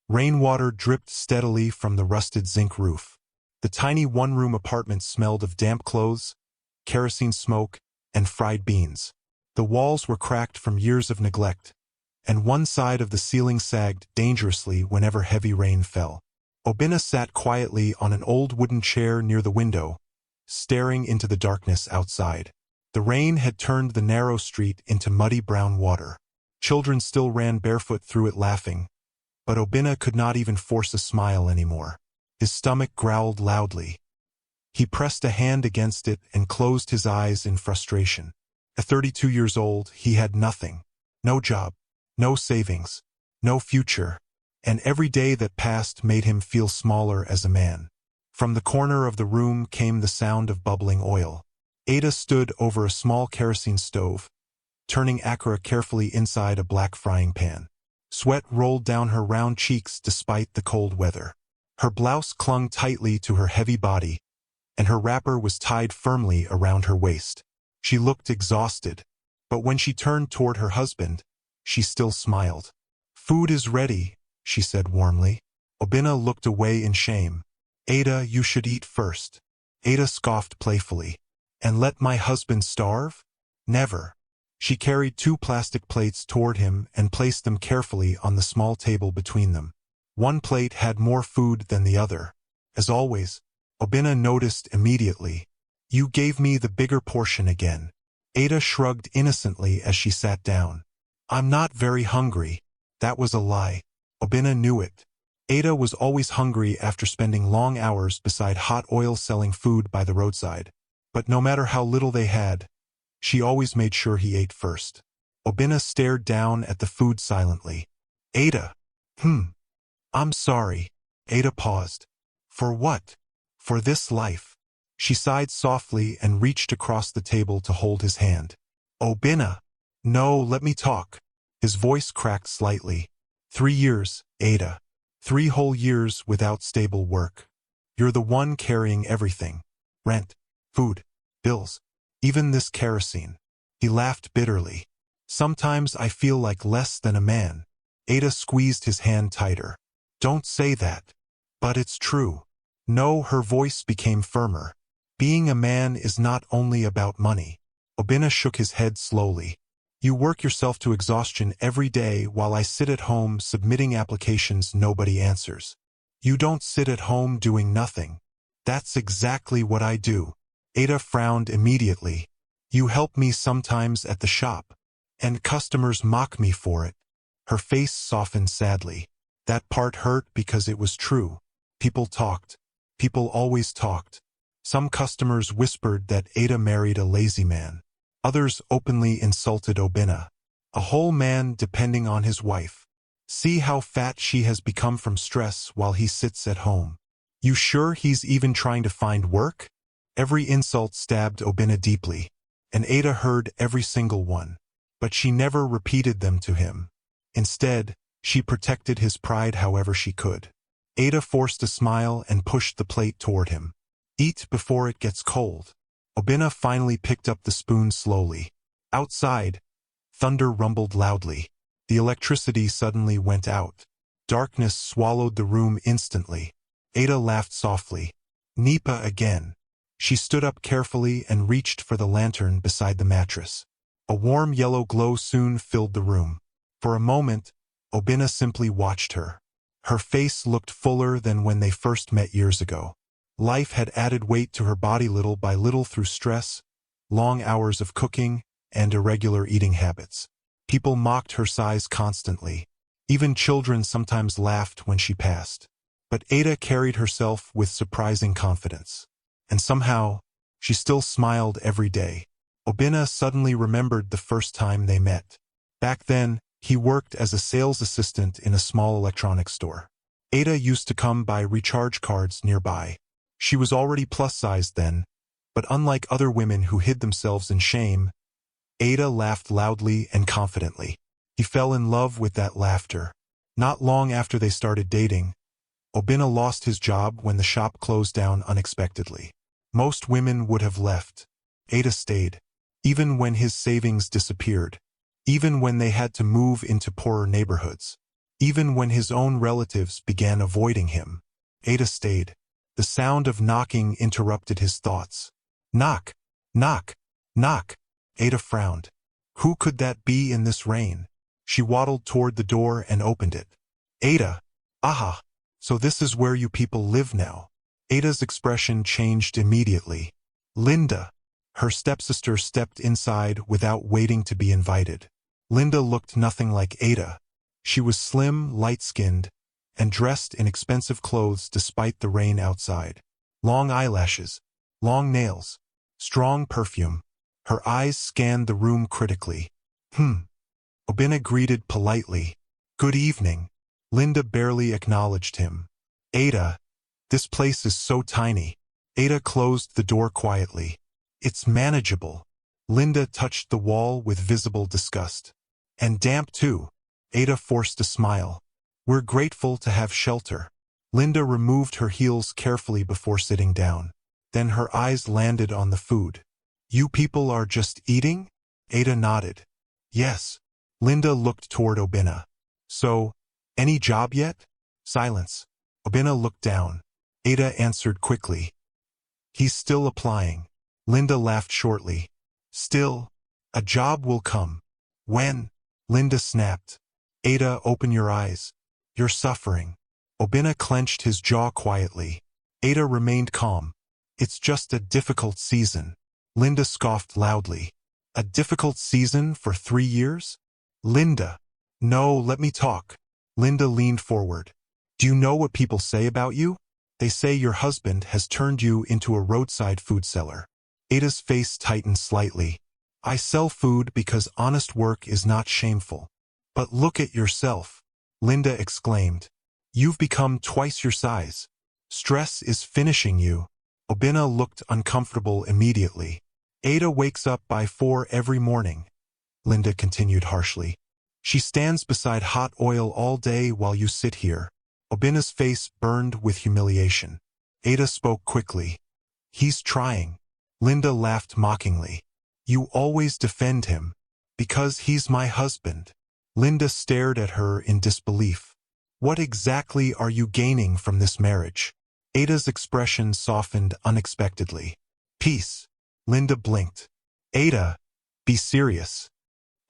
Rainwater dripped steadily from the rusted zinc roof. The tiny one-room apartment smelled of damp clothes, kerosene smoke, and fried beans. The walls were cracked from years of neglect, and one side of the ceiling sagged dangerously whenever heavy rain fell. Oena sat quietly on an old wooden chair near the window, staring into the darkness outside. The rain had turned the narrow street into muddy brown water. Children still ran barefoot through it laughing, but Oena could not even force a smile anymore. His stomach growled loudly. He pressed a hand against it and closed his eyes in frustration. At 32 years old, he had nothing. No job, no savings, no future, and every day that passed made him feel smaller as a man. From the corner of the room came the sound of bubbling oil. Ada stood over a small kerosene stove, turning akara carefully inside a black frying pan. Sweat rolled down her round cheeks despite the cold weather. Her blouse clung tightly to her heavy body, and her wrapper was tied firmly around her waist. She looked exhausted, but when she turned toward her husband, she still smiled. "Food is ready," she said warmly. Oena looked away in shame. "Ada, you should eat first." Ada scoffed playfully. "And let my husband starve? Never." She carried 2 plastic plates toward him and placed them carefully on the small table between them. One plate had more food than the other. As always, Oena noticed immediately. "You gave me the bigger portion again." Ada shrugged innocently as she sat down. "I'm not very hungry." That was a lie. Oena knew it. Ada was always hungry after spending long hours beside hot oil selling food by the roadside. But no matter how little they had, she always made sure he ate first. Oena stared down at the food silently. "Ada." "I'm sorry." Ada paused. "For what?" "For this life." She sighed softly and reached across the table to hold his hand. "Oena." "No, let me talk." His voice cracked slightly. 3 years, Ada. 3 whole years without stable work. You're the one carrying everything. Rent, food, bills, even this kerosene. He laughed bitterly. "Sometimes I feel like less than a man." Ada squeezed his hand tighter. "Don't say that." "But it's true." "No," her voice became firmer. "Being a man is not only about money." Oena shook his head slowly. "You work yourself to exhaustion every day while I sit at home submitting applications nobody answers. You don't sit at home doing nothing." "That's exactly what I do." Ada frowned immediately. "You help me sometimes at the shop, and customers mock me for it." Her face softened sadly. That part hurt because it was true. People talked. People always talked. Some customers whispered that Ada married a lazy man. Others openly insulted Oena. A whole man depending on his wife. "See how fat she has become from stress while he sits at home. You sure he's even trying to find work?" Every insult stabbed Oena deeply, and Ada heard every single one. But she never repeated them to him. Instead, she protected his pride however she could. Ada forced a smile and pushed the plate toward him. "Eat before it gets cold." Oena finally picked up the spoon slowly. Outside, thunder rumbled loudly. The electricity suddenly went out. Darkness swallowed the room instantly. Ada laughed softly. "Nipa again." She stood up carefully and reached for the lantern beside the mattress. A warm yellow glow soon filled the room. For a moment, Oena simply watched her. Her face looked fuller than when they first met years ago. Life had added weight to her body little by little through stress, long hours of cooking, and irregular eating habits. People mocked her size constantly. Even children sometimes laughed when she passed. But Ada carried herself with surprising confidence. And somehow, she still smiled every day. Oena suddenly remembered the first time they met. Back then, he worked as a sales assistant in a small electronics store. Ada used to come by recharge cards nearby. She was already plus-sized then, but unlike other women who hid themselves in shame, Ada laughed loudly and confidently. He fell in love with that laughter. Not long after they started dating, Oena lost his job when the shop closed down unexpectedly. Most women would have left. Ada stayed, even when his savings disappeared, even when they had to move into poorer neighborhoods. even when his own relatives began avoiding him. Ada stayed. The sound of knocking interrupted his thoughts. Knock, knock, knock. Ada frowned. Who could that be in this rain? She waddled toward the door and opened it. Ada! Aha! So this is where you people live now. Ada's expression changed immediately. Linda! Her stepsister stepped inside without waiting to be invited. Linda looked nothing like Ada. She was slim, light-skinned, and dressed in expensive clothes despite the rain outside. Long eyelashes, long nails, strong perfume. Her eyes scanned the room critically. Oena greeted politely. Good evening. Linda barely acknowledged him. Ada, this place is so tiny. Ada closed the door quietly. It's manageable. Linda touched the wall with visible disgust. And damp too. Ada forced a smile. We're grateful to have shelter. Linda removed her heels carefully before sitting down. Then her eyes landed on the food. You people are just eating? Ada nodded. Yes. Linda looked toward Oena. So, any job yet? Silence. Oena looked down. Ada answered quickly. He's still applying. Linda laughed shortly. Still, a job will come. When? Linda snapped. Ada, open your eyes. You're suffering. Oena clenched his jaw quietly. Ada remained calm. It's just a difficult season. Linda scoffed loudly. A difficult season for 3 years? Linda. No, let me talk. Linda leaned forward. Do you know what people say about you? They say your husband has turned you into a roadside food seller. Ada's face tightened slightly. I sell food because honest work is not shameful. But look at yourself. Linda exclaimed. You've become twice your size. Stress is finishing you. Oena looked uncomfortable immediately. Ada wakes up by 4 every morning. Linda continued harshly. She stands beside hot oil all day while you sit here. Obena's face burned with humiliation. Ada spoke quickly. He's trying. Linda laughed mockingly. You always defend him. Because he's my husband. Linda stared at her in disbelief. What exactly are you gaining from this marriage? Ada's expression softened unexpectedly. Peace. Linda blinked. Ada, be serious.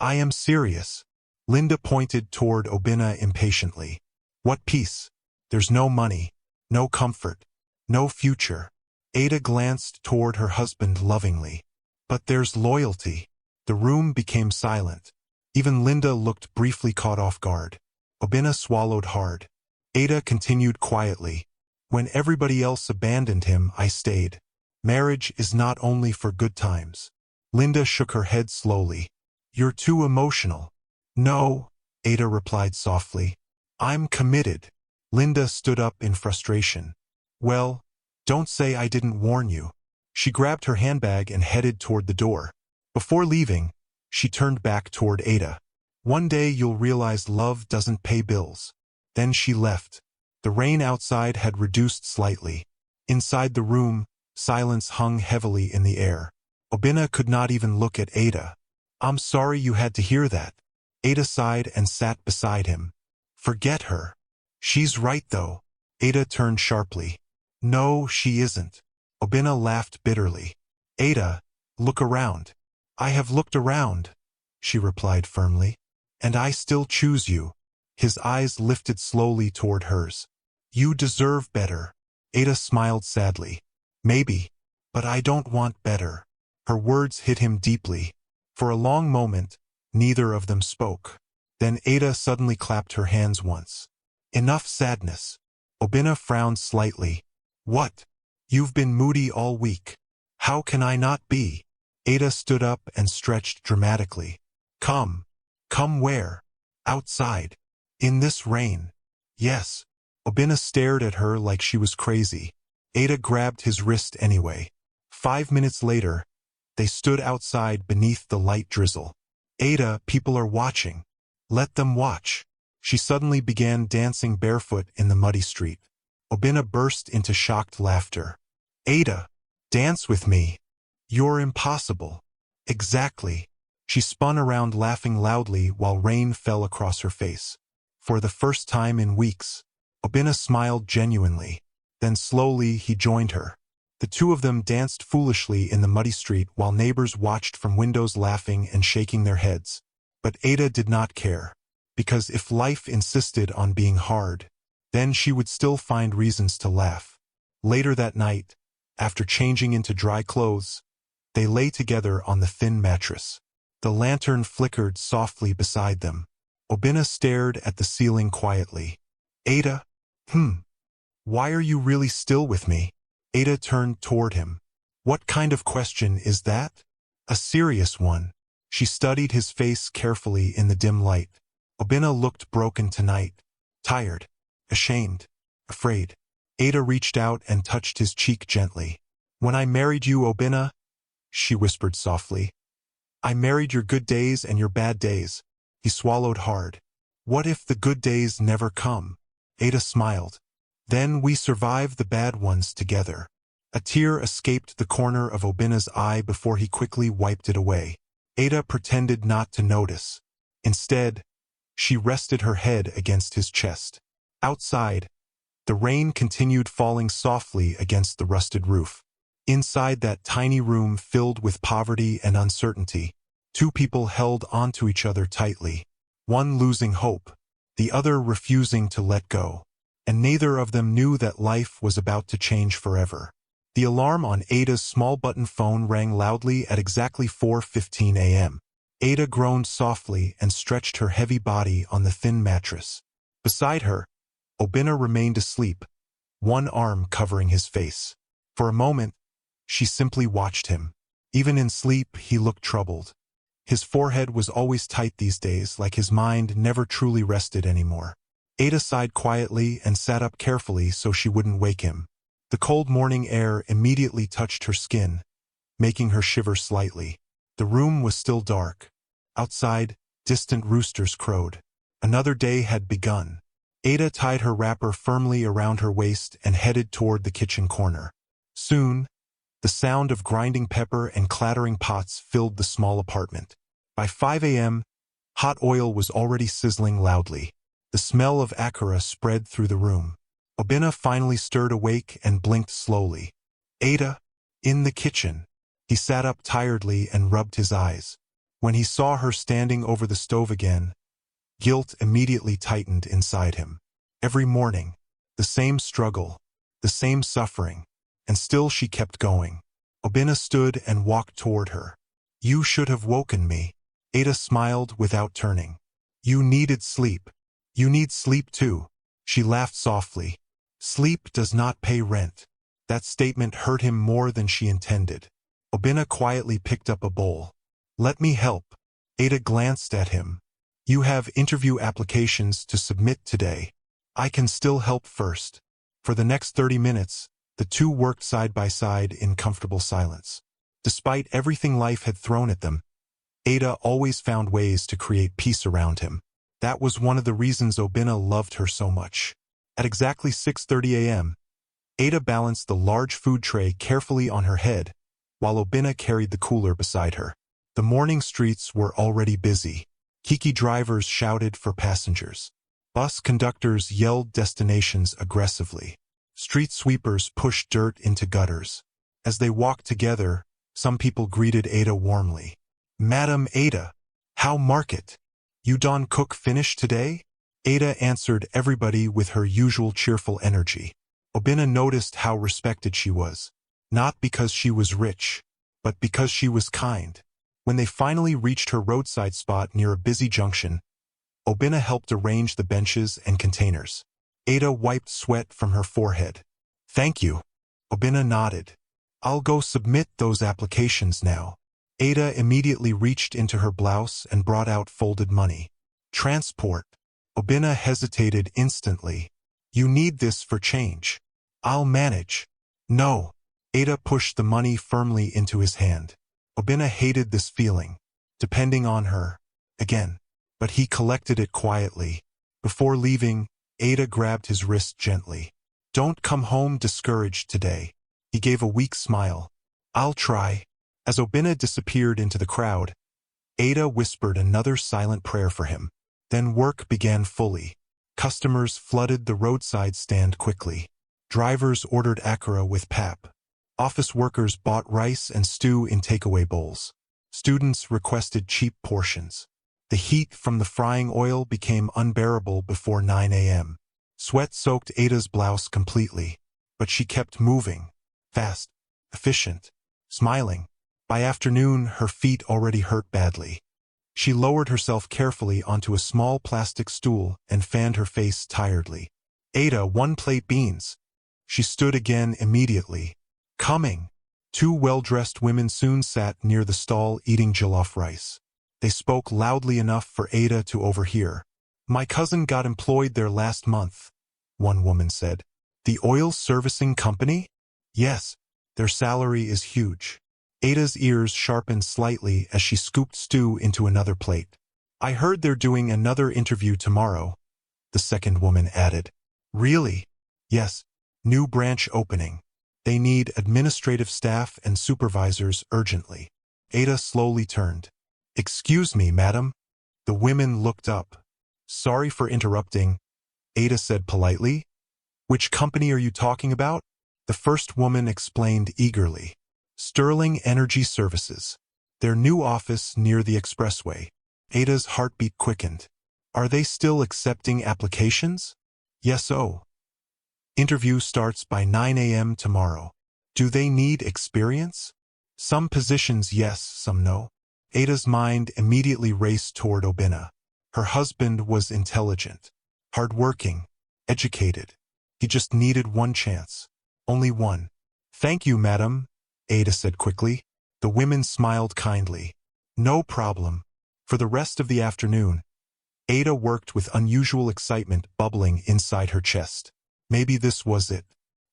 I am serious. Linda pointed toward Oena impatiently. What peace? There's no money, no comfort, no future. Ada glanced toward her husband lovingly. But there's loyalty. The room became silent. Even Linda looked briefly caught off guard. Oena swallowed hard. Ada continued quietly. When everybody else abandoned him, I stayed. Marriage is not only for good times. Linda shook her head slowly. You're too emotional. No, Ada replied softly. I'm committed. Linda stood up in frustration. Well, don't say I didn't warn you. She grabbed her handbag and headed toward the door. Before leaving, she turned back toward Ada. One day you'll realize love doesn't pay bills. Then she left. The rain outside had reduced slightly. Inside the room, silence hung heavily in the air. Oena could not even look at Ada. I'm sorry you had to hear that. Ada sighed and sat beside him. Forget her. She's right though. Ada turned sharply. No, she isn't. Oena laughed bitterly. Ada, look around. I have looked around, she replied firmly. And I still choose you. His eyes lifted slowly toward hers. You deserve better. Ada smiled sadly. Maybe, but I don't want better. Her words hit him deeply. For a long moment, neither of them spoke. Then Ada suddenly clapped her hands once. Enough sadness. Oena frowned slightly. What? You've been moody all week. How can I not be? Ada stood up and stretched dramatically. Come. Come where? Outside. In this rain. Yes. Oena stared at her like she was crazy. Ada grabbed his wrist anyway. 5 minutes later, they stood outside beneath the light drizzle. Ada, people are watching. Let them watch. She suddenly began dancing barefoot in the muddy street. Oena burst into shocked laughter. Ada, dance with me. You're impossible. Exactly. She spun around laughing loudly while rain fell across her face. For the first time in weeks, Oena smiled genuinely. Then slowly he joined her. The two of them danced foolishly in the muddy street while neighbors watched from windows laughing and shaking their heads. But Ada did not care. Because if life insisted on being hard, then she would still find reasons to laugh. Later that night, after changing into dry clothes, they lay together on the thin mattress. The lantern flickered softly beside them. Oena stared at the ceiling quietly. Ada? Why are you really still with me? Ada turned toward him. What kind of question is that? A serious one. She studied his face carefully in the dim light. Oena looked broken tonight. Tired. Ashamed. Afraid. Ada reached out and touched his cheek gently. When I married you, Oena, she whispered softly. I married your good days and your bad days. He swallowed hard. What if the good days never come? Ada smiled. Then we survive the bad ones together. A tear escaped the corner of Obena's eye before he quickly wiped it away. Ada pretended not to notice. Instead, she rested her head against his chest. Outside, the rain continued falling softly against the rusted roof. Inside that tiny room filled with poverty and uncertainty, two people held onto each other tightly, one losing hope, the other refusing to let go. And neither of them knew that life was about to change forever. The alarm on Ada's small button phone rang loudly at exactly 4:15 a.m. Ada groaned softly and stretched her heavy body on the thin mattress. Beside her, Oena remained asleep, one arm covering his face. For a moment, she simply watched him. Even in sleep, he looked troubled. His forehead was always tight these days, like his mind never truly rested anymore. Ada sighed quietly and sat up carefully so she wouldn't wake him. The cold morning air immediately touched her skin, making her shiver slightly. The room was still dark. Outside, distant roosters crowed. Another day had begun. Ada tied her wrapper firmly around her waist and headed toward the kitchen corner. Soon, the sound of grinding pepper and clattering pots filled the small apartment. By 5 a.m., hot oil was already sizzling loudly. The smell of akara spread through the room. Oena finally stirred awake and blinked slowly. Ada, in the kitchen. He sat up tiredly and rubbed his eyes. When he saw her standing over the stove again, guilt immediately tightened inside him. Every morning, the same struggle, the same suffering, and still she kept going. Oena stood and walked toward her. You should have woken me. Ada smiled without turning. You needed sleep. You need sleep too. She laughed softly. Sleep does not pay rent. That statement hurt him more than she intended. Oena quietly picked up a bowl. Let me help. Ada glanced at him. You have interview applications to submit today. I can still help first. For the next 30 minutes, the two worked side by side in comfortable silence. Despite everything life had thrown at them, Ada always found ways to create peace around him. That was one of the reasons Oena loved her so much. At exactly 6:30 a.m., Ada balanced the large food tray carefully on her head, while Oena carried the cooler beside her. The morning streets were already busy. Kiki drivers shouted for passengers. Bus conductors yelled destinations aggressively. Street sweepers pushed dirt into gutters. As they walked together, some people greeted Ada warmly. Madam Ada, how market? You don cook finish today? Ada answered everybody with her usual cheerful energy. Oena noticed how respected she was, not because she was rich, but because she was kind. When they finally reached her roadside spot near a busy junction, Oena helped arrange the benches and containers. Ada wiped sweat from her forehead. Thank you. Oena nodded. I'll go submit those applications now. Ada immediately reached into her blouse and brought out folded money. Transport. Oena hesitated instantly. You need this for change. I'll manage. No. Ada pushed the money firmly into his hand. Oena hated this feeling, depending on her, again. But he collected it quietly. Before leaving, Ada grabbed his wrist gently. Don't come home discouraged today. He gave a weak smile. I'll try. As Oena disappeared into the crowd, Ada whispered another silent prayer for him. Then work began fully. Customers flooded the roadside stand quickly. Drivers ordered akara with pap. Office workers bought rice and stew in takeaway bowls. Students requested cheap portions. The heat from the frying oil became unbearable before 9 a.m. Sweat soaked Ada's blouse completely, but she kept moving, fast, efficient, smiling. By afternoon, her feet already hurt badly. She lowered herself carefully onto a small plastic stool and fanned her face tiredly. Ada, 1 plate beans. She stood again immediately. Coming. 2 well-dressed women soon sat near the stall eating jollof rice. They spoke loudly enough for Ada to overhear. My cousin got employed there last month, one woman said. The oil servicing company? Yes, their salary is huge. Ada's ears sharpened slightly as she scooped stew into another plate. I heard they're doing another interview tomorrow, the second woman added. Really? Yes, new branch opening. They need administrative staff and supervisors urgently. Ada slowly turned. Excuse me, madam. The women looked up. Sorry for interrupting, Ada said politely. Which company are you talking about? The first woman explained eagerly. Sterling Energy Services. Their new office near the expressway. Ada's heartbeat quickened. Are they still accepting applications? Yes. Oh. Interview starts by 9 a.m. tomorrow. Do they need experience? Some positions yes, some no. Ada's mind immediately raced toward Oena. Her husband was intelligent, hardworking, educated. He just needed one chance. Only one. Thank you, madam, Ada said quickly. The women smiled kindly. No problem. For the rest of the afternoon, Ada worked with unusual excitement bubbling inside her chest. Maybe this was it.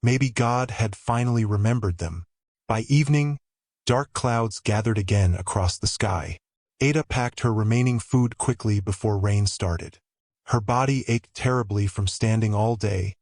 Maybe God had finally remembered them. By evening, dark clouds gathered again across the sky. Ada packed her remaining food quickly before rain started. Her body ached terribly from standing all day,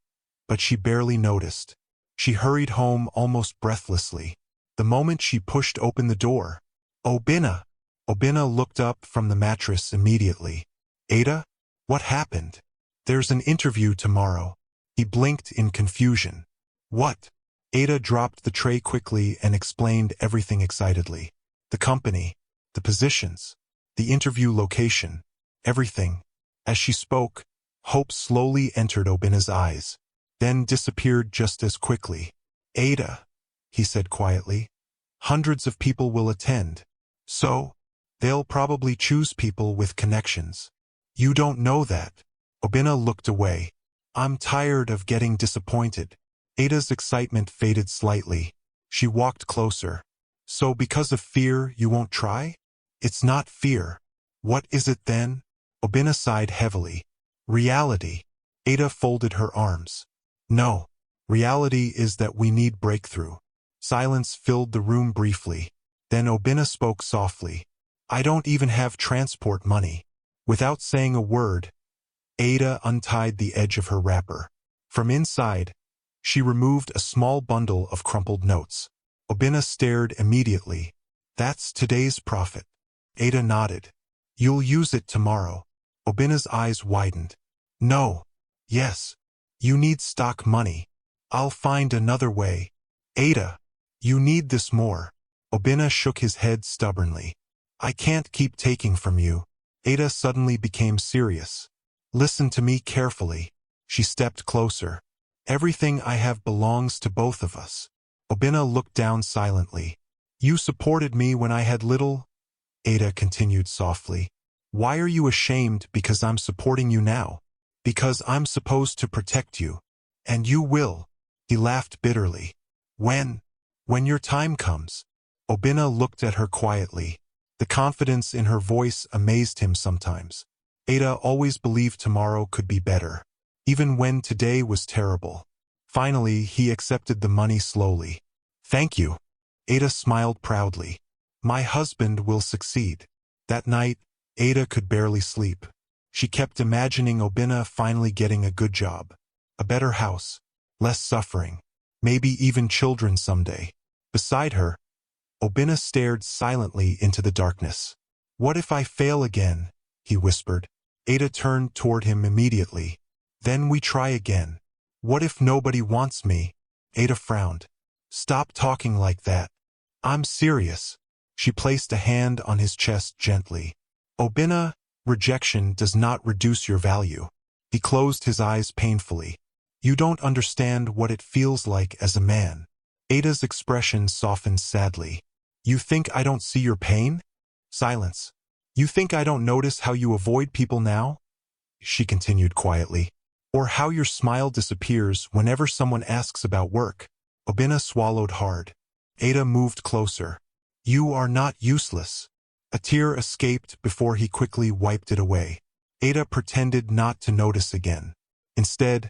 but she barely noticed. She hurried home almost breathlessly. The moment she pushed open the door, Oena! Oena looked up from the mattress immediately. Ada? What happened? There's an interview tomorrow. He blinked in confusion. What? Ada dropped the tray quickly and explained everything excitedly. The company, the positions, the interview location, everything. As she spoke, hope slowly entered Oena's eyes, then disappeared just as quickly. Ada, he said quietly, hundreds of people will attend. So, they'll probably choose people with connections. You don't know that. Oena looked away. I'm tired of getting disappointed. Ada's excitement faded slightly. She walked closer. So because of fear, you won't try? It's not fear. What is it then? Oena sighed heavily. Reality. Ada folded her arms. No. Reality is that we need breakthrough. Silence filled the room briefly. Then Oena spoke softly. I don't even have transport money. Without saying a word, Ada untied the edge of her wrapper. From inside, she removed a small bundle of crumpled notes. Oena stared immediately. That's today's profit. Ada nodded. You'll use it tomorrow. Oena's eyes widened. No. Yes. You need stock money. I'll find another way. Ada, you need this more. Oena shook his head stubbornly. I can't keep taking from you. Ada suddenly became serious. Listen to me carefully. She stepped closer. Everything I have belongs to both of us. Oena looked down silently. You supported me when I had little. Ada continued softly. Why are you ashamed because I'm supporting you now? Because I'm supposed to protect you. And you will. He laughed bitterly. When your time comes. Oena looked at her quietly. The confidence in her voice amazed him sometimes. Ada always believed tomorrow could be better, even when today was terrible. Finally, he accepted the money slowly. Thank you. Ada smiled proudly. My husband will succeed. That night, Ada could barely sleep. She kept imagining Oena finally getting a good job, a better house, less suffering, maybe even children someday. Beside her, Oena stared silently into the darkness. What if I fail again? He whispered. Ada turned toward him immediately. Then we try again. What if nobody wants me? Ada frowned. Stop talking like that. I'm serious. She placed a hand on his chest gently. Oena, rejection does not reduce your value. He closed his eyes painfully. You don't understand what it feels like as a man. Ada's expression softened sadly. You think I don't see your pain? Silence. You think I don't notice how you avoid people now? She continued quietly. Or how your smile disappears whenever someone asks about work. Oena swallowed hard. Ada moved closer. You are not useless. A tear escaped before he quickly wiped it away. Ada pretended not to notice again. Instead,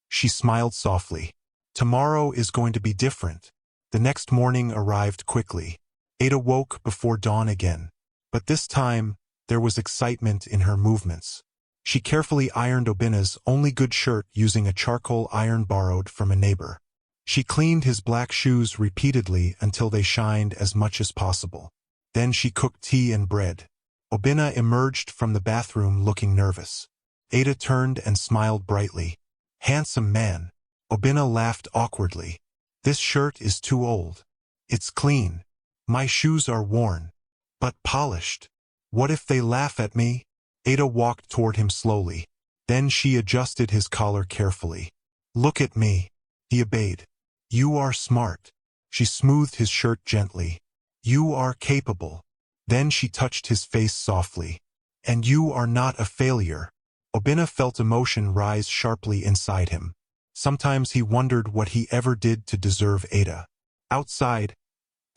she smiled softly. Tomorrow is going to be different. The next morning arrived quickly. Ada woke before dawn again. But this time, there was excitement in her movements. She carefully ironed Oena's only good shirt using a charcoal iron borrowed from a neighbor. She cleaned his black shoes repeatedly until they shined as much as possible. Then she cooked tea and bread. Oena emerged from the bathroom looking nervous. Ada turned and smiled brightly. Handsome man. Oena laughed awkwardly. This shirt is too old. It's clean. My shoes are worn, but polished. What if they laugh at me? Ada walked toward him slowly. Then she adjusted his collar carefully. Look at me. He obeyed. You are smart. She smoothed his shirt gently. You are capable. Then she touched his face softly. And you are not a failure. Oena felt emotion rise sharply inside him. Sometimes he wondered what he ever did to deserve Ada. Outside,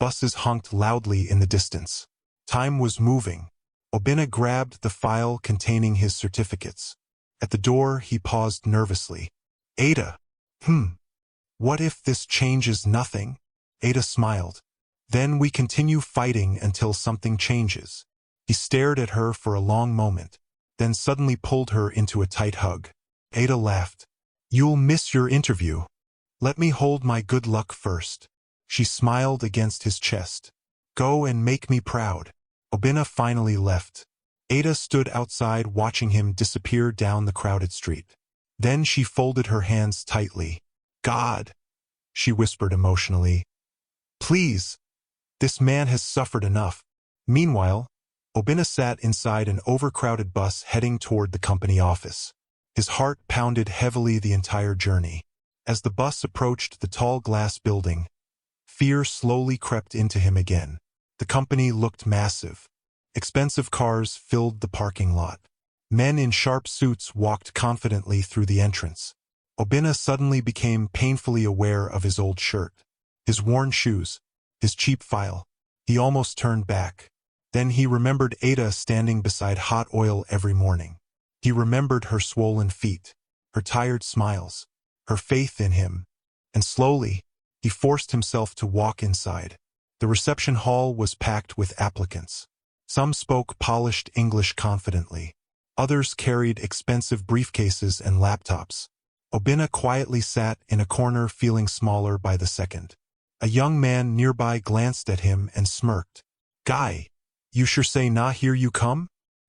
buses honked loudly in the distance. Time was moving. Oena grabbed the file containing his certificates. At the door, he paused nervously. Ada. What if this changes nothing? Ada smiled. Then we continue fighting until something changes. He stared at her for a long moment, then suddenly pulled her into a tight hug. Ada laughed. You'll miss your interview. Let me hold my good luck first. She smiled against his chest. Go and make me proud. Oena finally left. Ada stood outside watching him disappear down the crowded street. Then she folded her hands tightly. God, she whispered emotionally. Please, this man has suffered enough. Meanwhile, Oena sat inside an overcrowded bus heading toward the company office. His heart pounded heavily the entire journey. As the bus approached the tall glass building, fear slowly crept into him again. The company looked massive. Expensive cars filled the parking lot. Men in sharp suits walked confidently through the entrance. Oena suddenly became painfully aware of his old shirt, his worn shoes, his cheap file. He almost turned back. Then he remembered Ada standing beside hot oil every morning. He remembered her swollen feet, her tired smiles, her faith in him. And slowly, he forced himself to walk inside. The reception hall was packed with applicants. Some spoke polished English confidently. Others carried expensive briefcases and laptops. Oena quietly sat in a corner feeling smaller by the second. A young man nearby glanced at him and smirked. Guy, you sure say nah here you come?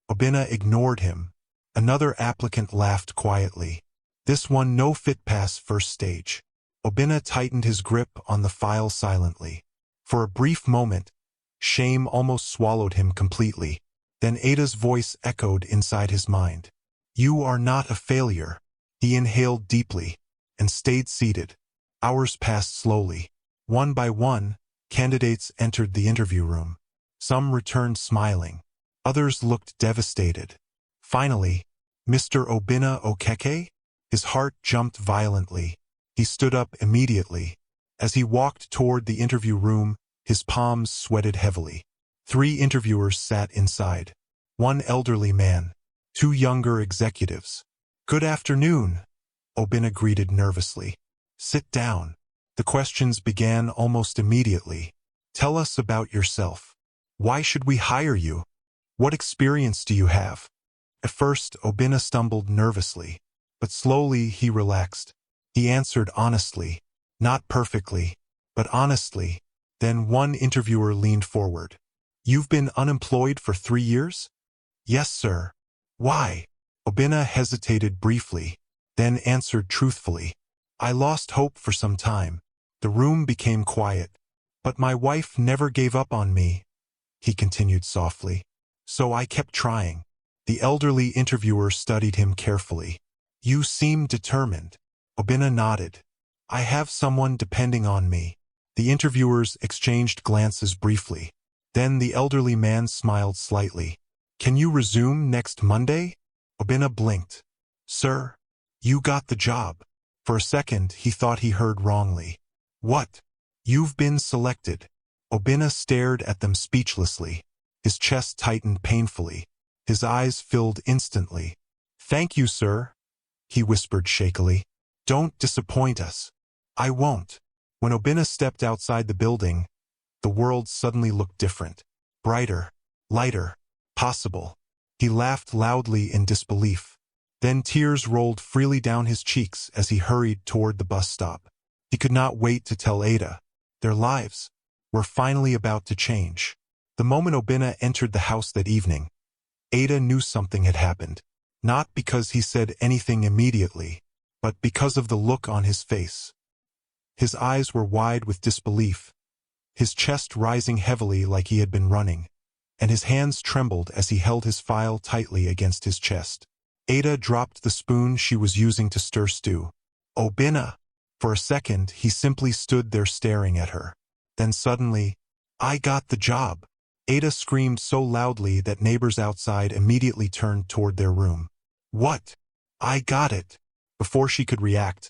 Oena ignored him. Another applicant laughed quietly. This one no fit pass first stage. Oena tightened his grip on the file silently. For a brief moment, shame almost swallowed him completely. Then Ada's voice echoed inside his mind. You are not a failure. He inhaled deeply and stayed seated. Hours passed slowly. One by one, candidates entered the interview room. Some returned smiling. Others looked devastated. Finally, Mr. Oena Okeke? His heart jumped violently. He stood up immediately. As he walked toward the interview room, his palms sweated heavily. 3 interviewers sat inside. 1 elderly man, 2 younger executives. Good afternoon, Oena greeted nervously. Sit down. The questions began almost immediately. Tell us about yourself. Why should we hire you? What experience do you have? At first, Oena stumbled nervously, but slowly he relaxed. He answered honestly, not perfectly, but honestly. Then one interviewer leaned forward. You've been unemployed for 3 years? Yes, sir. Why? Oena hesitated briefly. then answered truthfully. I lost hope for some time. The room became quiet. But my wife never gave up on me, he continued softly. So I kept trying. The elderly interviewer studied him carefully. You seem determined. Oena nodded. I have someone depending on me. The interviewers exchanged glances briefly. Then the elderly man smiled slightly. Can you resume next Monday? Oena blinked. Sir, you got the job. For a second he thought he heard wrongly. What? You've been selected. Oena stared at them speechlessly. His chest tightened painfully. His eyes filled instantly. Thank you, sir, he whispered shakily. Don't disappoint us. I won't. When Oena stepped outside the building, the world suddenly looked different. Brighter, lighter, possible. He laughed loudly in disbelief. Then tears rolled freely down his cheeks as he hurried toward the bus stop. He could not wait to tell Ada. Their lives were finally about to change. The moment Oena entered the house that evening, Ada knew something had happened. Not because he said anything immediately, but because of the look on his face. His eyes were wide with disbelief, his chest rising heavily like he had been running, and his hands trembled as he held his file tightly against his chest. Ada dropped the spoon she was using to stir stew. Oena! For a second, he simply stood there staring at her. Then suddenly, I got the job. Ada screamed so loudly that neighbors outside immediately turned toward their room. What? I got it. Before she could react,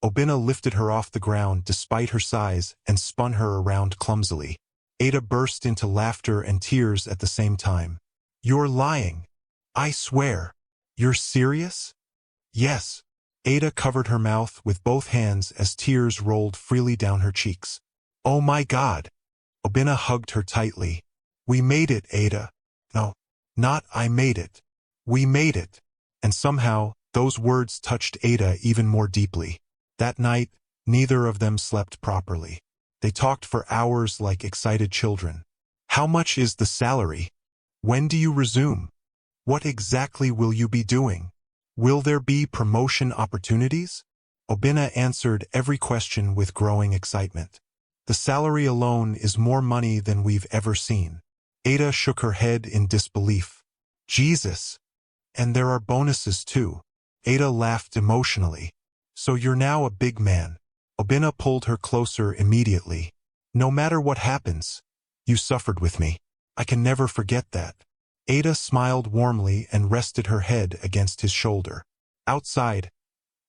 Oena lifted her off the ground despite her size and spun her around clumsily. Ada burst into laughter and tears at the same time. You're lying. I swear. You're serious? Yes. Ada covered her mouth with both hands as tears rolled freely down her cheeks. Oh my God. Oena hugged her tightly. We made it, Ada. No, not I made it. We made it. And somehow, those words touched Ada even more deeply. That night, neither of them slept properly. They talked for hours like excited children. How much is the salary? When do you resume? What exactly will you be doing? Will there be promotion opportunities? Oena answered every question with growing excitement. The salary alone is more money than we've ever seen. Ada shook her head in disbelief. Jesus! And there are bonuses too. Ada laughed emotionally. So you're now a big man. Oena pulled her closer immediately. No matter what happens, you suffered with me. I can never forget that. Ada smiled warmly and rested her head against his shoulder. Outside,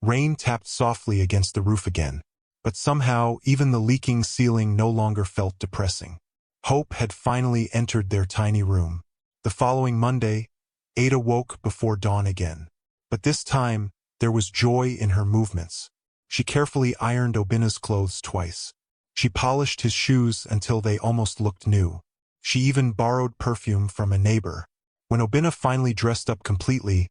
rain tapped softly against the roof again. But somehow, even the leaking ceiling no longer felt depressing. Hope had finally entered their tiny room. The following Monday, Ada woke before dawn again. But this time, there was joy in her movements. She carefully ironed Oena's clothes twice. She polished his shoes until they almost looked new. She even borrowed perfume from a neighbor. When Oena finally dressed up completely,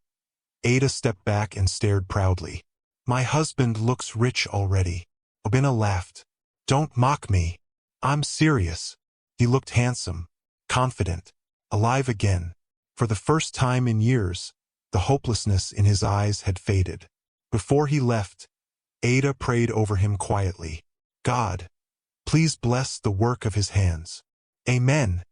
Ada stepped back and stared proudly. My husband looks rich already. Oena laughed. Don't mock me. I'm serious. He looked handsome, confident, alive again. For the first time in years, the hopelessness in his eyes had faded. Before he left, Ada prayed over him quietly. God, please bless the work of his hands. Amen,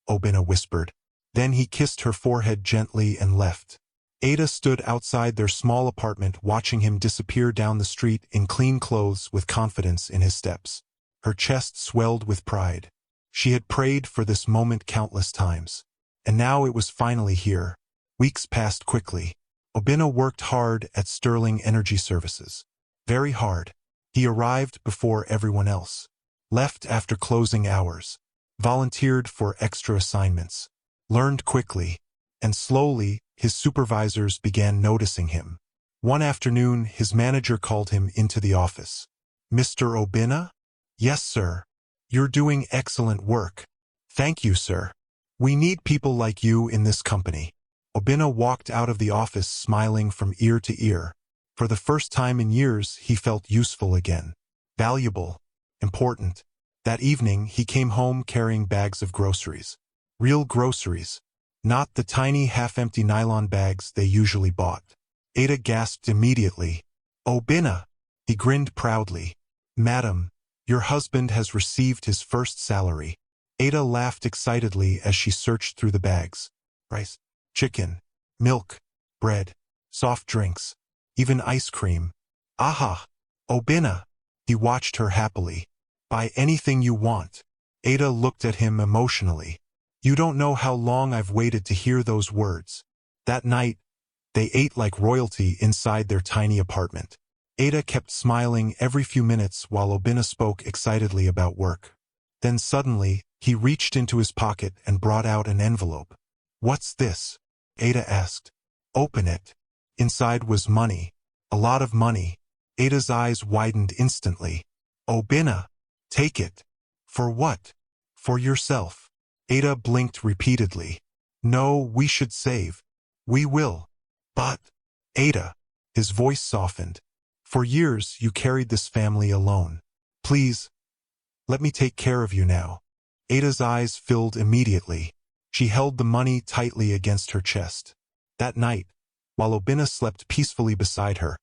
Oena whispered. Then he kissed her forehead gently and left. Ada stood outside their small apartment watching him disappear down the street in clean clothes with confidence in his steps. Her chest swelled with pride. She had prayed for this moment countless times. And now it was finally here. Weeks passed quickly. Oena worked hard at Sterling Energy Services. Very hard. He arrived before everyone else. Left after closing hours. Volunteered for extra assignments. Learned quickly. And slowly, his supervisors began noticing him. One afternoon, his manager called him into the office. Mr. Oena? Yes, sir. You're doing excellent work. Thank you, sir. We need people like you in this company. Oena walked out of the office smiling from ear to ear. For the first time in years, he felt useful again. Valuable. Important. That evening, he came home carrying bags of groceries. Real groceries. Not the tiny half-empty nylon bags they usually bought. Ada gasped immediately. Oena! He grinned proudly. Madam, your husband has received his first salary. Ada laughed excitedly as she searched through the bags. Rice, chicken, milk, bread, soft drinks, even ice cream. Aha! Oena! He watched her happily. Buy anything you want. Ada looked at him emotionally. You don't know how long I've waited to hear those words. That night, they ate like royalty inside their tiny apartment. Ada kept smiling every few minutes while Oena spoke excitedly about work. Then suddenly, he reached into his pocket and brought out an envelope. What's this? Ada asked. Open it. Inside was money. A lot of money. Ada's eyes widened instantly. Oena, take it. For what? For yourself. Ada blinked repeatedly. No, we should save. We will. But, Ada, his voice softened. For years you carried this family alone. Please, let me take care of you now. Ada's eyes filled immediately. She held the money tightly against her chest. That night, while Oena slept peacefully beside her,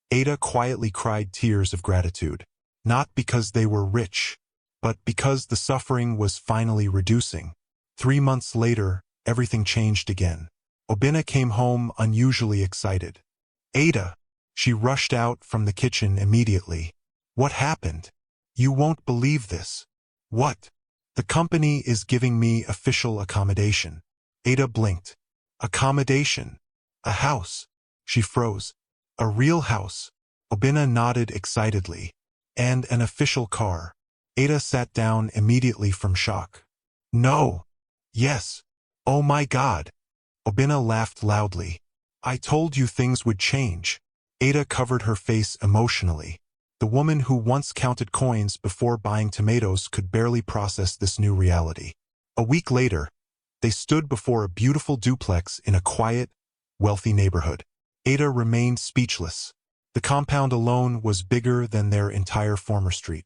Ada quietly cried tears of gratitude. Not because they were rich, but because the suffering was finally reducing. 3 months later, everything changed again. Oena came home unusually excited. Ada! She rushed out from the kitchen immediately. What happened? You won't believe this. What? The company is giving me official accommodation. Ada blinked. Accommodation? A house? She froze. A real house? Oena nodded excitedly. And an official car. Ada sat down immediately from shock. No. Yes. Oh my God. Oena laughed loudly. I told you things would change. Ada covered her face emotionally. The woman who once counted coins before buying tomatoes could barely process this new reality. A week later, they stood before a beautiful duplex in a quiet, wealthy neighborhood. Ada remained speechless. The compound alone was bigger than their entire former street.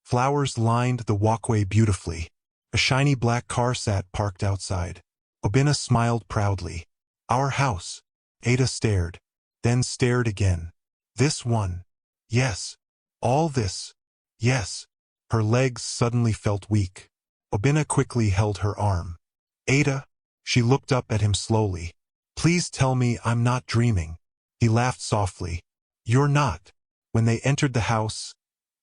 Flowers lined the walkway beautifully. A shiny black car sat parked outside. Oena smiled proudly. Our house. Ada stared, then stared again. This one. Yes. All this. Yes. Her legs suddenly felt weak. Oena quickly held her arm. Ada? She looked up at him slowly. Please tell me I'm not dreaming. He laughed softly. You're not. When they entered the house,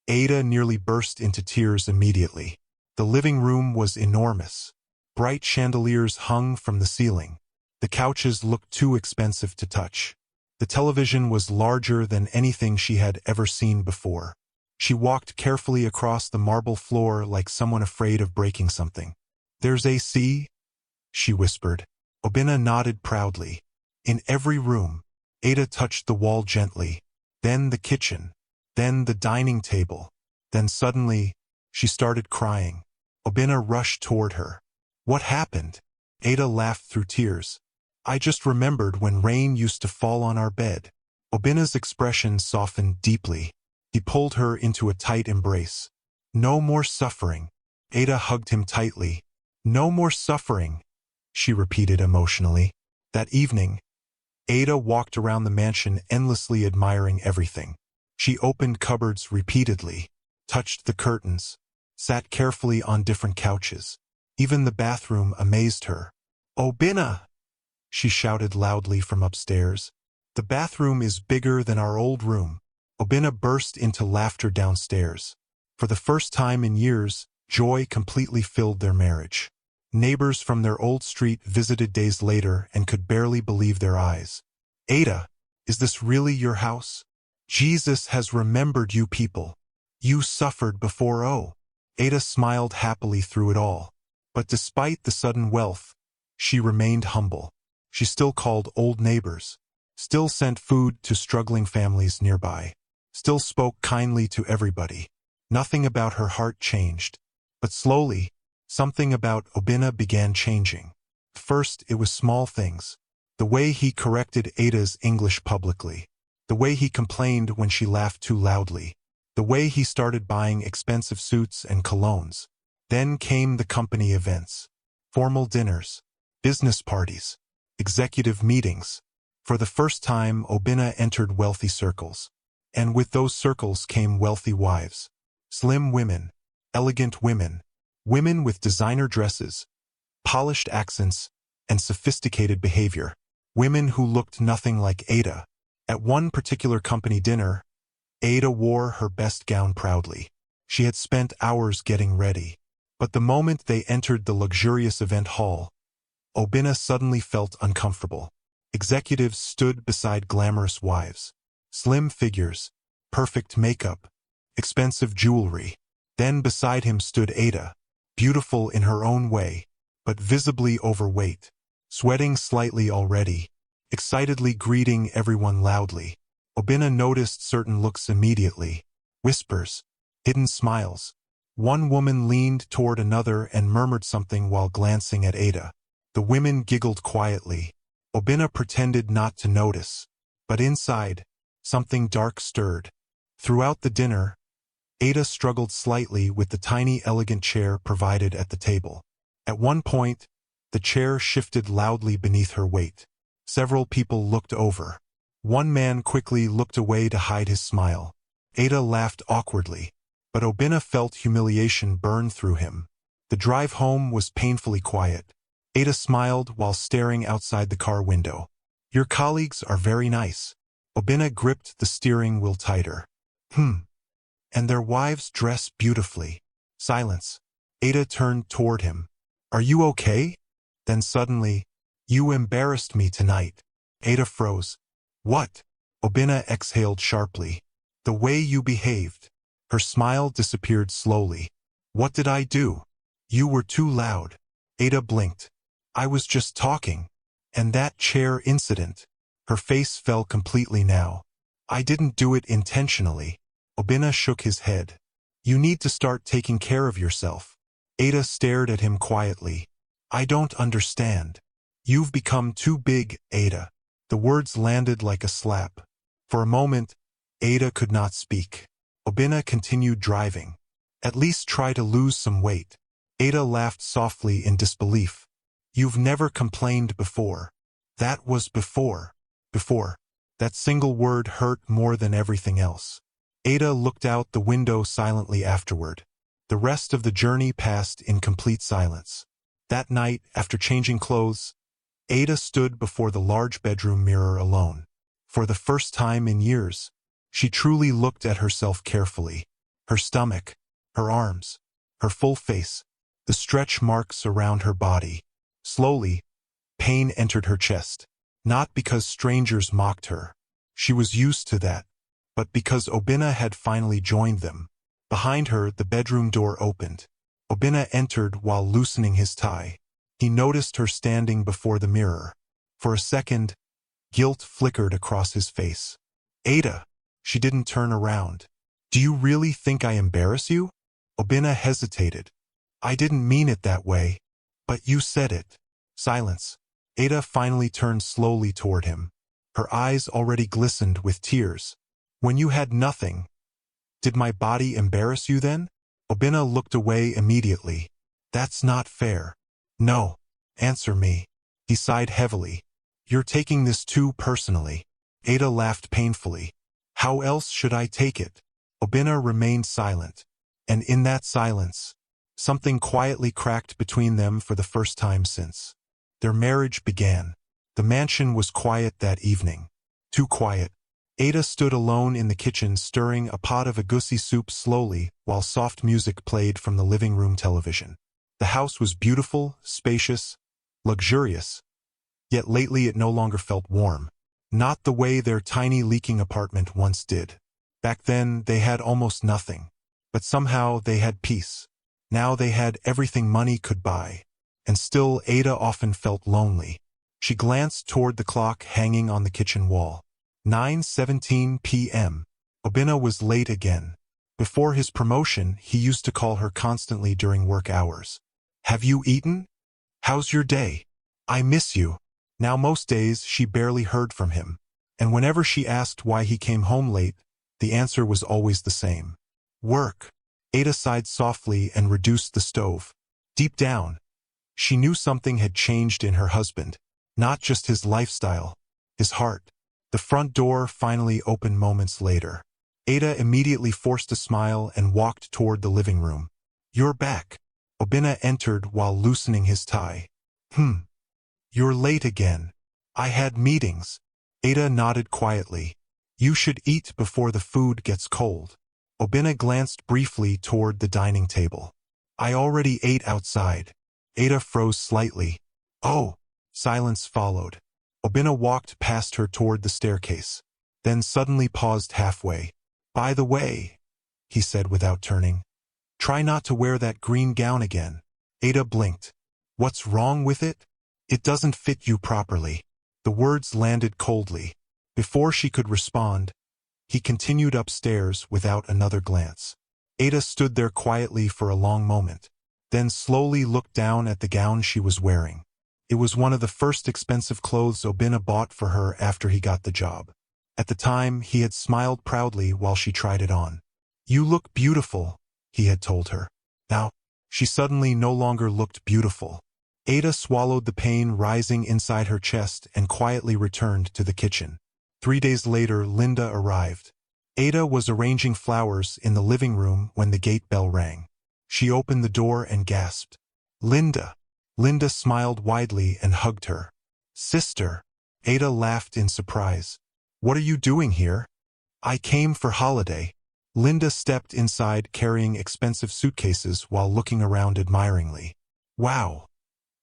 Ada nearly burst into tears immediately. The living room was enormous. Bright chandeliers hung from the ceiling. The couches looked too expensive to touch. The television was larger than anything she had ever seen before. She walked carefully across the marble floor like someone afraid of breaking something. There's AC? She whispered. Oena nodded proudly. In every room. Ada touched the wall gently. Then the kitchen. Then the dining table. Then suddenly, she started crying. Oena rushed toward her. What happened? Ada laughed through tears. I just remembered when rain used to fall on our bed. Obena's expression softened deeply. He pulled her into a tight embrace. No more suffering. Ada hugged him tightly. No more suffering, she repeated emotionally. That evening, Ada walked around the mansion endlessly admiring everything. She opened cupboards repeatedly, touched the curtains, sat carefully on different couches. Even the bathroom amazed her. Oena! She shouted loudly from upstairs. The bathroom is bigger than our old room. Oena burst into laughter downstairs. For the first time in years, joy completely filled their marriage. Neighbors from their old street visited days later and could barely believe their eyes. Ada, is this really your house? Jesus has remembered you people. You suffered before. Ada smiled happily through it all. But despite the sudden wealth, she remained humble. She still called old neighbors, still sent food to struggling families nearby, still spoke kindly to everybody. Nothing about her heart changed. But slowly, something about Oena began changing. First, it was small things. The way he corrected Ada's English publicly. The way he complained when she laughed too loudly. The way he started buying expensive suits and colognes. Then came the company events. Formal dinners. Business parties. Executive meetings. For the first time, Oena entered wealthy circles. And with those circles came wealthy wives. Slim women, elegant women, women with designer dresses, polished accents, and sophisticated behavior. Women who looked nothing like Ada. At one particular company dinner, Ada wore her best gown proudly. She had spent hours getting ready. But the moment they entered the luxurious event hall, Oena suddenly felt uncomfortable. Executives stood beside glamorous wives. Slim figures, perfect makeup, expensive jewelry. Then beside him stood Ada, beautiful in her own way, but visibly overweight, sweating slightly already, excitedly greeting everyone loudly. Oena noticed certain looks immediately. Whispers, hidden smiles. One woman leaned toward another and murmured something while glancing at Ada. The women giggled quietly. Oena pretended not to notice. But inside, something dark stirred. Throughout the dinner, Ada struggled slightly with the tiny elegant chair provided at the table. At one point, the chair shifted loudly beneath her weight. Several people looked over. One man quickly looked away to hide his smile. Ada laughed awkwardly, but Oena felt humiliation burn through him. The drive home was painfully quiet. Ada smiled while staring outside the car window. "Your colleagues are very nice." Oena gripped the steering wheel tighter. And their wives dress beautifully." Silence. Ada turned toward him. "Are you okay?" Then suddenly, "You embarrassed me tonight." Ada froze. "What?" Oena exhaled sharply. "The way you behaved." Her smile disappeared slowly. "What did I do?" "You were too loud." Ada blinked. "I was just talking." "And that chair incident." Her face fell completely now. "I didn't do it intentionally." Oena shook his head. "You need to start taking care of yourself." Ada stared at him quietly. "I don't understand." "You've become too big, Ada." The words landed like a slap. For a moment, Ada could not speak. Oena continued driving. "At least try to lose some weight." Ada laughed softly in disbelief. "You've never complained before." "That was before." Before. That single word hurt more than everything else. Ada looked out the window silently afterward. The rest of the journey passed in complete silence. That night, after changing clothes, Ada stood before the large bedroom mirror alone. For the first time in years, she truly looked at herself carefully. Her stomach, her arms, her full face, the stretch marks around her body. Slowly, pain entered her chest. Not because strangers mocked her. She was used to that. But because Oena had finally joined them. Behind her, the bedroom door opened. Oena entered while loosening his tie. He noticed her standing before the mirror. For a second, guilt flickered across his face. "Ada." She didn't turn around. "Do you really think I embarrass you?" Oena hesitated. "I didn't mean it that way." "But you said it." Silence. Ada finally turned slowly toward him. Her eyes already glistened with tears. "When you had nothing, did my body embarrass you then?" Oena looked away immediately. "That's not fair." "No. Answer me." He sighed heavily. "You're taking this too personally." Ada laughed painfully. "How else should I take it?" Oena remained silent. And in that silence, something quietly cracked between them for the first time since their marriage began. The mansion was quiet that evening. Too quiet. Ada stood alone in the kitchen stirring a pot of egusi soup slowly while soft music played from the living room television. The house was beautiful, spacious, luxurious. Yet lately it no longer felt warm. Not the way their tiny leaking apartment once did. Back then they had almost nothing. But somehow they had peace. Now they had everything money could buy. And still Ada often felt lonely. She glanced toward the clock hanging on the kitchen wall. 9:17 p.m. Oena was late again. Before his promotion, he used to call her constantly during work hours. "Have you eaten? How's your day? I miss you." Now most days she barely heard from him. And whenever she asked why he came home late, the answer was always the same. Work. Ada sighed softly and reduced the stove. Deep down, she knew something had changed in her husband. Not just his lifestyle, his heart. The front door finally opened moments later. Ada immediately forced a smile and walked toward the living room. "You're back." Oena entered while loosening his tie. You're late again." "I had meetings." Ada nodded quietly. "You should eat before the food gets cold." Oena glanced briefly toward the dining table. "I already ate outside." Ada froze slightly. "Oh." Silence followed. Oena walked past her toward the staircase, then suddenly paused halfway. "By the way," he said without turning, "try not to wear that green gown again." Ada blinked. "What's wrong with it?" "It doesn't fit you properly." The words landed coldly. Before she could respond, he continued upstairs without another glance. Ada stood there quietly for a long moment, then slowly looked down at the gown she was wearing. It was one of the first expensive clothes Oena bought for her after he got the job. At the time, he had smiled proudly while she tried it on. "You look beautiful," he had told her. Now, she suddenly no longer looked beautiful. Ada swallowed the pain rising inside her chest and quietly returned to the kitchen. 3 days later, Linda arrived. Ada was arranging flowers in the living room when the gate bell rang. She opened the door and gasped. "Linda." Linda smiled widely and hugged her. "Sister." Ada laughed in surprise. "What are you doing here?" "I came for holiday." Linda stepped inside carrying expensive suitcases while looking around admiringly. "Wow.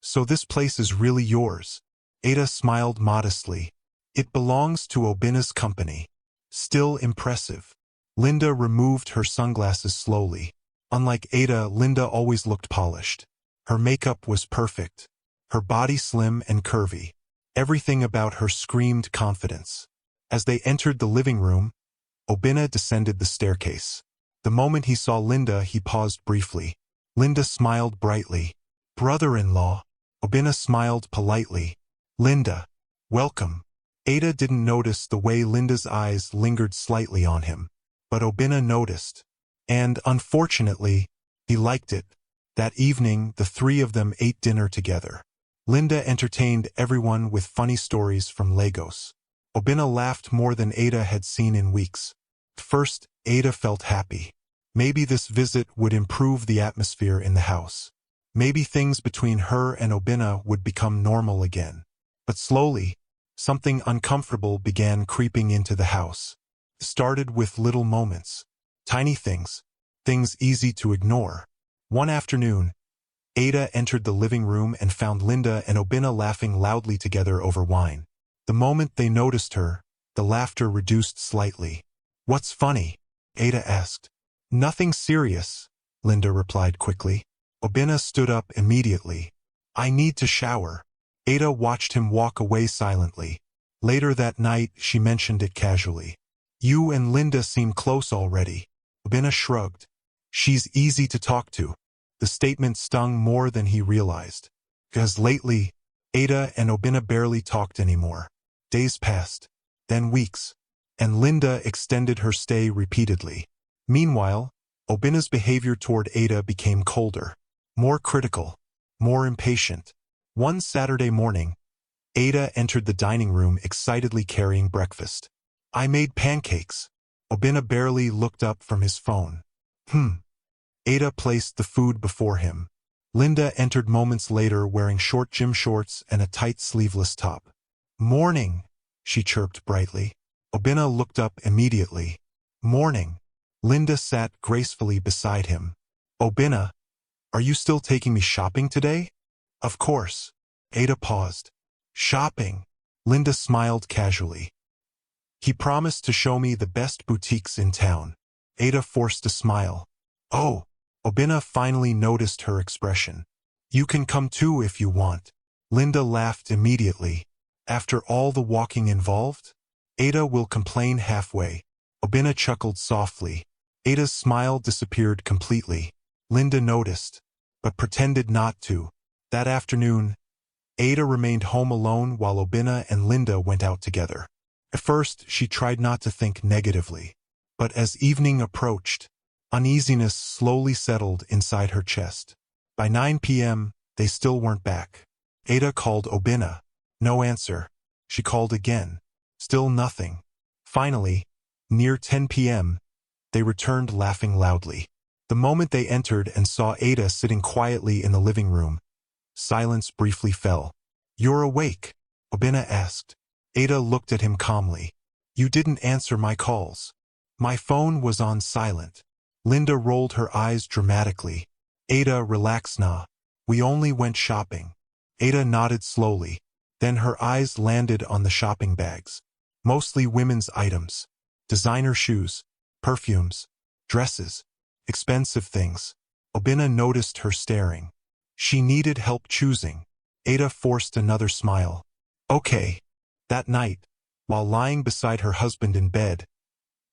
So this place is really yours." Ada smiled modestly. "It belongs to Oena's company." "Still impressive." Linda removed her sunglasses slowly. Unlike Ada, Linda always looked polished. Her makeup was perfect. Her body slim and curvy. Everything about her screamed confidence. As they entered the living room, Oena descended the staircase. The moment he saw Linda, he paused briefly. Linda smiled brightly. "Brother-in-law." Oena smiled politely. "Linda, welcome." Ada didn't notice the way Linda's eyes lingered slightly on him, but Oena noticed. And, unfortunately, he liked it. That evening, the three of them ate dinner together. Linda entertained everyone with funny stories from Lagos. Oena laughed more than Ada had seen in weeks. At first, Ada felt happy. Maybe this visit would improve the atmosphere in the house. Maybe things between her and Oena would become normal again. But slowly, something uncomfortable began creeping into the house. It started with little moments. Tiny things. Things easy to ignore. One afternoon, Ada entered the living room and found Linda and Oena laughing loudly together over wine. The moment they noticed her, the laughter reduced slightly. "What's funny?" Ada asked. "Nothing serious," Linda replied quickly. Oena stood up immediately. "I need to shower." Ada watched him walk away silently. Later that night, she mentioned it casually. "You and Linda seem close already." Oena shrugged. "She's easy to talk to." The statement stung more than he realized. Because lately, Ada and Oena barely talked anymore. Days passed, then weeks, and Linda extended her stay repeatedly. Meanwhile, Oena's behavior toward Ada became colder, more critical, more impatient. One Saturday morning, Ada entered the dining room excitedly carrying breakfast. "I made pancakes." Oena barely looked up from his phone. Ada placed the food before him. Linda entered moments later wearing short gym shorts and a tight sleeveless top. "Morning," she chirped brightly. Oena looked up immediately. "Morning." Linda sat gracefully beside him. "Oena, are you still taking me shopping today?" "Of course." Ada paused. "Shopping?" Linda smiled casually. "He promised to show me the best boutiques in town." Ada forced a smile. "Oh." Oena finally noticed her expression. "You can come too if you want." Linda laughed immediately. "After all the walking involved? Ada will complain halfway." Oena chuckled softly. Ada's smile disappeared completely. Linda noticed, but pretended not to. That afternoon, Ada remained home alone while Oena and Linda went out together. At first, she tried not to think negatively. But as evening approached, uneasiness slowly settled inside her chest. By 9 p.m., they still weren't back. Ada called Oena. No answer. She called again. Still nothing. Finally, near 10 p.m., they returned laughing loudly. The moment they entered and saw Ada sitting quietly in the living room, silence briefly fell. "You're awake?" Oena asked. Ada looked at him calmly. "You didn't answer my calls." "My phone was on silent." Linda rolled her eyes dramatically. "Ada, relax now. We only went shopping." Ada nodded slowly. Then her eyes landed on the shopping bags. Mostly women's items. Designer shoes, perfumes, dresses, expensive things. Oena noticed her staring. She needed help choosing. Ada forced another smile. "Okay." That night, while lying beside her husband in bed,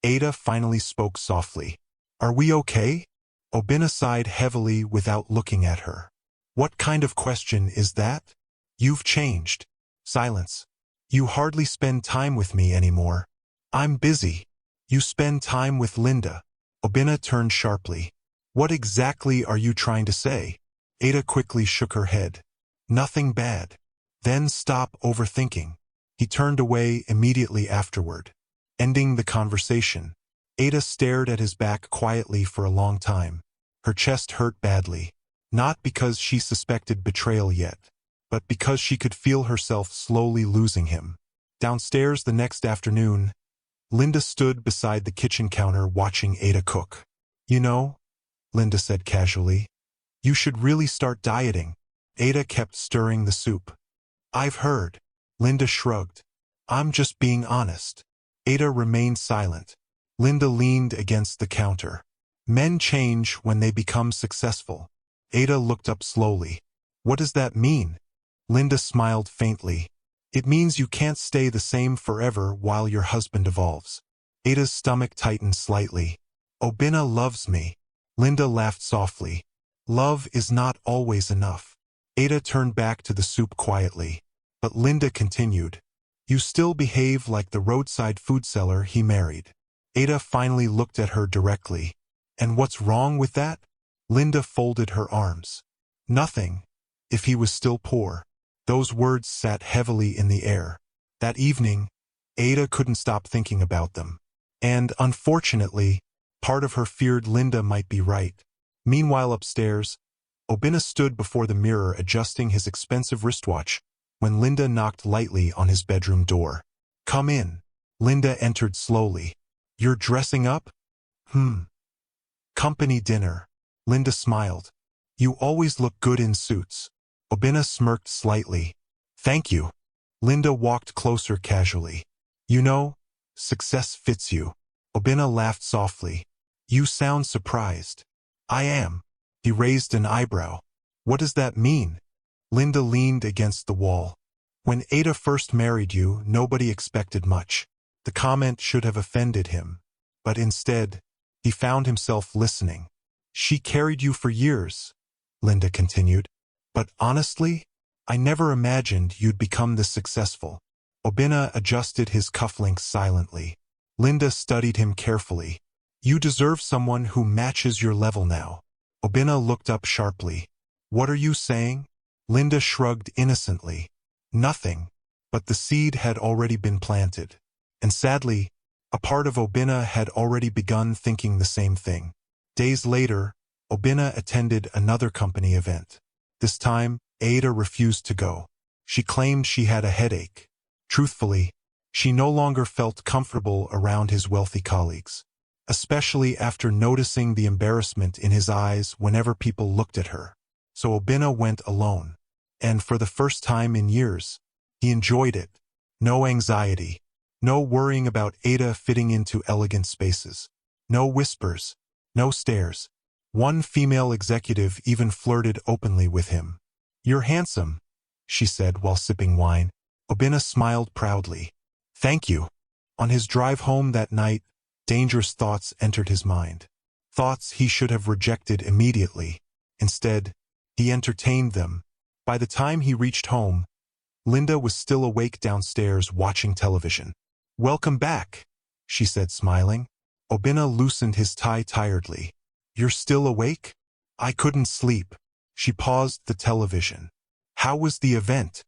Ada finally spoke softly. "Are we okay?" Oena sighed heavily without looking at her. "What kind of question is that? You've changed." Silence. "You hardly spend time with me anymore." "I'm busy." "You spend time with Linda." Oena turned sharply. "What exactly are you trying to say?" Ada quickly shook her head. "Nothing bad." "Then stop overthinking." He turned away immediately afterward, ending the conversation. Ada stared at his back quietly for a long time. Her chest hurt badly, not because she suspected betrayal yet, but because she could feel herself slowly losing him. Downstairs the next afternoon, Linda stood beside the kitchen counter watching Ada cook. "You know," Linda said casually, "you should really start dieting." Ada kept stirring the soup. "I've heard." Linda shrugged. "I'm just being honest." Ada remained silent. Linda leaned against the counter. "Men change when they become successful." Ada looked up slowly. "What does that mean?" Linda smiled faintly. "It means you can't stay the same forever while your husband evolves." Ada's stomach tightened slightly. "Oena loves me." Linda laughed softly. "Love is not always enough." Ada turned back to the soup quietly. But Linda continued. "You still behave like the roadside food seller he married." Ada finally looked at her directly. "And what's wrong with that?" Linda folded her arms. "Nothing, if he was still poor." Those words sat heavily in the air. That evening, Ada couldn't stop thinking about them. And, unfortunately, part of her feared Linda might be right. Meanwhile upstairs, Oena stood before the mirror adjusting his expensive wristwatch when Linda knocked lightly on his bedroom door. "Come in." Linda entered slowly. "You're dressing up?" "Company dinner." Linda smiled. "You always look good in suits." Oena smirked slightly. "Thank you." Linda walked closer casually. "You know, success fits you." Oena laughed softly. "You sound surprised." "I am." He raised an eyebrow. "What does that mean?" Linda leaned against the wall. "When Ada first married you, nobody expected much." The comment should have offended him. But instead, he found himself listening. "She carried you for years," Linda continued. "But honestly, I never imagined you'd become this successful." Oena adjusted his cufflinks silently. Linda studied him carefully. "You deserve someone who matches your level now." Oena looked up sharply. "What are you saying?" Linda shrugged innocently. "Nothing." But the seed had already been planted. And sadly, a part of Oena had already begun thinking the same thing. Days later, Oena attended another company event. This time, Ada refused to go. She claimed she had a headache. Truthfully, she no longer felt comfortable around his wealthy colleagues, especially after noticing the embarrassment in his eyes whenever people looked at her. So Oena went alone. And for the first time in years, he enjoyed it. No anxiety. No worrying about Ada fitting into elegant spaces. No whispers. No stares. One female executive even flirted openly with him. "You're handsome," she said while sipping wine. Oena smiled proudly. "Thank you." On his drive home that night, dangerous thoughts entered his mind. Thoughts he should have rejected immediately. Instead, he entertained them. By the time he reached home, Linda was still awake downstairs watching television. "Welcome back," she said smiling. Oena loosened his tie tiredly. "You're still awake?" "I couldn't sleep." She paused the television. "How was the event?"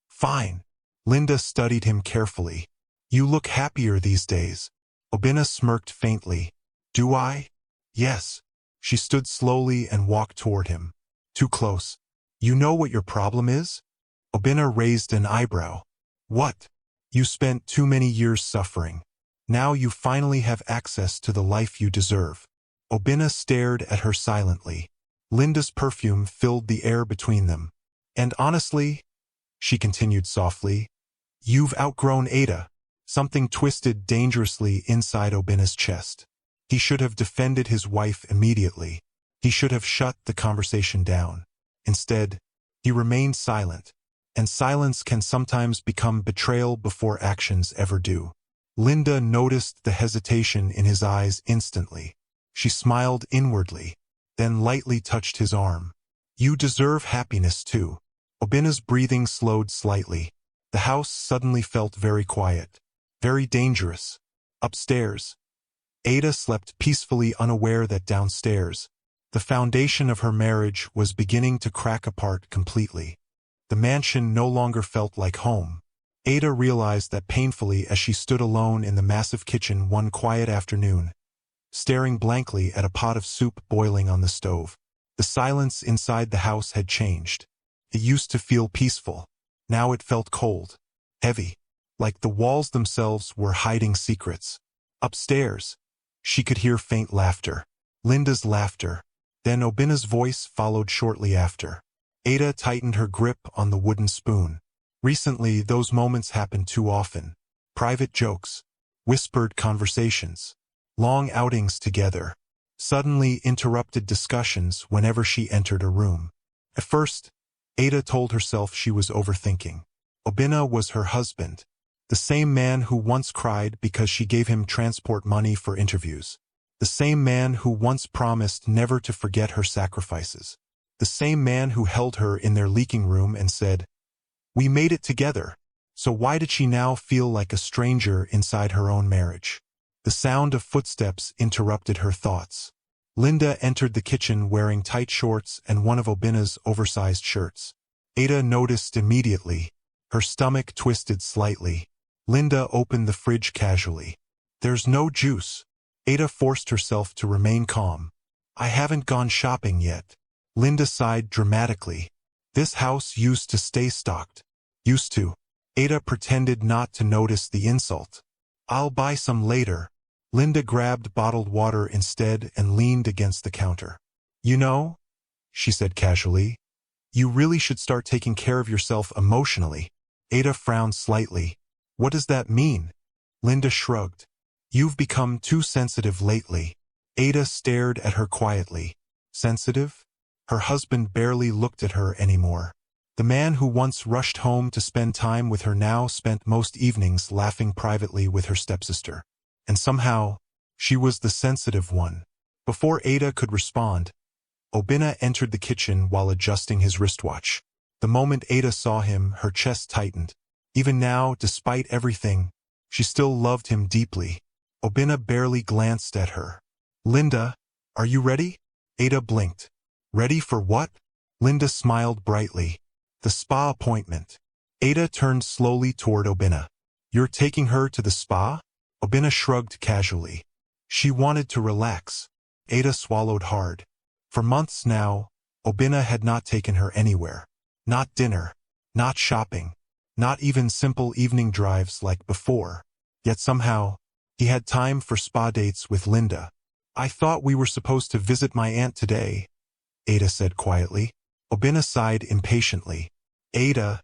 "Fine." Linda studied him carefully. You look happier these days. Oena smirked faintly. Do I? Yes. She stood slowly and walked toward him. Too close. You know what your problem is? Oena raised an eyebrow. What? You spent too many years suffering. Now you finally have access to the life you deserve. Oena stared at her silently. Linda's perfume filled the air between them. And honestly, she continued softly, you've outgrown Ada. Something twisted dangerously inside Oena's chest. He should have defended his wife immediately. He should have shut the conversation down. Instead, he remained silent. And silence can sometimes become betrayal before actions ever do. Linda noticed the hesitation in his eyes instantly. She smiled inwardly, then lightly touched his arm. You deserve happiness too. Oena's breathing slowed slightly. The house suddenly felt very quiet, very dangerous. Upstairs, Ada slept peacefully, unaware that downstairs, the foundation of her marriage was beginning to crack apart completely. The mansion no longer felt like home. Ada realized that painfully as she stood alone in the massive kitchen one quiet afternoon, staring blankly at a pot of soup boiling on the stove. The silence inside the house had changed. It used to feel peaceful. Now it felt cold, heavy, like the walls themselves were hiding secrets. Upstairs, she could hear faint laughter. Linda's laughter. Then Oena's voice followed shortly after. Ada tightened her grip on the wooden spoon. Recently, those moments happened too often. Private jokes, whispered conversations, long outings together, suddenly interrupted discussions whenever she entered a room. At first, Ada told herself she was overthinking. Oena was her husband, the same man who once cried because she gave him transport money for interviews, the same man who once promised never to forget her sacrifices, the same man who held her in their leaking room and said, "We made it together." So why did she now feel like a stranger inside her own marriage? The sound of footsteps interrupted her thoughts. Linda entered the kitchen wearing tight shorts and one of Oena's oversized shirts. Ada noticed immediately. Her stomach twisted slightly. Linda opened the fridge casually. "There's no juice." Ada forced herself to remain calm. "I haven't gone shopping yet." Linda sighed dramatically. This house used to stay stocked. Used to. Ada pretended not to notice the insult. "I'll buy some later." Linda grabbed bottled water instead and leaned against the counter. "You know," she said casually, "you really should start taking care of yourself emotionally." Ada frowned slightly. "What does that mean?" Linda shrugged. "You've become too sensitive lately." Ada stared at her quietly. Sensitive? Her husband barely looked at her anymore. The man who once rushed home to spend time with her now spent most evenings laughing privately with her stepsister. And somehow, she was the sensitive one. Before Ada could respond, Oena entered the kitchen while adjusting his wristwatch. The moment Ada saw him, her chest tightened. Even now, despite everything, she still loved him deeply. Oena barely glanced at her. "Linda, are you ready?" Ada blinked. "Ready for what?" Linda smiled brightly. "The spa appointment." Ada turned slowly toward Oena. "You're taking her to the spa?" Oena shrugged casually. She wanted to relax. Ada swallowed hard. For months now, Oena had not taken her anywhere. Not dinner. Not shopping. Not even simple evening drives like before. Yet somehow, he had time for spa dates with Linda. "I thought we were supposed to visit my aunt today," Ada said quietly. Oena sighed impatiently. "Ada,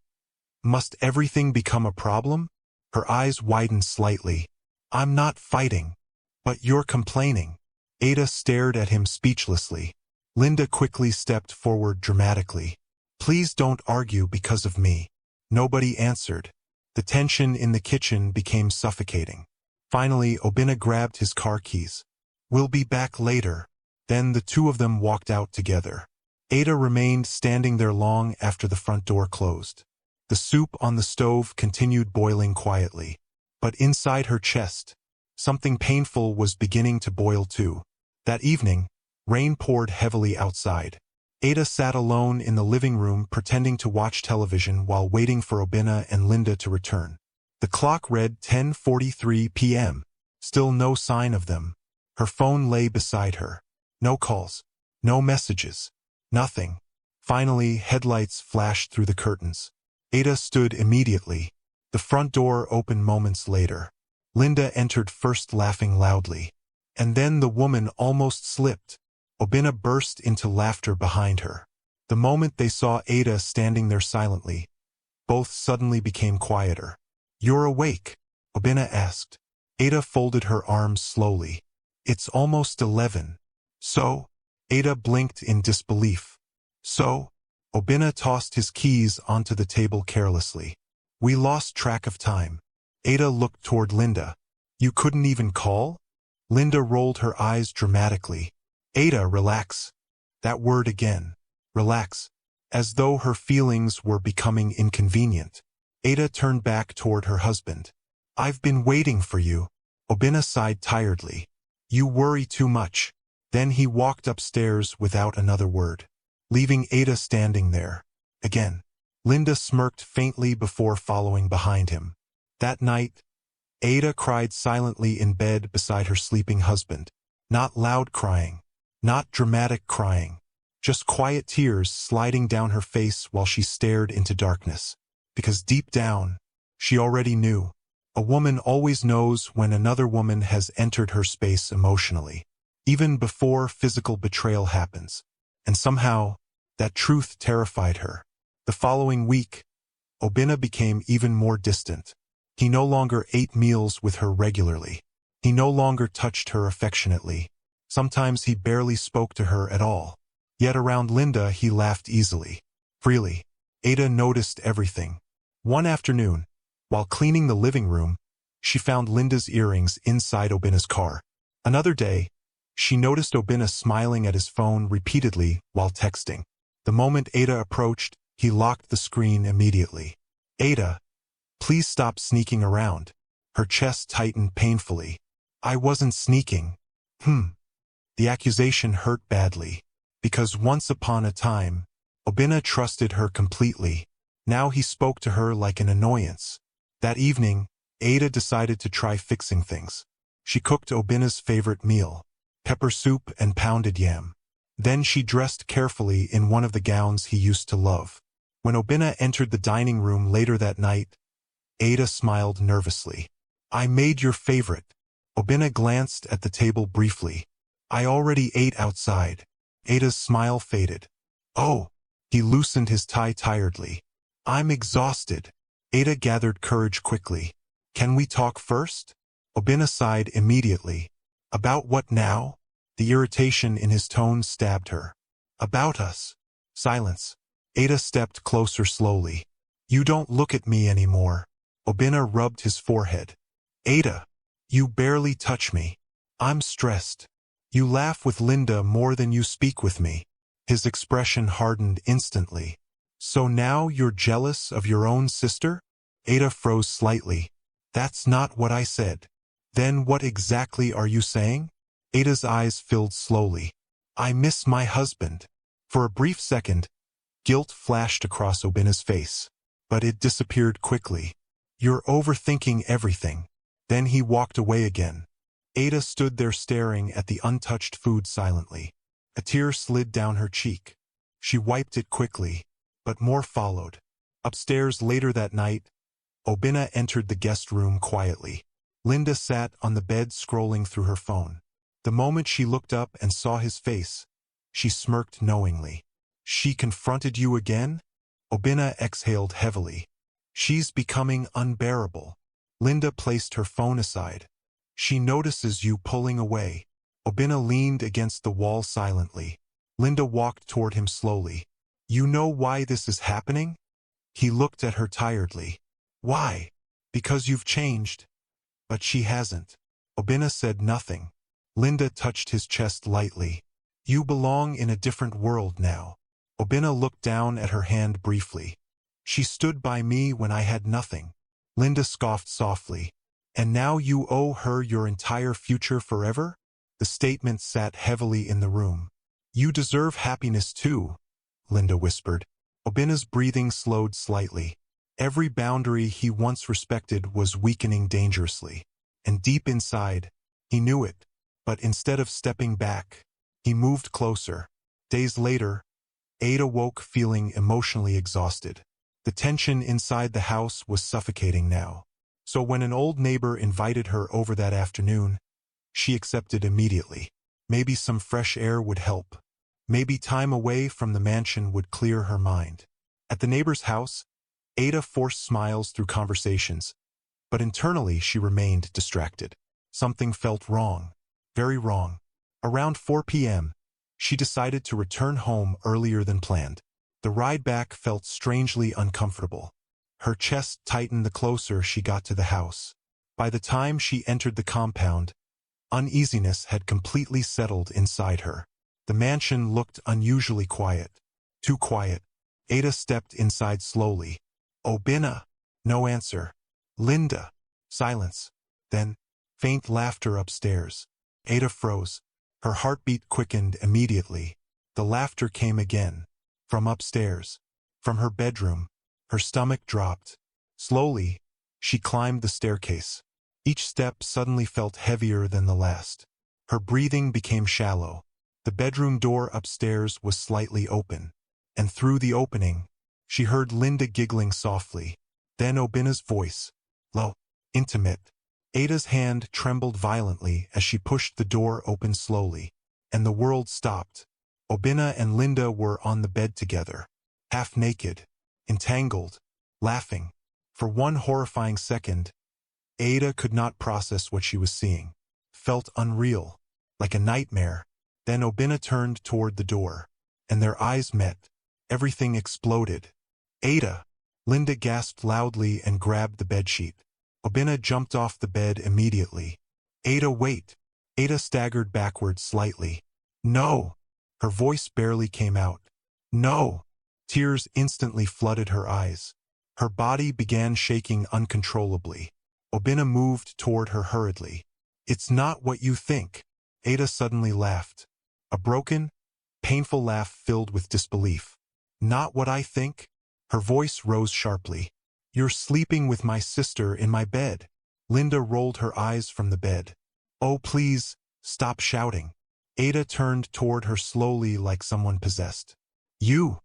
must everything become a problem?" Her eyes widened slightly. "I'm not fighting. But you're complaining." Ada stared at him speechlessly. Linda quickly stepped forward dramatically. "Please don't argue because of me." Nobody answered. The tension in the kitchen became suffocating. Finally, Oena grabbed his car keys. "We'll be back later." Then the two of them walked out together. Ada remained standing there long after the front door closed. The soup on the stove continued boiling quietly. But inside her chest, something painful was beginning to boil too. That evening, rain poured heavily outside. Ada sat alone in the living room pretending to watch television while waiting for Oena and Linda to return. The clock read 10:43 p.m. Still no sign of them. Her phone lay beside her. No calls. No messages. Nothing. Finally, headlights flashed through the curtains. Ada stood immediately. The front door opened moments later. Linda entered first, laughing loudly. And then the woman almost slipped. Oena burst into laughter behind her. The moment they saw Ada standing there silently, both suddenly became quieter. "You're awake?" Oena asked. Ada folded her arms slowly. "It's almost 11. So?" Ada blinked in disbelief. "So?" Oena tossed his keys onto the table carelessly. "We lost track of time." Ada looked toward Linda. "You couldn't even call?" Linda rolled her eyes dramatically. "Ada, relax." That word again. Relax. As though her feelings were becoming inconvenient. Ada turned back toward her husband. "I've been waiting for you." Oena sighed tiredly. "You worry too much." Then he walked upstairs without another word, leaving Ada standing there. Again. Linda smirked faintly before following behind him. That night, Ada cried silently in bed beside her sleeping husband. Not loud crying. Not dramatic crying. Just quiet tears sliding down her face while she stared into darkness. Because deep down, she already knew. A woman always knows when another woman has entered her space emotionally, even before physical betrayal happens. And somehow, that truth terrified her. The following week, Oena became even more distant. He no longer ate meals with her regularly. He no longer touched her affectionately. Sometimes he barely spoke to her at all. Yet around Linda he laughed easily, freely. Ada noticed everything. One afternoon, while cleaning the living room, she found Linda's earrings inside Oena's car. Another day, she noticed Oena smiling at his phone repeatedly while texting. The moment Ada approached, he locked the screen immediately. "Ada, please stop sneaking around." Her chest tightened painfully. "I wasn't sneaking." The accusation hurt badly. Because once upon a time, Oena trusted her completely. Now he spoke to her like an annoyance. That evening, Ada decided to try fixing things. She cooked Oena's favorite meal, pepper soup and pounded yam. Then she dressed carefully in one of the gowns he used to love. When Oena entered the dining room later that night, Ada smiled nervously. "I made your favorite." Oena glanced at the table briefly. "I already ate outside." Ada's smile faded. "Oh." He loosened his tie tiredly. "I'm exhausted." Ada gathered courage quickly. "Can we talk first?" Oena sighed immediately. "About what now?" The irritation in his tone stabbed her. "About us." Silence. Ada stepped closer slowly. "You don't look at me anymore." Oena rubbed his forehead. "Ada, you barely touch me. I'm stressed. You laugh with Linda more than you speak with me." His expression hardened instantly. "So now you're jealous of your own sister?" Ada froze slightly. "That's not what I said." "Then what exactly are you saying?" Ada's eyes filled slowly. "I miss my husband." For a brief second, guilt flashed across Oena's face. But it disappeared quickly. "You're overthinking everything." Then he walked away again. Ada stood there staring at the untouched food silently. A tear slid down her cheek. She wiped it quickly, but more followed. Upstairs later that night, Oena entered the guest room quietly. Linda sat on the bed scrolling through her phone. The moment she looked up and saw his face, she smirked knowingly. "She confronted you again?" Oena exhaled heavily. "She's becoming unbearable." Linda placed her phone aside. "She notices you pulling away." Oena leaned against the wall silently. Linda walked toward him slowly. "You know why this is happening?" He looked at her tiredly. "Why?" "Because you've changed." "But she hasn't." Oena said nothing. Linda touched his chest lightly. "You belong in a different world now." Oena looked down at her hand briefly. "She stood by me when I had nothing." Linda scoffed softly. "And now you owe her your entire future forever?" The statement sat heavily in the room. "You deserve happiness too," Linda whispered. Oena's breathing slowed slightly. Every boundary he once respected was weakening dangerously. And deep inside, he knew it. But instead of stepping back, he moved closer. Days later, Ada woke feeling emotionally exhausted. The tension inside the house was suffocating now. So when an old neighbor invited her over that afternoon, she accepted immediately. Maybe some fresh air would help. Maybe time away from the mansion would clear her mind. At the neighbor's house, Ada forced smiles through conversations, but internally she remained distracted. Something felt wrong, very wrong. Around 4 p.m., she decided to return home earlier than planned. The ride back felt strangely uncomfortable. Her chest tightened the closer she got to the house. By the time she entered the compound, uneasiness had completely settled inside her. The mansion looked unusually quiet. Too quiet. Ada stepped inside slowly. Oena. No answer. Linda. Silence. Then, faint laughter upstairs. Ada froze. Her heartbeat quickened immediately. The laughter came again. From upstairs. From her bedroom. Her stomach dropped. Slowly, she climbed the staircase. Each step suddenly felt heavier than the last. Her breathing became shallow. The bedroom door upstairs was slightly open. And through the opening, she heard Linda giggling softly. Then Oena's voice. Low. Intimate. Ada's hand trembled violently as she pushed the door open slowly. And the world stopped. Oena and Linda were on the bed together. Half naked. Entangled. Laughing. For one horrifying second, Ada could not process what she was seeing. Felt unreal. Like a nightmare. Then Oena turned toward the door. And their eyes met. Everything exploded. Ada! Linda gasped loudly and grabbed the bedsheet. Oena jumped off the bed immediately. Ada, wait! Ada staggered backward slightly. No! Her voice barely came out. No! Tears instantly flooded her eyes. Her body began shaking uncontrollably. Oena moved toward her hurriedly. It's not what you think. Ada suddenly laughed. A broken, painful laugh filled with disbelief. Not what I think? Her voice rose sharply. You're sleeping with my sister in my bed. Linda rolled her eyes from the bed. Oh, please, stop shouting. Ada turned toward her slowly like someone possessed. You!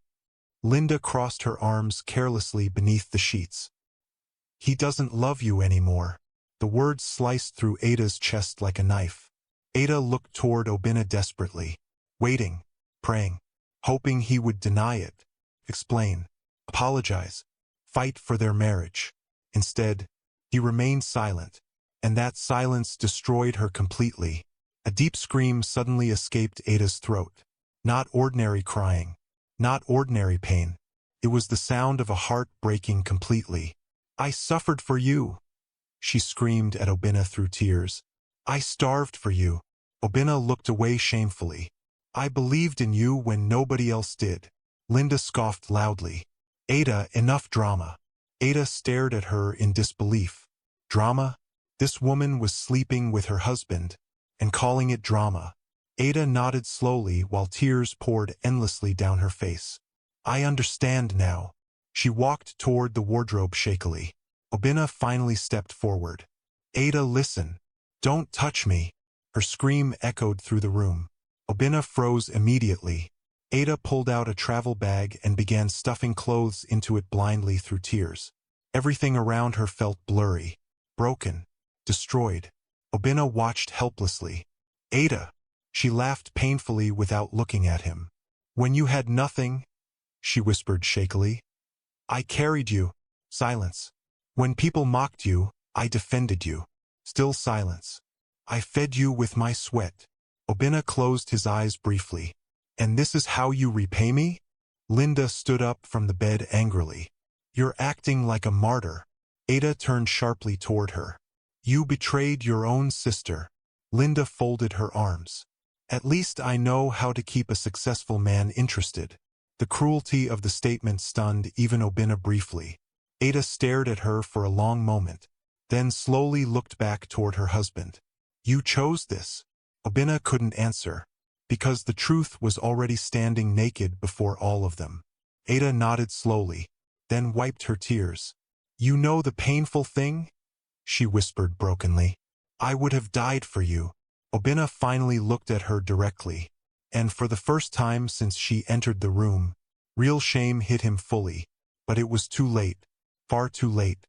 Linda crossed her arms carelessly beneath the sheets. He doesn't love you anymore. The words sliced through Ada's chest like a knife. Ada looked toward Oena desperately. Waiting, praying, hoping he would deny it, explain, apologize, fight for their marriage. Instead, he remained silent, and that silence destroyed her completely. A deep scream suddenly escaped Ada's throat. Not ordinary crying, not ordinary pain. It was the sound of a heart breaking completely. I suffered for you, she screamed at Oena through tears. I starved for you. Oena looked away shamefully. I believed in you when nobody else did. Linda scoffed loudly. Ada, enough drama. Ada stared at her in disbelief. Drama? This woman was sleeping with her husband, and calling it drama. Ada nodded slowly while tears poured endlessly down her face. I understand now. She walked toward the wardrobe shakily. Oena finally stepped forward. Ada, listen. Don't touch me. Her scream echoed through the room. Oena froze immediately. Ada pulled out a travel bag and began stuffing clothes into it blindly through tears. Everything around her felt blurry, broken, destroyed. Oena watched helplessly. Ada! She laughed painfully without looking at him. When you had nothing, she whispered shakily. I carried you. Silence. When people mocked you, I defended you. Still silence. I fed you with my sweat. Oena closed his eyes briefly. And this is how you repay me? Linda stood up from the bed angrily. You're acting like a martyr. Ada turned sharply toward her. You betrayed your own sister. Linda folded her arms. At least I know how to keep a successful man interested. The cruelty of the statement stunned even Oena briefly. Ada stared at her for a long moment, then slowly looked back toward her husband. You chose this. Oena couldn't answer, because the truth was already standing naked before all of them. Ada nodded slowly, then wiped her tears. You know the painful thing? She whispered brokenly. I would have died for you. Oena finally looked at her directly, and for the first time since she entered the room, real shame hit him fully. But it was too late. Far too late.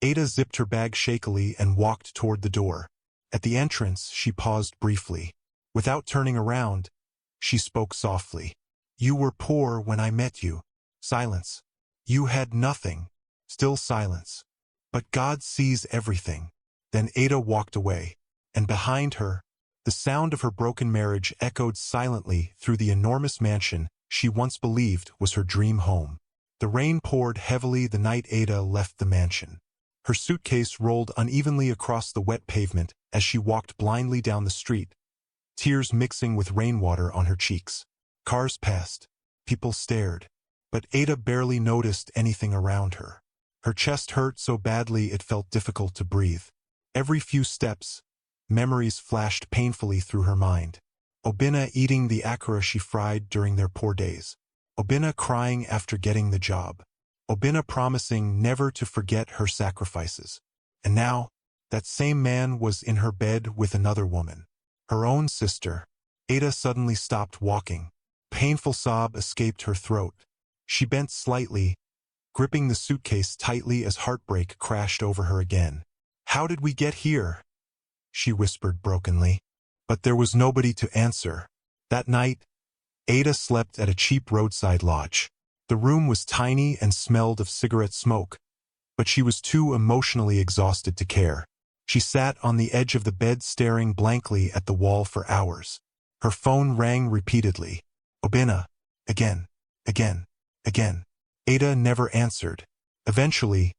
Ada zipped her bag shakily and walked toward the door. At the entrance, she paused briefly. Without turning around, she spoke softly. You were poor when I met you. Silence. You had nothing. Still silence. But God sees everything. Then Ada walked away, and behind her, the sound of her broken marriage echoed silently through the enormous mansion she once believed was her dream home. The rain poured heavily the night Ada left the mansion. Her suitcase rolled unevenly across the wet pavement as she walked blindly down the street, tears mixing with rainwater on her cheeks. Cars passed. People stared. But Ada barely noticed anything around her. Her chest hurt so badly it felt difficult to breathe. Every few steps, memories flashed painfully through her mind. Oena eating the akara she fried during their poor days. Oena crying after getting the job. Oena promising never to forget her sacrifices. And now, that same man was in her bed with another woman. Her own sister. Ada suddenly stopped walking. A painful sob escaped her throat. She bent slightly, gripping the suitcase tightly as heartbreak crashed over her again. How did we get here? She whispered brokenly. But there was nobody to answer. That night, Ada slept at a cheap roadside lodge. The room was tiny and smelled of cigarette smoke, but she was too emotionally exhausted to care. She sat on the edge of the bed staring blankly at the wall for hours. Her phone rang repeatedly. Oena. Again. Again. Again. Ada never answered. Eventually,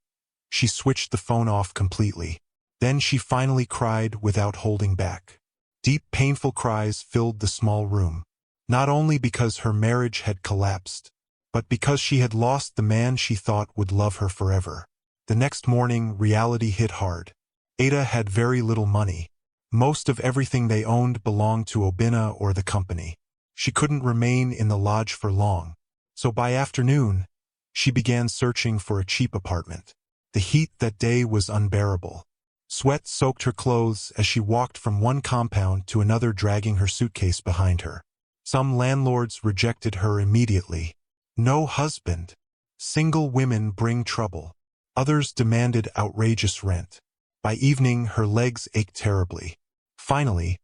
she switched the phone off completely. Then she finally cried without holding back. Deep, painful cries filled the small room. Not only because her marriage had collapsed, but because she had lost the man she thought would love her forever. The next morning, reality hit hard. Ada had very little money. Most of everything they owned belonged to Oena or the company. She couldn't remain in the lodge for long. So by afternoon, she began searching for a cheap apartment. The heat that day was unbearable. Sweat soaked her clothes as she walked from one compound to another, dragging her suitcase behind her. Some landlords rejected her immediately. No husband. Single women bring trouble. Others demanded outrageous rent. By evening, her legs ached terribly. Finally,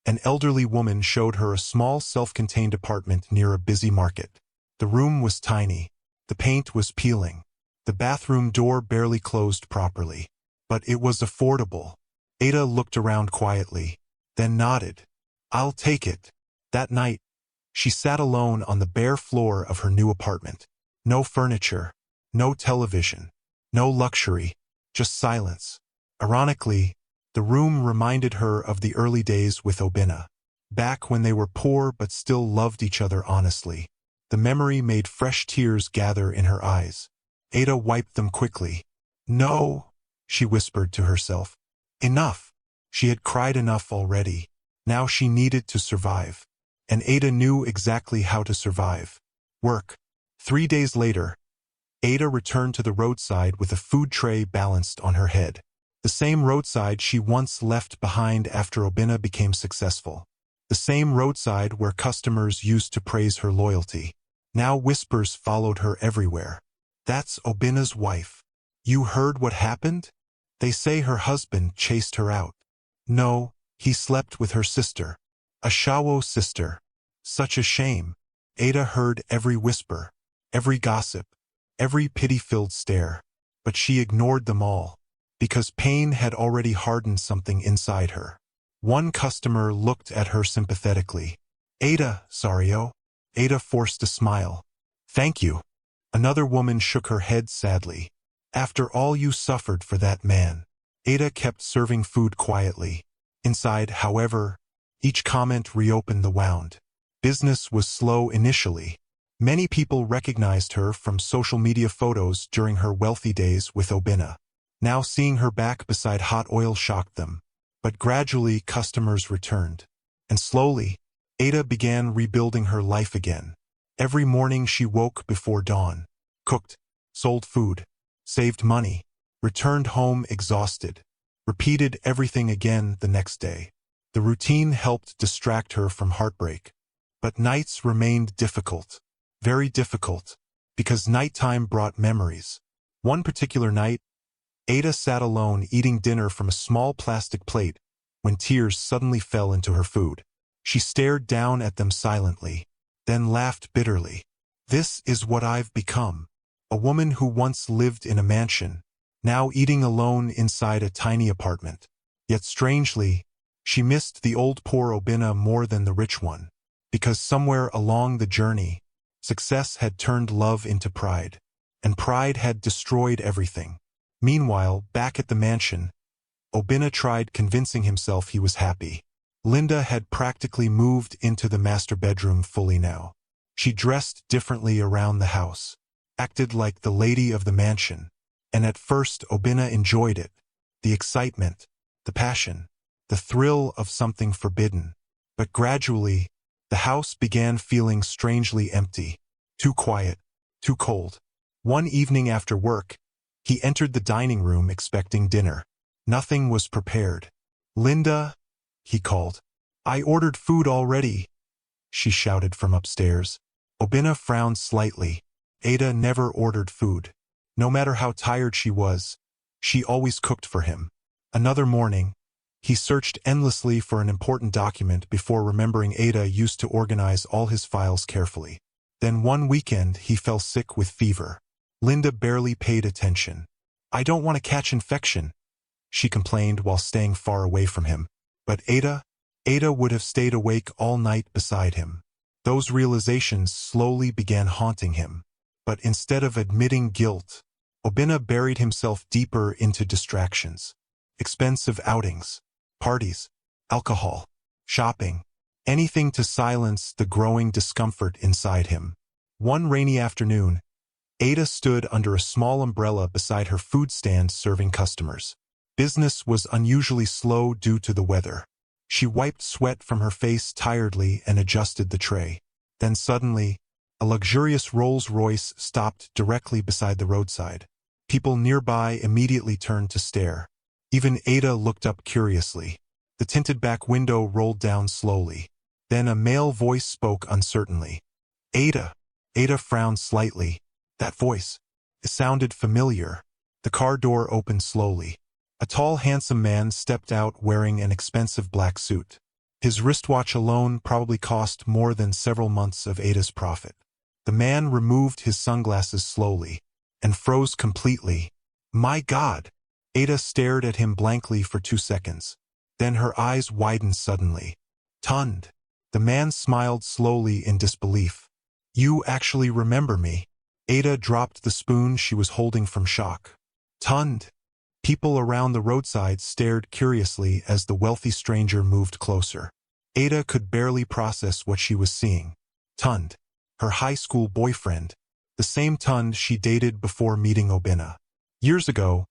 an elderly woman showed her a small self-contained apartment near a busy market. The room was tiny. The paint was peeling. The bathroom door barely closed properly. But it was affordable. Ada looked around quietly, then nodded. I'll take it. That night, she sat alone on the bare floor of her new apartment. No furniture, no television, no luxury, just silence. Ironically, the room reminded her of the early days with Oena. Back when they were poor but still loved each other honestly. The memory made fresh tears gather in her eyes. Ada wiped them quickly. No, she whispered to herself. Enough. She had cried enough already. Now she needed to survive. And Ada knew exactly how to survive. Work. 3 days later, Ada returned to the roadside with a food tray balanced on her head. The same roadside she once left behind after Oena became successful. The same roadside where customers used to praise her loyalty. Now whispers followed her everywhere. That's Obena's wife. You heard what happened? They say her husband chased her out. No, he slept with her sister. A Shawo sister. Such a shame. Ada heard every whisper, every gossip, every pity-filled stare. But she ignored them all, because pain had already hardened something inside her. One customer looked at her sympathetically. Ada, Sario. Ada forced a smile. Thank you. Another woman shook her head sadly. After all you suffered for that man. Ada kept serving food quietly. Inside, however, each comment reopened the wound. Business was slow initially. Many people recognized her from social media photos during her wealthy days with Oena. Now seeing her back beside hot oil shocked them. But gradually customers returned. And slowly, Ada began rebuilding her life again. Every morning she woke before dawn, cooked, sold food, saved money. returned home exhausted, repeated everything again the next day. The routine helped distract her from heartbreak. But nights remained difficult, very difficult, because nighttime brought memories. One particular night, Ada sat alone eating dinner from a small plastic plate when tears suddenly fell into her food. She stared down at them silently, then laughed bitterly. This is what I've become. A woman who once lived in a mansion, now eating alone inside a tiny apartment. Yet strangely, she missed the old poor Oena more than the rich one, because somewhere along the journey, success had turned love into pride, and pride had destroyed everything. Meanwhile, back at the mansion, Oena tried convincing himself he was happy. Linda had practically moved into the master bedroom fully now. She dressed differently around the house, acted like the lady of the mansion, and at first Oena enjoyed it. The excitement, the passion, the thrill of something forbidden. But gradually, the house began feeling strangely empty, too quiet, too cold. One evening after work, he entered the dining room expecting dinner. Nothing was prepared. "Linda," he called. "I ordered food already," she shouted from upstairs. Oena frowned slightly. Ada never ordered food. No matter how tired she was, she always cooked for him. Another morning, he searched endlessly for an important document before remembering Ada used to organize all his files carefully. Then one weekend he fell sick with fever. Linda barely paid attention. "I don't want to catch infection," she complained while staying far away from him. But Ada would have stayed awake all night beside him. Those realizations slowly began haunting him. But instead of admitting guilt, Oena buried himself deeper into distractions. Expensive outings, parties, alcohol, shopping, anything to silence the growing discomfort inside him. One rainy afternoon, Ada stood under a small umbrella beside her food stand serving customers. Business was unusually slow due to the weather. She wiped sweat from her face tiredly and adjusted the tray. Then suddenly, a luxurious Rolls-Royce stopped directly beside the roadside. People nearby immediately turned to stare. Even Ada looked up curiously. The tinted back window rolled down slowly. Then a male voice spoke uncertainly. "Ada." Ada frowned slightly. That voice. It sounded familiar. The car door opened slowly. A tall, handsome man stepped out wearing an expensive black suit. His wristwatch alone probably cost more than several months of Ada's profit. The man removed his sunglasses slowly and froze completely. "My God!" Ada stared at him blankly for 2 seconds. Then her eyes widened suddenly. "Tund." The man smiled slowly in disbelief. "You actually remember me." Ada dropped the spoon she was holding from shock. "Tund." People around the roadside stared curiously as the wealthy stranger moved closer. Ada could barely process what she was seeing. Tund, her high school boyfriend, the same Tund she dated before meeting Oena. Years ago,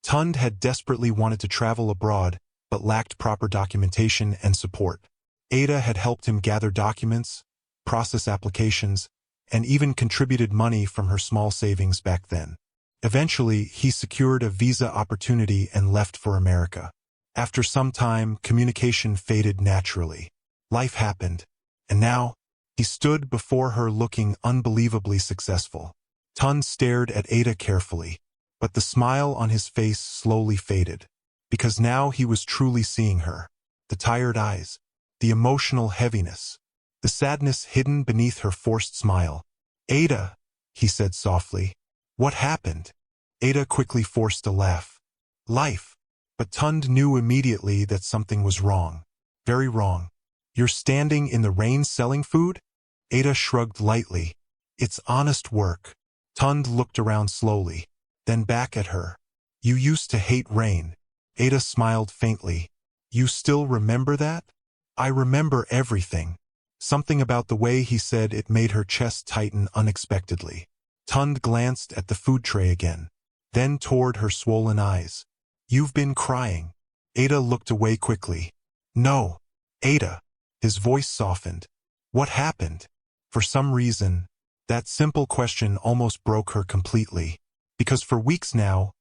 Tund had desperately wanted to travel abroad but lacked proper documentation and support. Ada had helped him gather documents, process applications, and even contributed money from her small savings back then. Eventually, he secured a visa opportunity and left for America. After some time, communication faded naturally. Life happened, and now, he stood before her looking unbelievably successful. Tund stared at Ada carefully, but the smile on his face slowly faded, because now he was truly seeing her. The tired eyes, the emotional heaviness, the sadness hidden beneath her forced smile. "Ada," he said softly. "What happened?" Ada quickly forced a laugh. "Life." But Tund knew immediately that something was wrong. Very wrong. "You're standing in the rain selling food?" Ada shrugged lightly. "It's honest work." Tund looked around slowly, then back at her. "You used to hate rain." Ada smiled faintly. "You still remember that?" "I remember everything." Something about the way he said it made her chest tighten unexpectedly. Tund glanced at the food tray again, then toward her swollen eyes. "You've been crying." Ada looked away quickly. "No." "Ada." His voice softened. "What happened?" For some reason, that simple question almost broke her completely. Because for weeks now,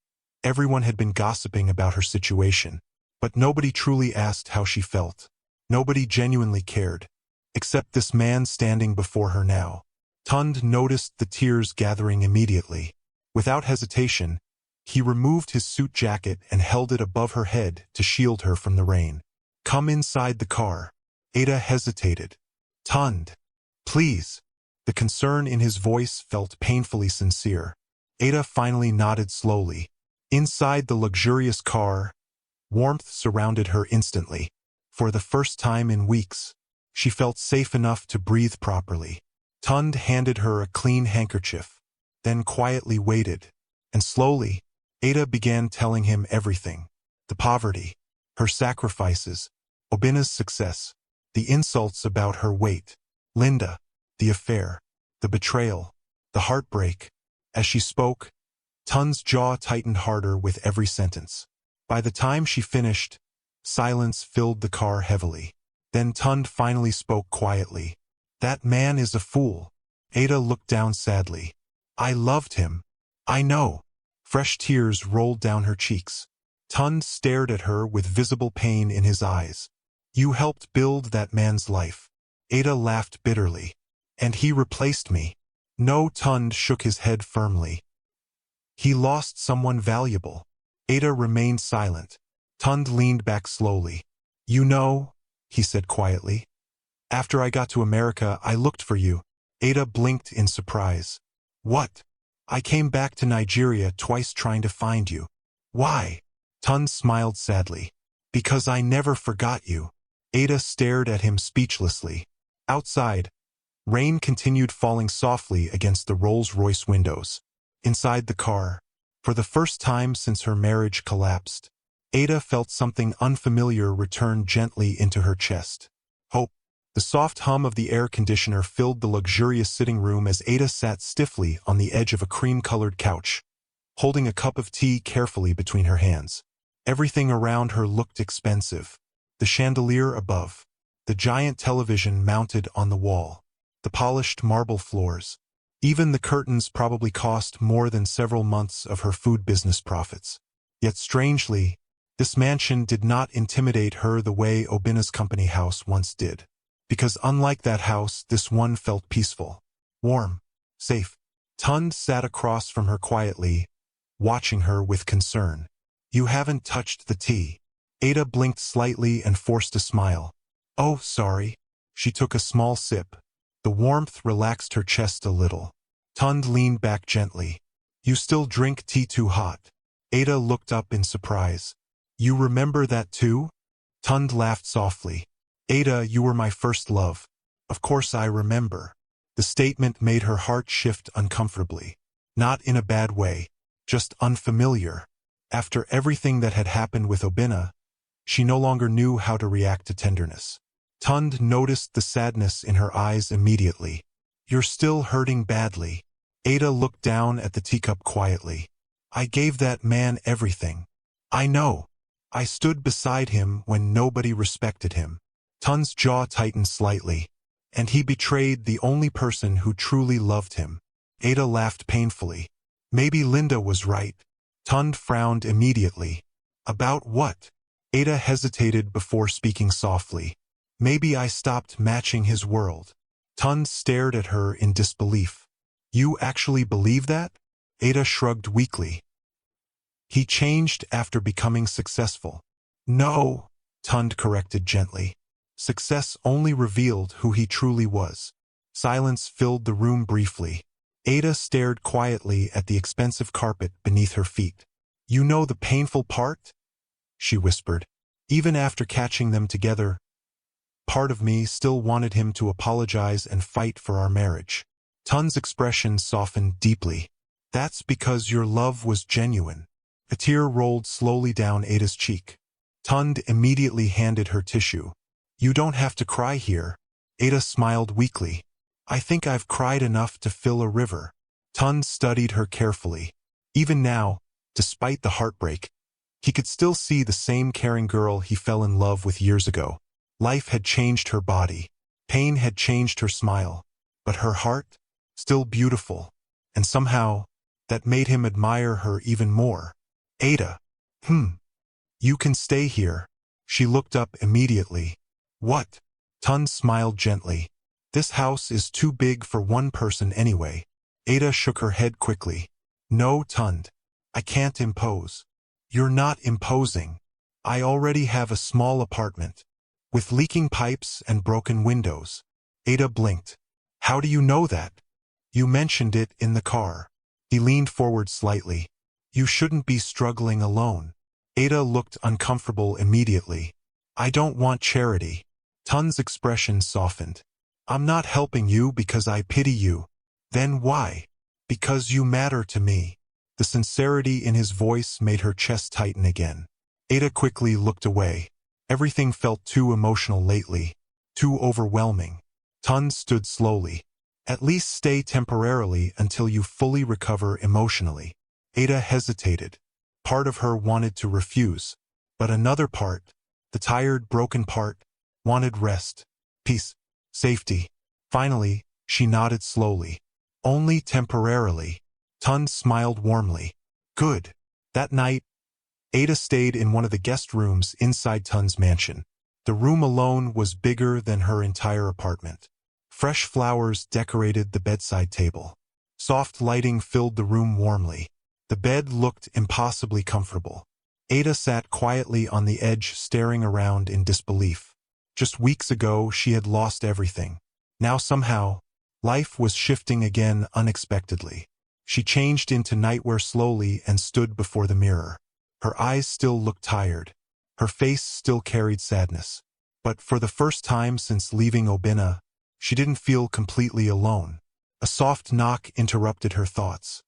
Everyone had been gossiping about her situation, but nobody truly asked how she felt. Nobody genuinely cared, except this man standing before her now. Tund noticed the tears gathering immediately. Without hesitation, he removed his suit jacket and held it above her head to shield her from the rain. "Come inside the car." Ada hesitated. "Tund, please." The concern in his voice felt painfully sincere. Ada finally nodded slowly. Inside the luxurious car, warmth surrounded her instantly. For the first time in weeks, she felt safe enough to breathe properly. Tund handed her a clean handkerchief, then quietly waited, and slowly, Ada began telling him everything. The poverty, her sacrifices, Oena's success, the insults about her weight, Linda, the affair, the betrayal, the heartbreak. As she spoke, Tund's jaw tightened harder with every sentence. By the time she finished, silence filled the car heavily. Then Tund finally spoke quietly. "That man is a fool." Ada looked down sadly. "I loved him. I know." Fresh tears rolled down her cheeks. Tund stared at her with visible pain in his eyes. "You helped build that man's life." Ada laughed bitterly. "And he replaced me." No, Tund shook his head firmly. "He lost someone valuable." Ada remained silent. Tund leaned back slowly. "You know," he said quietly, "after I got to America, I looked for you." Ada blinked in surprise. "What?" "I came back to Nigeria twice trying to find you." "Why?" Tund smiled sadly. "Because I never forgot you." Ada stared at him speechlessly. Outside, rain continued falling softly against the Rolls-Royce windows. Inside the car, for the first time since her marriage collapsed, Ada felt something unfamiliar return gently into her chest. Hope. The soft hum of the air conditioner filled the luxurious sitting room as Ada sat stiffly on the edge of a cream-colored couch, holding a cup of tea carefully between her hands. Everything around her looked expensive. The chandelier above, the giant television mounted on the wall, the polished marble floors. Even the curtains probably cost more than several months of her food business profits. Yet strangely, this mansion did not intimidate her the way Oena's company house once did. Because unlike that house, this one felt peaceful, warm, safe. Tund sat across from her quietly, watching her with concern. "You haven't touched the tea." Ada blinked slightly and forced a smile. "Oh, sorry." She took a small sip. The warmth relaxed her chest a little. Tund leaned back gently. "You still drink tea too hot." Ada looked up in surprise. "You remember that too?" Tund laughed softly. "Ada, you were my first love." "Of course I remember." The statement made her heart shift uncomfortably. Not in a bad way, just unfamiliar. After everything that had happened with Oena, she no longer knew how to react to tenderness. Tund noticed the sadness in her eyes immediately. "You're still hurting badly." Ada looked down at the teacup quietly. "I gave that man everything." "I know. I stood beside him when nobody respected him." Tund's jaw tightened slightly. "And he betrayed the only person who truly loved him." Ada laughed painfully. "Maybe Linda was right." Tund frowned immediately. "About what?" Ada hesitated before speaking softly. "Maybe I stopped matching his world." Tund stared at her in disbelief. "You actually believe that?" Ada shrugged weakly. "He changed after becoming successful." "No," Tund corrected gently. "Success only revealed who he truly was." Silence filled the room briefly. Ada stared quietly at the expensive carpet beneath her feet. "You know the painful part?" she whispered. "Even after catching them together, part of me still wanted him to apologize and fight for our marriage." Tund's expression softened deeply. "That's because your love was genuine." A tear rolled slowly down Ada's cheek. Tund immediately handed her tissue. "You don't have to cry here." Ada smiled weakly. "I think I've cried enough to fill a river." Tund studied her carefully. Even now, despite the heartbreak, he could still see the same caring girl he fell in love with years ago. Life had changed her body. Pain had changed her smile. But her heart, still beautiful. And somehow, that made him admire her even more. Ada. You can stay here. She looked up immediately. What? Tund smiled gently. This house is too big for one person anyway. Ada shook her head quickly. No, Tund. I can't impose. You're not imposing. I already have a small apartment. With leaking pipes and broken windows. Ada blinked. How do you know that? You mentioned it in the car. He leaned forward slightly. You shouldn't be struggling alone. Ada looked uncomfortable immediately. I don't want charity. Tund's expression softened. I'm not helping you because I pity you. Then why? Because you matter to me. The sincerity in his voice made her chest tighten again. Ada quickly looked away. Everything felt too emotional lately. Too overwhelming. Tund stood slowly. At least stay temporarily until you fully recover emotionally. Ada hesitated. Part of her wanted to refuse. But another part, the tired, broken part, wanted rest, peace, safety. Finally, she nodded slowly. Only temporarily. Tund smiled warmly. Good. That night, Ada stayed in one of the guest rooms inside Tund's mansion. The room alone was bigger than her entire apartment. Fresh flowers decorated the bedside table. Soft lighting filled the room warmly. The bed looked impossibly comfortable. Ada sat quietly on the edge, staring around in disbelief. Just weeks ago, she had lost everything. Now somehow, life was shifting again unexpectedly. She changed into nightwear slowly and stood before the mirror. Her eyes still looked tired. Her face still carried sadness. But for the first time since leaving Oena, she didn't feel completely alone. A soft knock interrupted her thoughts.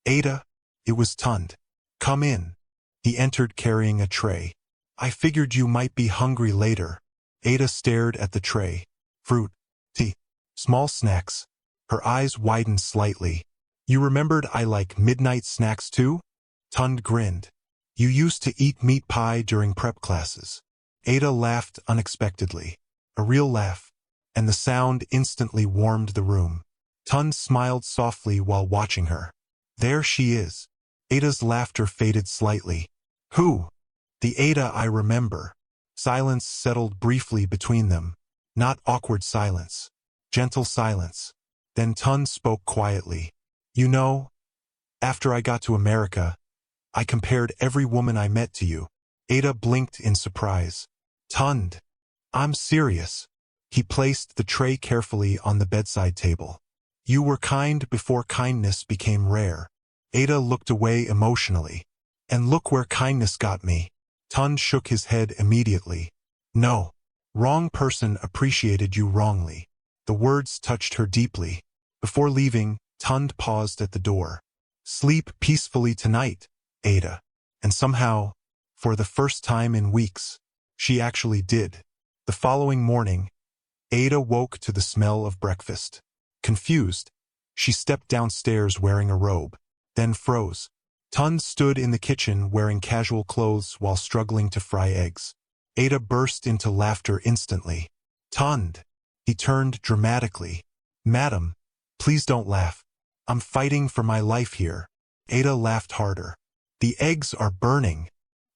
Ada? It was Tund. Come in. He entered carrying a tray. I figured you might be hungry later. Ada stared at the tray. Fruit, tea, small snacks. Her eyes widened slightly. You remembered I like midnight snacks too? Tund grinned. You used to eat meat pie during prep classes. Ada laughed unexpectedly. A real laugh. And the sound instantly warmed the room. Tund smiled softly while watching her. There she is. Ada's laughter faded slightly. Who? The Ada I remember. Silence settled briefly between them. Not awkward silence. Gentle silence. Then Tund spoke quietly. You know, after I got to America, I compared every woman I met to you. Ada blinked in surprise. Tund. I'm serious. He placed the tray carefully on the bedside table. You were kind before kindness became rare. Ada looked away emotionally. And look where kindness got me. Tund shook his head immediately. No. Wrong person appreciated you wrongly. The words touched her deeply. Before leaving, Tund paused at the door. Sleep peacefully tonight, Ada. And somehow, for the first time in weeks, she actually did. The following morning, Ada woke to the smell of breakfast. Confused, she stepped downstairs wearing a robe, then froze. Tund stood in the kitchen wearing casual clothes while struggling to fry eggs. Ada burst into laughter instantly. Tund! He turned dramatically. Madam, please don't laugh. I'm fighting for my life here. Ada laughed harder. The eggs are burning.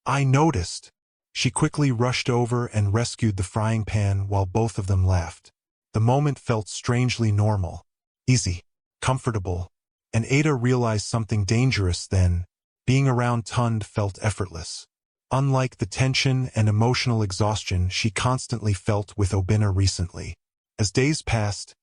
I noticed. She quickly rushed over and rescued the frying pan while both of them laughed. The moment felt strangely normal, easy, comfortable, and Ada realized something dangerous then. Being around Tund felt effortless. Unlike the tension and emotional exhaustion she constantly felt with Oena recently. As days passed,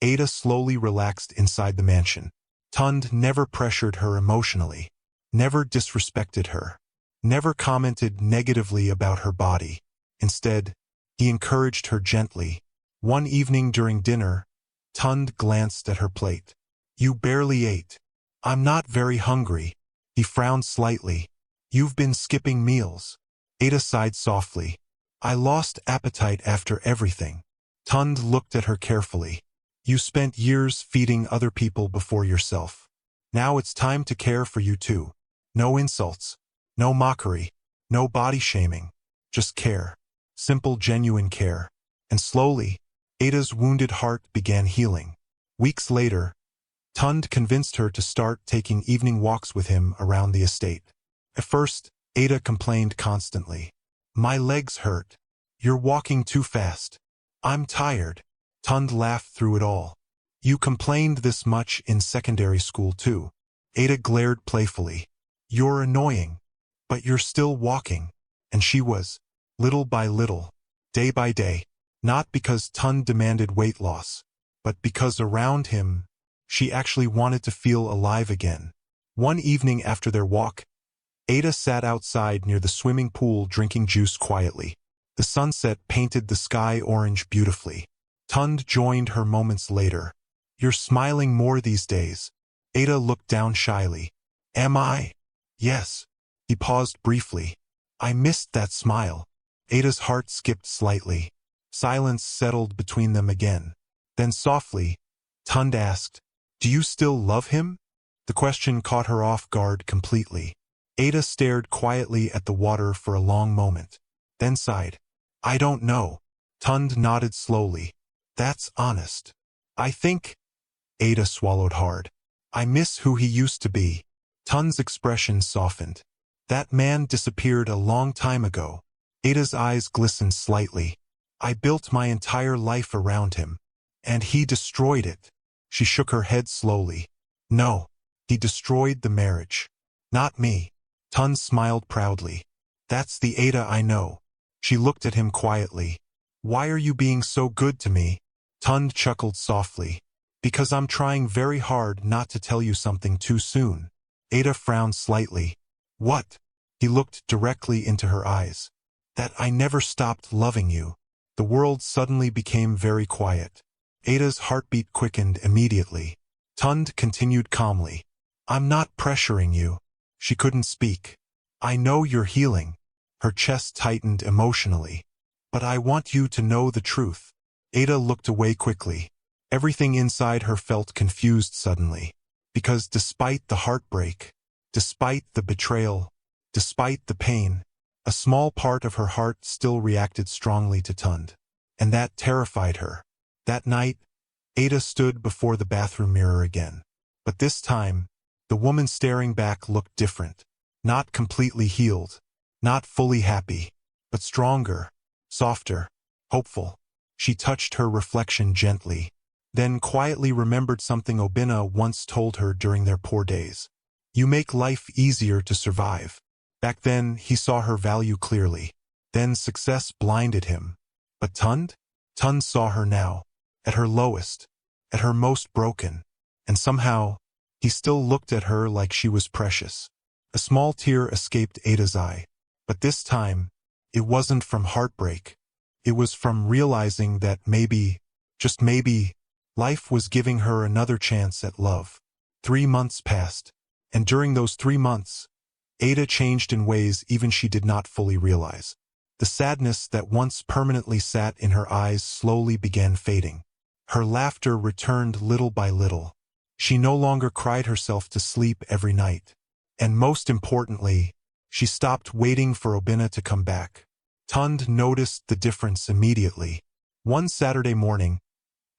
Ada slowly relaxed inside the mansion. Tund never pressured her emotionally, never disrespected her. Never commented negatively about her body. Instead, he encouraged her gently. One evening during dinner, Tund glanced at her plate. You barely ate. I'm not very hungry. He frowned slightly. You've been skipping meals. Ada sighed softly. I lost appetite after everything. Tund looked at her carefully. You spent years feeding other people before yourself. Now it's time to care for you too. No insults. No mockery, no body shaming, just care. Simple, genuine care. And slowly, Ada's wounded heart began healing. Weeks later, Tund convinced her to start taking evening walks with him around the estate. At first, Ada complained constantly. My legs hurt. You're walking too fast. I'm tired. Tund laughed through it all. You complained this much in secondary school too. Ada glared playfully. You're annoying. But you're still walking. And she was. Little by little. Day by day. Not because Tund demanded weight loss, but because around him, she actually wanted to feel alive again. One evening after their walk, Ada sat outside near the swimming pool drinking juice quietly. The sunset painted the sky orange beautifully. Tund joined her moments later. You're smiling more these days. Ada looked down shyly. Am I? Yes. He paused briefly. I missed that smile. Ada's heart skipped slightly. Silence settled between them again. Then softly, Tund asked, Do you still love him? The question caught her off guard completely. Ada stared quietly at the water for a long moment. Then sighed. I don't know. Tund nodded slowly. That's honest. I think. Ada swallowed hard. I miss who he used to be. Tund's expression softened. That man disappeared a long time ago. Ada's eyes glistened slightly. I built my entire life around him. And he destroyed it. She shook her head slowly. No. He destroyed the marriage. Not me. Tund smiled proudly. That's the Ada I know. She looked at him quietly. Why are you being so good to me? Tund chuckled softly. Because I'm trying very hard not to tell you something too soon. Ada frowned slightly. What? He looked directly into her eyes. That I never stopped loving you. The world suddenly became very quiet. Ada's heartbeat quickened immediately. Tund continued calmly. I'm not pressuring you. She couldn't speak. I know you're healing. Her chest tightened emotionally. But I want you to know the truth. Ada looked away quickly. Everything inside her felt confused suddenly. Because despite the heartbreak, despite the betrayal, despite the pain, a small part of her heart still reacted strongly to Tund. And that terrified her. That night, Ada stood before the bathroom mirror again. But this time, the woman staring back looked different. Not completely healed. Not fully happy. But stronger. Softer. Hopeful. She touched her reflection gently. Then quietly remembered something Oena once told her during their poor days. You make life easier to survive. Back then, he saw her value clearly. Then success blinded him. But Tund? Tund saw her now. At her lowest. At her most broken. And somehow, he still looked at her like she was precious. A small tear escaped Ada's eye. But this time, it wasn't from heartbreak. It was from realizing that maybe, just maybe, life was giving her another chance at love. 3 months passed. And during those 3 months, Ada changed in ways even she did not fully realize. The sadness that once permanently sat in her eyes slowly began fading. Her laughter returned little by little. She no longer cried herself to sleep every night. And most importantly, she stopped waiting for Oena to come back. Tund noticed the difference immediately. One Saturday morning,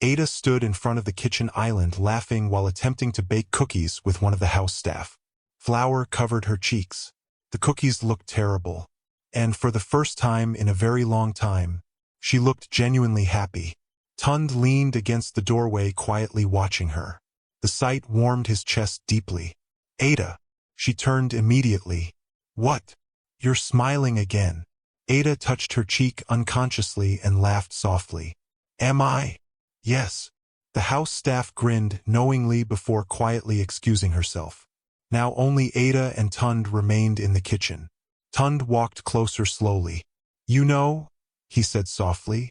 Ada stood in front of the kitchen island laughing while attempting to bake cookies with one of the house staff. Flour covered her cheeks. The cookies looked terrible. And for the first time in a very long time, she looked genuinely happy. Tund leaned against the doorway quietly watching her. The sight warmed his chest deeply. Ada. She turned immediately. What? You're smiling again. Ada touched her cheek unconsciously and laughed softly. Am I? Yes. The house staff grinned knowingly before quietly excusing herself. Now only Ada and Tund remained in the kitchen. Tund walked closer slowly. You know, he said softly,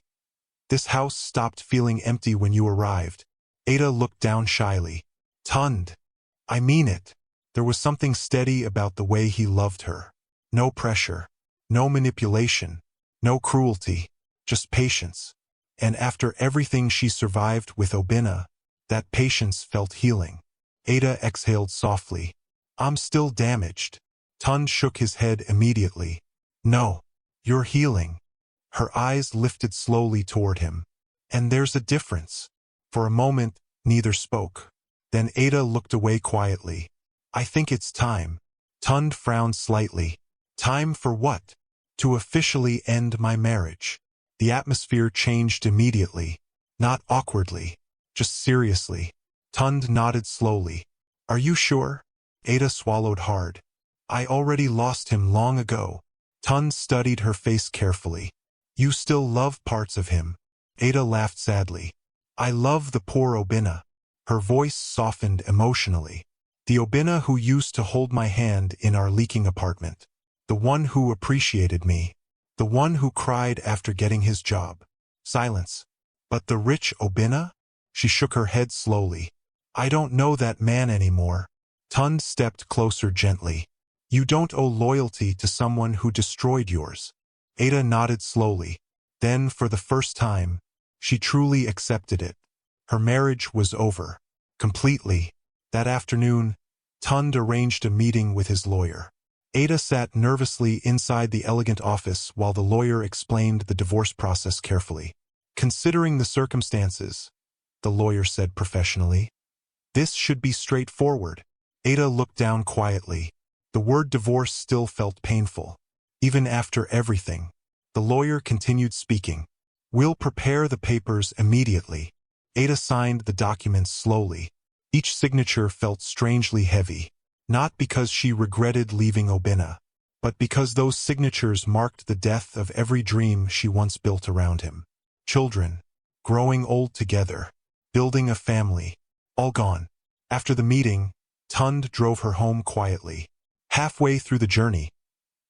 this house stopped feeling empty when you arrived. Ada looked down shyly. Tund. I mean it. There was something steady about the way he loved her. No pressure. No manipulation. No cruelty. Just patience. And after everything she survived with Oena, that patience felt healing. Ada exhaled softly. I'm still damaged. Tund shook his head immediately. No. You're healing. Her eyes lifted slowly toward him. And there's a difference. For a moment, neither spoke. Then Ada looked away quietly. I think it's time. Tund frowned slightly. Time for what? To officially end my marriage. The atmosphere changed immediately. Not awkwardly, just seriously. Tund nodded slowly. Are you sure? Ada swallowed hard. I already lost him long ago. Tund studied her face carefully. You still love parts of him. Ada laughed sadly. I love the poor Oena. Her voice softened emotionally. The Oena who used to hold my hand in our leaking apartment. The one who appreciated me. The one who cried after getting his job. Silence. But the rich Oena? She shook her head slowly. I don't know that man anymore. Tund stepped closer gently. You don't owe loyalty to someone who destroyed yours. Ada nodded slowly. Then, for the first time, she truly accepted it. Her marriage was over. Completely. That afternoon, Tund arranged a meeting with his lawyer. Ada sat nervously inside the elegant office while the lawyer explained the divorce process carefully. Considering the circumstances, the lawyer said professionally, this should be straightforward. Ada looked down quietly. The word divorce still felt painful. Even after everything, the lawyer continued speaking. We'll prepare the papers immediately. Ada signed the documents slowly. Each signature felt strangely heavy, not because she regretted leaving Oena, but because those signatures marked the death of every dream she once built around him. Children, growing old together, building a family, all gone. After the meeting, Tund drove her home quietly. Halfway through the journey,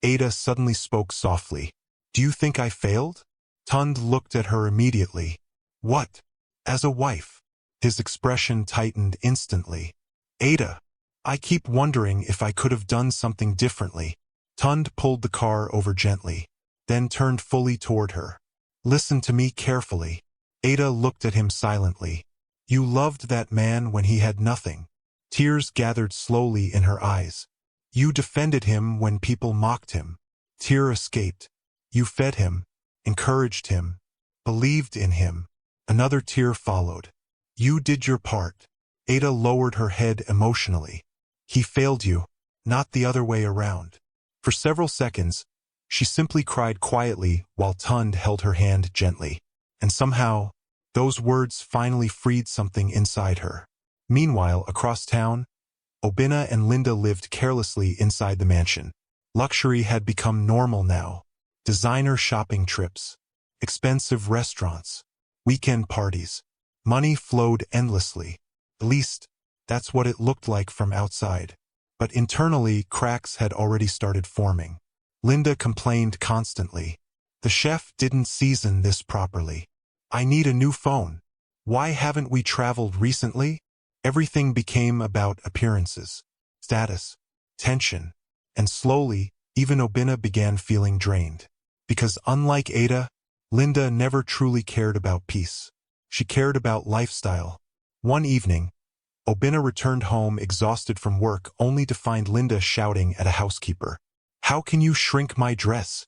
Ada suddenly spoke softly. Do you think I failed? Tund looked at her immediately. What? As a wife? His expression tightened instantly. Ada, I keep wondering if I could have done something differently. Tund pulled the car over gently, then turned fully toward her. Listen to me carefully. Ada looked at him silently. You loved that man when he had nothing. Tears gathered slowly in her eyes. You defended him when people mocked him. Tear escaped. You fed him, encouraged him, believed in him. Another tear followed. You did your part. Ada lowered her head emotionally. He failed you, not the other way around. For several seconds, she simply cried quietly while Tund held her hand gently. And somehow, those words finally freed something inside her. Meanwhile, across town, Oena and Linda lived carelessly inside the mansion. Luxury had become normal now. Designer shopping trips, expensive restaurants, weekend parties. Money flowed endlessly. At least, that's what it looked like from outside. But internally, cracks had already started forming. Linda complained constantly. The chef didn't season this properly. I need a new phone. Why haven't we traveled recently? Everything became about appearances, status, tension, and slowly, even Oena began feeling drained. Because unlike Ada, Linda never truly cared about peace. She cared about lifestyle. One evening, Oena returned home exhausted from work only to find Linda shouting at a housekeeper. How can you shrink my dress?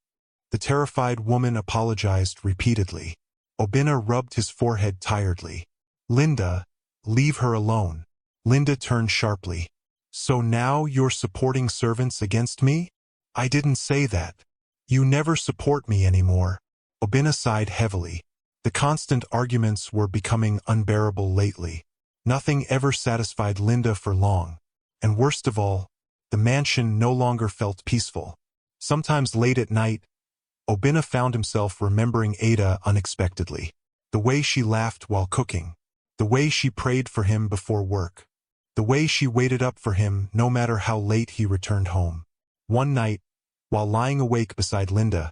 The terrified woman apologized repeatedly. Oena rubbed his forehead tiredly. Linda, leave her alone. Linda turned sharply. So now you're supporting servants against me? I didn't say that. You never support me anymore. Oena sighed heavily. The constant arguments were becoming unbearable lately. Nothing ever satisfied Linda for long. And worst of all, the mansion no longer felt peaceful. Sometimes late at night, Oena found himself remembering Ada unexpectedly. The way she laughed while cooking. The way she prayed for him before work. The way she waited up for him no matter how late he returned home. One night, while lying awake beside Linda,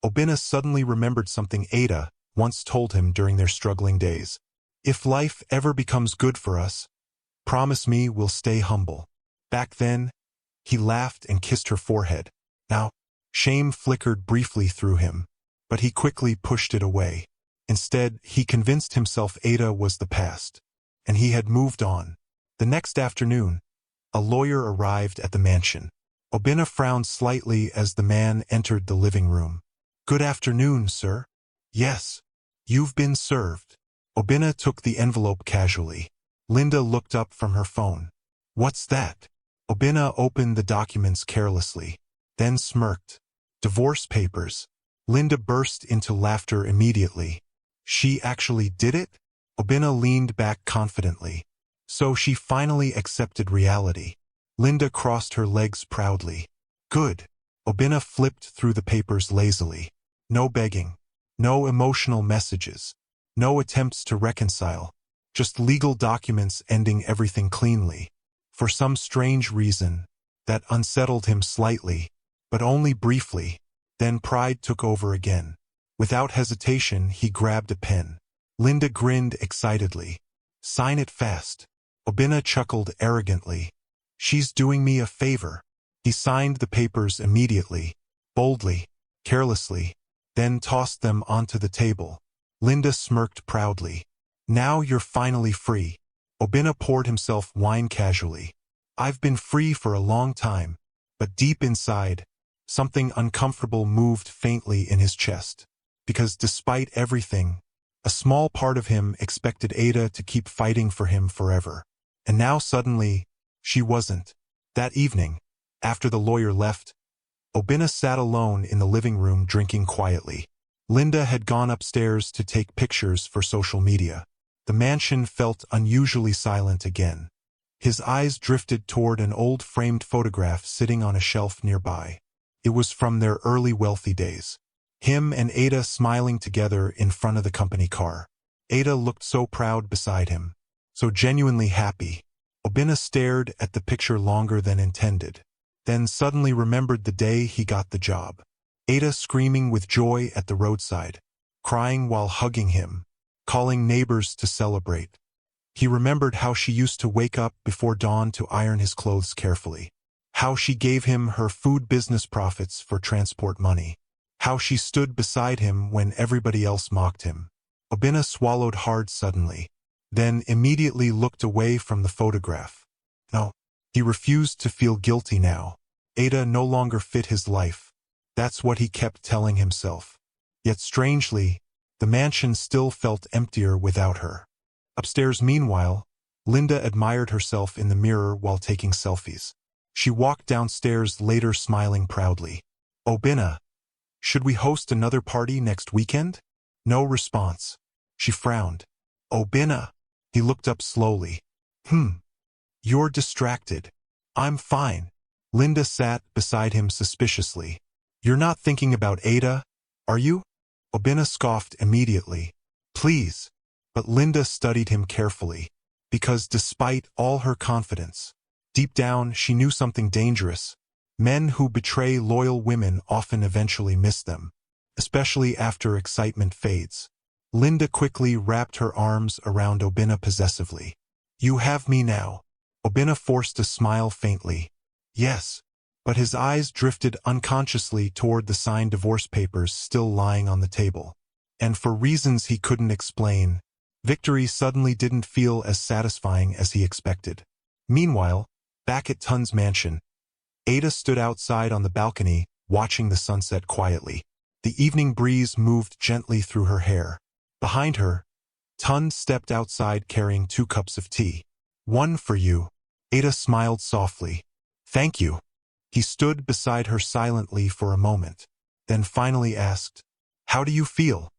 Oena suddenly remembered something Ada once told him during their struggling days. If life ever becomes good for us, promise me we'll stay humble. Back then, he laughed and kissed her forehead. Now, shame flickered briefly through him, but he quickly pushed it away. Instead, he convinced himself Ada was the past, and he had moved on. The next afternoon, a lawyer arrived at the mansion. Oena frowned slightly as the man entered the living room. Good afternoon, sir. Yes, you've been served. Oena took the envelope casually. Linda looked up from her phone. What's that? Oena opened the documents carelessly, then smirked. Divorce papers. Linda burst into laughter immediately. She actually did it? Oena leaned back confidently. So she finally accepted reality. Linda crossed her legs proudly. Good. Oena flipped through the papers lazily. No begging. No emotional messages. No attempts to reconcile. Just legal documents ending everything cleanly. For some strange reason, that unsettled him slightly, but only briefly. Then pride took over again. Without hesitation, he grabbed a pen. Linda grinned excitedly. Sign it fast. Oena chuckled arrogantly. She's doing me a favor. He signed the papers immediately, boldly, carelessly, then tossed them onto the table. Linda smirked proudly. Now you're finally free. Oena poured himself wine casually. I've been free for a long time, but deep inside, something uncomfortable moved faintly in his chest. Because despite everything, a small part of him expected Ada to keep fighting for him forever. And now suddenly, she wasn't. That evening, after the lawyer left, Oena sat alone in the living room drinking quietly. Linda had gone upstairs to take pictures for social media. The mansion felt unusually silent again. His eyes drifted toward an old framed photograph sitting on a shelf nearby. It was from their early wealthy days. Him and Ada smiling together in front of the company car. Ada looked so proud beside him, so genuinely happy. Oena stared at the picture longer than intended, then suddenly remembered the day he got the job. Ada screaming with joy at the roadside, crying while hugging him, calling neighbors to celebrate. He remembered how she used to wake up before dawn to iron his clothes carefully, how she gave him her food business profits for transport money, how she stood beside him when everybody else mocked him. Oena swallowed hard suddenly, then immediately looked away from the photograph. No, he refused to feel guilty now. Ada no longer fit his life. That's what he kept telling himself. Yet strangely, the mansion still felt emptier without her. Upstairs meanwhile, Linda admired herself in the mirror while taking selfies. She walked downstairs later smiling proudly. Oena, should we host another party next weekend? No response. She frowned. Oena. He looked up slowly. You're distracted. I'm fine. Linda sat beside him suspiciously. You're not thinking about Ada, are you? Oena scoffed immediately. Please. But Linda studied him carefully, because despite all her confidence, deep down she knew something dangerous. Men who betray loyal women often eventually miss them, especially after excitement fades. Linda quickly wrapped her arms around Oena possessively. You have me now. Oena forced a smile faintly. Yes. But his eyes drifted unconsciously toward the signed divorce papers still lying on the table. And for reasons he couldn't explain, victory suddenly didn't feel as satisfying as he expected. Meanwhile, back at Tun's mansion, Ada stood outside on the balcony, watching the sunset quietly. The evening breeze moved gently through her hair. Behind her, Tun stepped outside carrying 2 cups of tea. One for you. Ada smiled softly. Thank you. He stood beside her silently for a moment, then finally asked, How do you feel?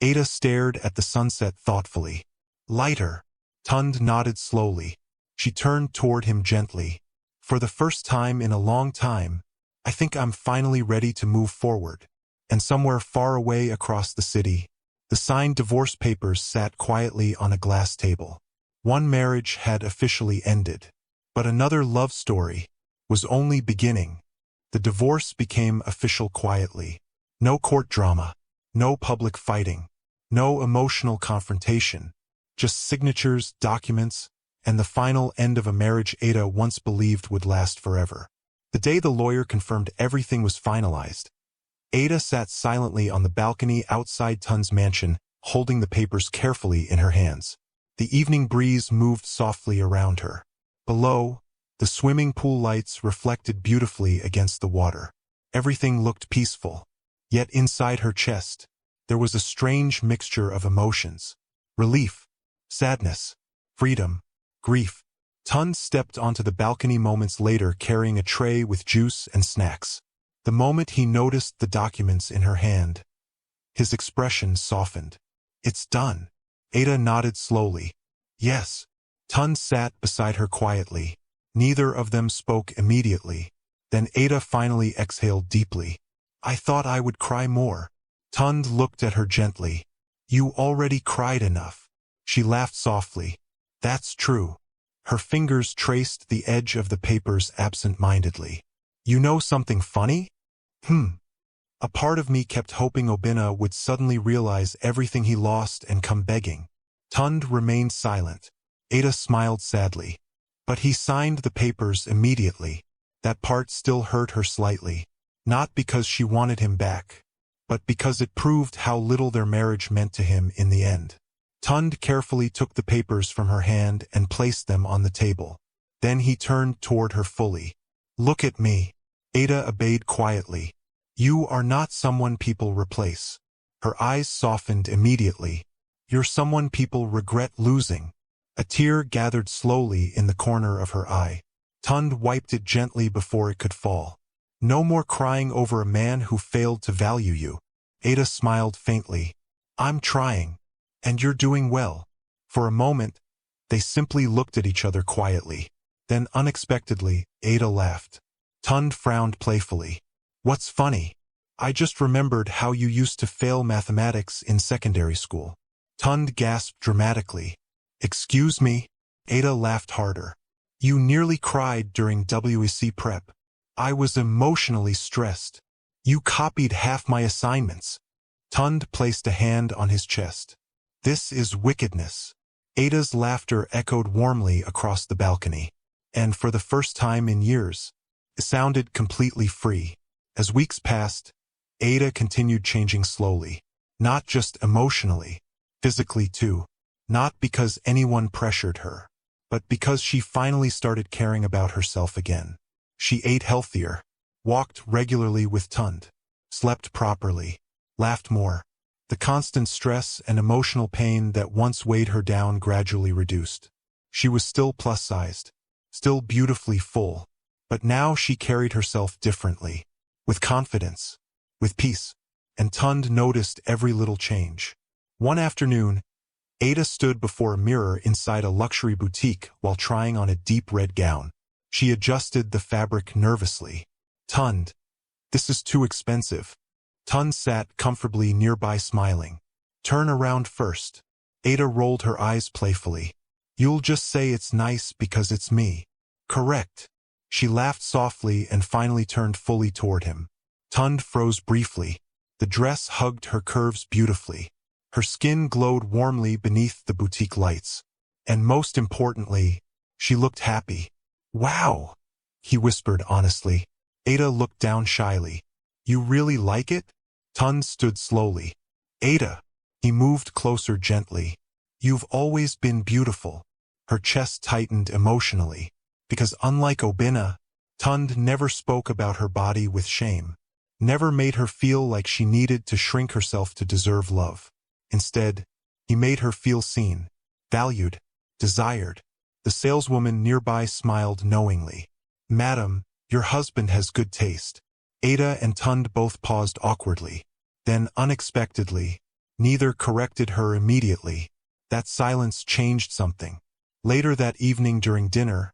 Ada stared at the sunset thoughtfully. Lighter. Tund nodded slowly. She turned toward him gently. For the first time in a long time, I think I'm finally ready to move forward. And somewhere far away across the city, the signed divorce papers sat quietly on a glass table. One marriage had officially ended, but another love story was only beginning. The divorce became official quietly. No court drama, no public fighting, no emotional confrontation, just signatures, documents, and the final end of a marriage Ada once believed would last forever. The day the lawyer confirmed everything was finalized, Ada sat silently on the balcony outside Tun's mansion, holding the papers carefully in her hands. The evening breeze moved softly around her. Below, the swimming pool lights reflected beautifully against the water. Everything looked peaceful. Yet inside her chest, there was a strange mixture of emotions. Relief, sadness, freedom, grief. Tund stepped onto the balcony moments later carrying a tray with juice and snacks. The moment he noticed the documents in her hand, his expression softened. "It's done." Ada nodded slowly. "Yes." Tund sat beside her quietly. Neither of them spoke immediately. Then Ada finally exhaled deeply. "I thought I would cry more." Tund looked at her gently. "You already cried enough." She laughed softly. "That's true." Her fingers traced the edge of the papers absent-mindedly. "You know something funny?" A part of me kept hoping Oena would suddenly realize everything he lost and come begging. Tund remained silent. Ada smiled sadly. "But he signed the papers immediately." That part still hurt her slightly. Not because she wanted him back, but because it proved how little their marriage meant to him in the end. Tund carefully took the papers from her hand and placed them on the table. Then he turned toward her fully. "Look at me." Ada obeyed quietly. "You are not someone people replace." Her eyes softened immediately. "You're someone people regret losing." A tear gathered slowly in the corner of her eye. Tund wiped it gently before it could fall. "No more crying over a man who failed to value you." Ada smiled faintly. "I'm trying. And you're doing well." For a moment, they simply looked at each other quietly. Then unexpectedly, Ada laughed. Tund frowned playfully. "What's funny?" "I just remembered how you used to fail mathematics in secondary school." Tund gasped dramatically. "Excuse me?" Ada laughed harder. "You nearly cried during WEC prep." "I was emotionally stressed." "You copied half my assignments." Tund placed a hand on his chest. "This is wickedness." Ada's laughter echoed warmly across the balcony. And for the first time in years, it sounded completely free. As weeks passed, Ada continued changing slowly. Not just emotionally, physically too. Not because anyone pressured her, but because she finally started caring about herself again. She ate healthier, walked regularly with Tund, slept properly, laughed more. The constant stress and emotional pain that once weighed her down gradually reduced. She was still plus-sized, still beautifully full, but now she carried herself differently, with confidence, with peace, and Tund noticed every little change. One afternoon, Ada stood before a mirror inside a luxury boutique while trying on a deep red gown. She adjusted the fabric nervously. "Tund, this is too expensive." Tund sat comfortably nearby smiling. "Turn around first." Ada rolled her eyes playfully. "You'll just say it's nice because it's me." "Correct." She laughed softly and finally turned fully toward him. Tund froze briefly. The dress hugged her curves beautifully. Her skin glowed warmly beneath the boutique lights. And most importantly, she looked happy. "Wow," he whispered honestly. Ada looked down shyly. "You really like it?" Tund stood slowly. "Ada." He moved closer gently. "You've always been beautiful." Her chest tightened emotionally. Because unlike Oena, Tund never spoke about her body with shame. Never made her feel like she needed to shrink herself to deserve love. Instead, he made her feel seen, valued, desired. The saleswoman nearby smiled knowingly. "Madam, your husband has good taste." Ada and Tund both paused awkwardly. Then, unexpectedly, neither corrected her immediately. That silence changed something. Later that evening during dinner,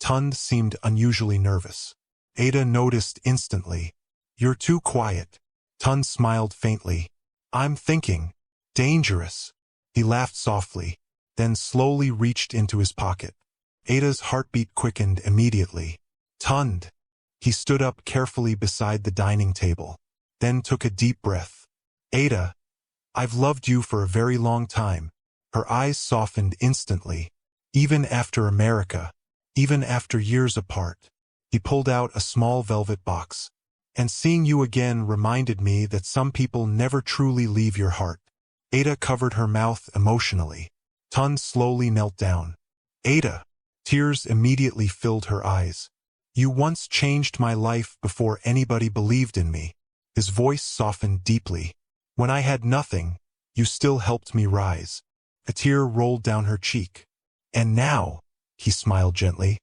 Tund seemed unusually nervous. Ada noticed instantly. "You're too quiet." Tund smiled faintly. "I'm thinking. Dangerous." He laughed softly, then slowly reached into his pocket. Ada's heartbeat quickened immediately. "Tund." He stood up carefully beside the dining table, then took a deep breath. "Ada, I've loved you for a very long time." Her eyes softened instantly. "Even after America, even after years apart." He pulled out a small velvet box. "And seeing you again reminded me that some people never truly leave your heart." Ada covered her mouth emotionally. Tund slowly knelt down. "Ada." Tears immediately filled her eyes. "You once changed my life before anybody believed in me." His voice softened deeply. "When I had nothing, you still helped me rise." A tear rolled down her cheek. "And now," he smiled gently.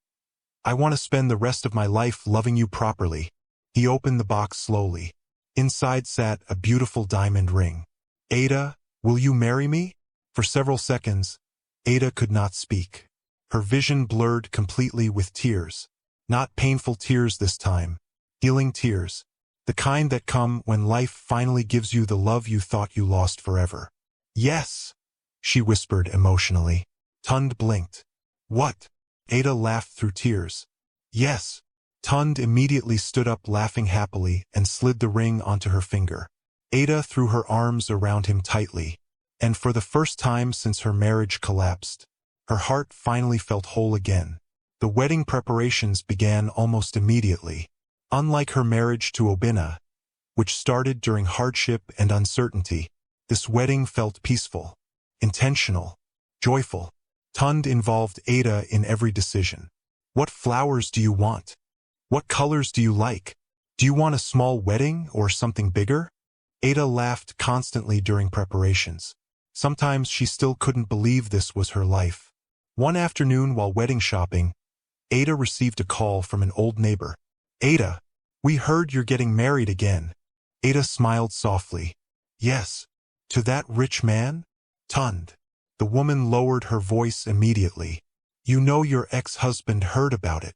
I want to spend the rest of my life loving you properly. He opened the box slowly. Inside sat a beautiful diamond ring. Ada, will you marry me? For several seconds, Ada could not speak. Her vision blurred completely with tears. Not painful tears this time. Healing tears. The kind that come when life finally gives you the love you thought you lost forever. Yes, she whispered emotionally. Tund blinked. What? Ada laughed through tears. Yes. Tund immediately stood up laughing happily and slid the ring onto her finger. Ada threw her arms around him tightly, and for the first time since her marriage collapsed, her heart finally felt whole again. The wedding preparations began almost immediately. Unlike her marriage to Oena, which started during hardship and uncertainty, this wedding felt peaceful, intentional, joyful. Tund involved Ada in every decision. What flowers do you want? What colors do you like? Do you want a small wedding or something bigger? Ada laughed constantly during preparations. Sometimes she still couldn't believe this was her life. One afternoon while wedding shopping, Ada received a call from an old neighbor. Ada, we heard you're getting married again. Ada smiled softly. Yes. To that rich man? Tund. The woman lowered her voice immediately. You know your ex-husband heard about it.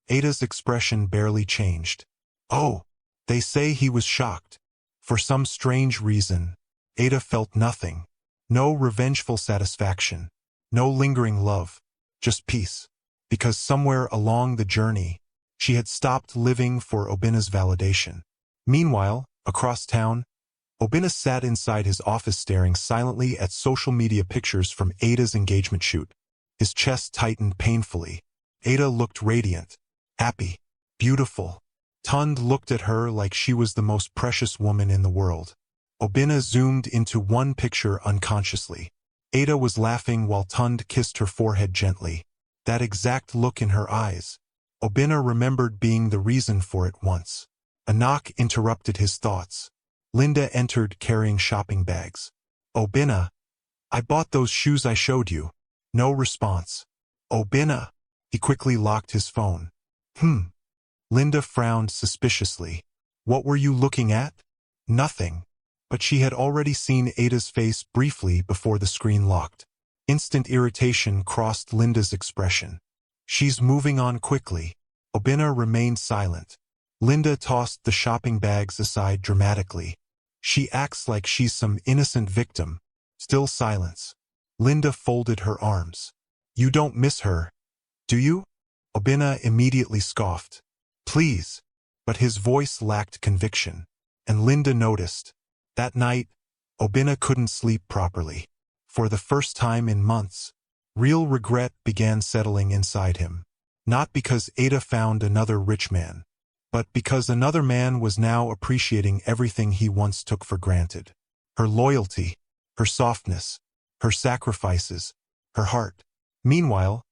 Ada's expression barely changed. Oh, they say he was shocked. For some strange reason, Ada felt nothing. No revengeful satisfaction. No lingering love. Just peace. Because somewhere along the journey, she had stopped living for Oena's validation. Meanwhile, across town, Oena sat inside his office staring silently at social media pictures from Ada's engagement shoot. His chest tightened painfully. Ada looked radiant, happy, beautiful. Tund looked at her like she was the most precious woman in the world. Oena zoomed into one picture unconsciously. Ada was laughing while Tund kissed her forehead gently. That exact look in her eyes. Oena remembered being the reason for it once. A knock interrupted his thoughts. Linda entered carrying shopping bags. Oena, I bought those shoes I showed you. No response. Oena. He quickly locked his phone. Linda frowned suspiciously. What were you looking at? Nothing. But she had already seen Ada's face briefly before the screen locked. Instant irritation crossed Linda's expression. She's moving on quickly. Oena remained silent. Linda tossed the shopping bags aside dramatically. She acts like she's some innocent victim. Still silence. Linda folded her arms. You don't miss her, do you? Oena immediately scoffed. Please. But his voice lacked conviction. And Linda noticed. That night, Oena couldn't sleep properly. For the first time in months, real regret began settling inside him. Not because Ada found another rich man, but because another man was now appreciating everything he once took for granted. Her loyalty, her softness, her sacrifices, her heart. Meanwhile,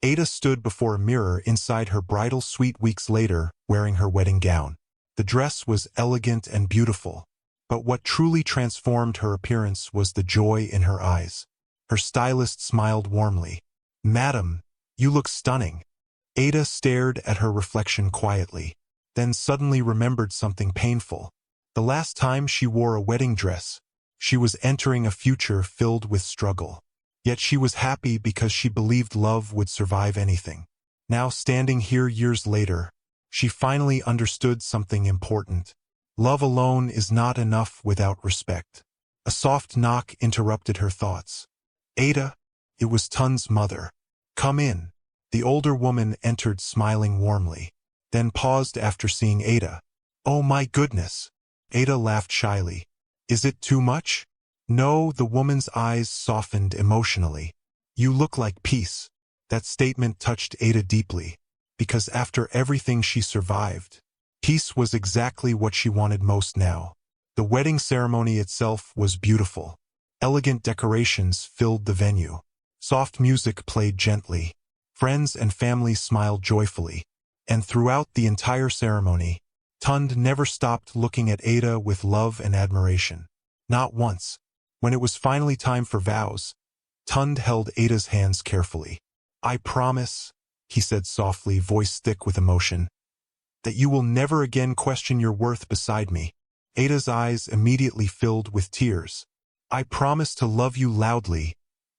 Ada stood before a mirror inside her bridal suite weeks later, wearing her wedding gown. The dress was elegant and beautiful, but what truly transformed her appearance was the joy in her eyes. Her stylist smiled warmly. Madam, you look stunning. Ada stared at her reflection quietly, then suddenly remembered something painful. The last time she wore a wedding dress, she was entering a future filled with struggle. Yet she was happy because she believed love would survive anything. Now standing here years later, she finally understood something important. Love alone is not enough without respect. A soft knock interrupted her thoughts. Ada, it was Tund's mother. Come in. The older woman entered smiling warmly, then paused after seeing Ada. Oh my goodness. Ada laughed shyly. Is it too much? No, the woman's eyes softened emotionally. You look like peace. That statement touched Ada deeply, because after everything she survived, peace was exactly what she wanted most now. The wedding ceremony itself was beautiful. Elegant decorations filled the venue. Soft music played gently. Friends and family smiled joyfully. And throughout the entire ceremony, Tund never stopped looking at Ada with love and admiration. Not once. When it was finally time for vows, Tund held Ada's hands carefully. I promise, he said softly, voice thick with emotion. That you will never again question your worth beside me. Ada's eyes immediately filled with tears. I promise to love you loudly,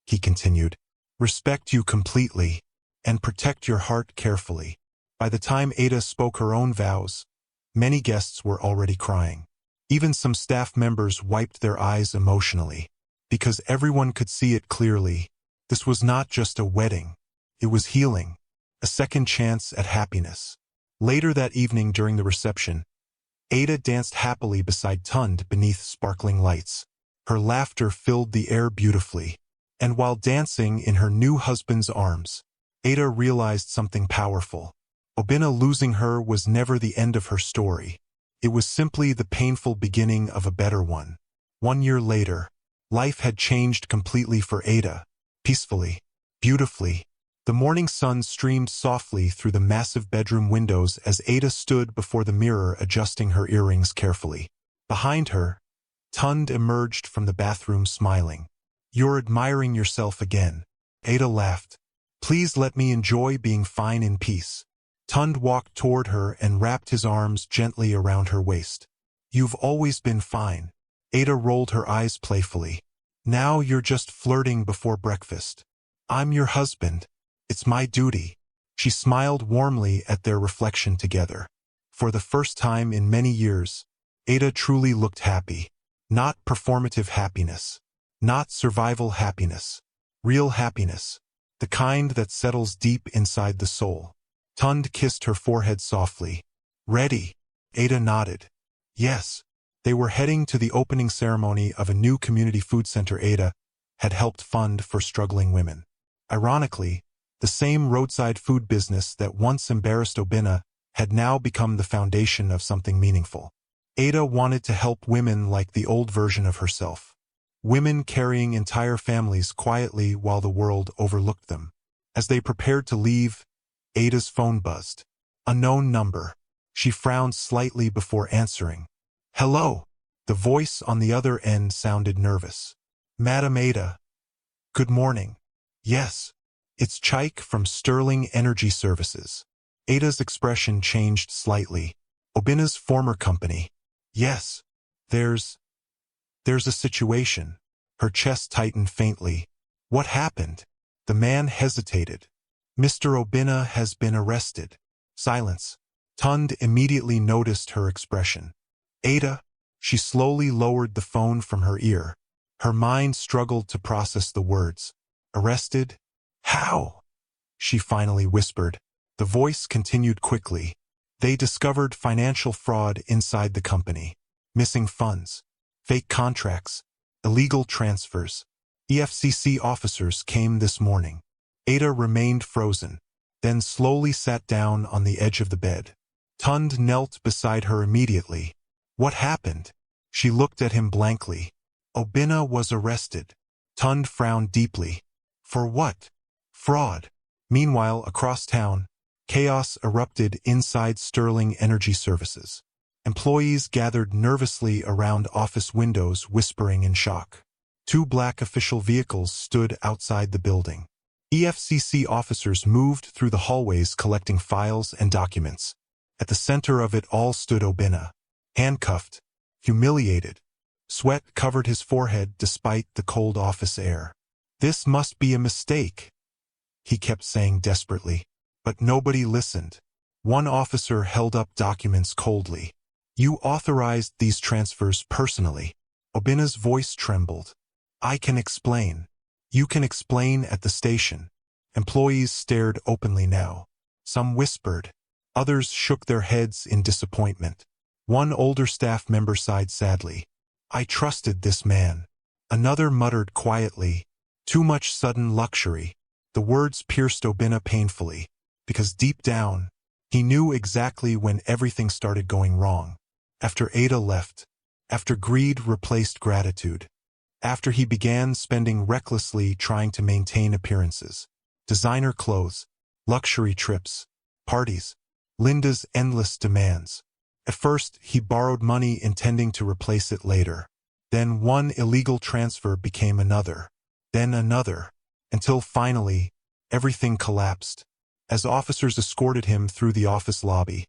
he continued, respect you completely, and protect your heart carefully. By the time Ada spoke her own vows, many guests were already crying. Even some staff members wiped their eyes emotionally, because everyone could see it clearly. This was not just a wedding. It was healing, a second chance at happiness. Later that evening during the reception, Ada danced happily beside Tund beneath sparkling lights. Her laughter filled the air beautifully, and while dancing in her new husband's arms, Ada realized something powerful. Oena losing her was never the end of her story. It was simply the painful beginning of a better one. 1 year later, life had changed completely for Ada, peacefully, beautifully. The morning sun streamed softly through the massive bedroom windows as Ada stood before the mirror adjusting her earrings carefully. Behind her, Tund emerged from the bathroom smiling. You're admiring yourself again. Ada laughed. Please let me enjoy being fine in peace. Tund walked toward her and wrapped his arms gently around her waist. You've always been fine. Ada rolled her eyes playfully. Now you're just flirting before breakfast. I'm your husband. It's my duty. She smiled warmly at their reflection together. For the first time in many years, Ada truly looked happy. Not performative happiness. Not survival happiness. Real happiness. The kind that settles deep inside the soul. Tund kissed her forehead softly. Ready? Ada nodded. Yes. They were heading to the opening ceremony of a new community food center Ada had helped fund for struggling women. Ironically, the same roadside food business that once embarrassed Oena had now become the foundation of something meaningful. Ada wanted to help women like the old version of herself. Women carrying entire families quietly while the world overlooked them. As they prepared to leave, Ada's phone buzzed. Unknown number. She frowned slightly before answering. Hello. The voice on the other end sounded nervous. Madam Ada. Good morning. Yes. It's Chike from Sterling Energy Services. Ada's expression changed slightly. Obena's former company. Yes. There's a situation. Her chest tightened faintly. What happened? The man hesitated. Mr. Oena has been arrested. Silence. Tund immediately noticed her expression. Ada? She slowly lowered the phone from her ear. Her mind struggled to process the words. Arrested? How? She finally whispered. The voice continued quickly. They discovered financial fraud inside the company. Missing funds. Fake contracts. Illegal transfers. EFCC officers came this morning. Ada remained frozen, then slowly sat down on the edge of the bed. Tund knelt beside her immediately. What happened? She looked at him blankly. Oena was arrested. Tund frowned deeply. For what? Fraud. Meanwhile, across town, chaos erupted inside Sterling Energy Services. Employees gathered nervously around office windows, whispering in shock. 2 black official vehicles stood outside the building. EFCC officers moved through the hallways collecting files and documents. At the center of it all stood Oena, handcuffed, humiliated. Sweat covered his forehead despite the cold office air. This must be a mistake, he kept saying desperately. But nobody listened. One officer held up documents coldly. You authorized these transfers personally. Obena's voice trembled. I can explain. You can explain at the station. Employees stared openly now. Some whispered. Others shook their heads in disappointment. One older staff member sighed sadly. I trusted this man. Another muttered quietly. Too much sudden luxury. The words pierced Oena painfully, because deep down, he knew exactly when everything started going wrong. After Ada left, after greed replaced gratitude, after he began spending recklessly trying to maintain appearances. Designer clothes, luxury trips, parties, Linda's endless demands. At first, he borrowed money intending to replace it later. Then one illegal transfer became another. Then another. Until finally, everything collapsed. As officers escorted him through the office lobby,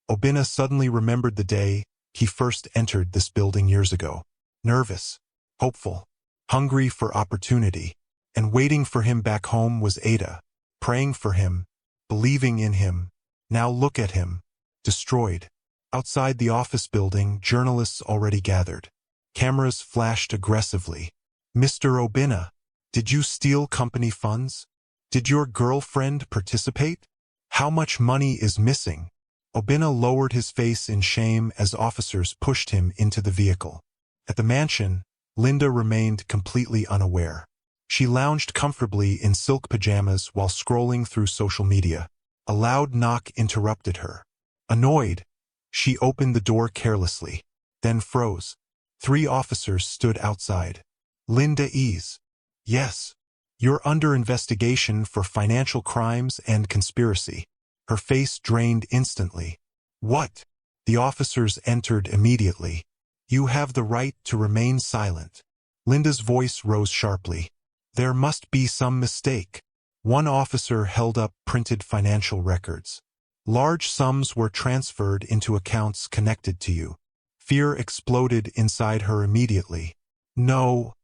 Oena suddenly remembered the day he first entered this building years ago. Nervous, hopeful, hungry for opportunity, and waiting for him back home was Ada, praying for him, believing in him. Now look at him, destroyed. Outside the office building, journalists already gathered. Cameras flashed aggressively. "Mr. Oena, did you steal company funds? Did your girlfriend participate? How much money is missing?" Oena lowered his face in shame as officers pushed him into the vehicle. At the mansion, Linda remained completely unaware. She lounged comfortably in silk pajamas while scrolling through social media. A loud knock interrupted her. Annoyed, she opened the door carelessly, then froze. 3 officers stood outside. "Linda Ease. Yes. You're under investigation for financial crimes and conspiracy." Her face drained instantly. "What?" The officers entered immediately. "You have the right to remain silent." Linda's voice rose sharply. "There must be some mistake." One officer held up printed financial records. "Large sums were transferred into accounts connected to you." Fear exploded inside her immediately. "No.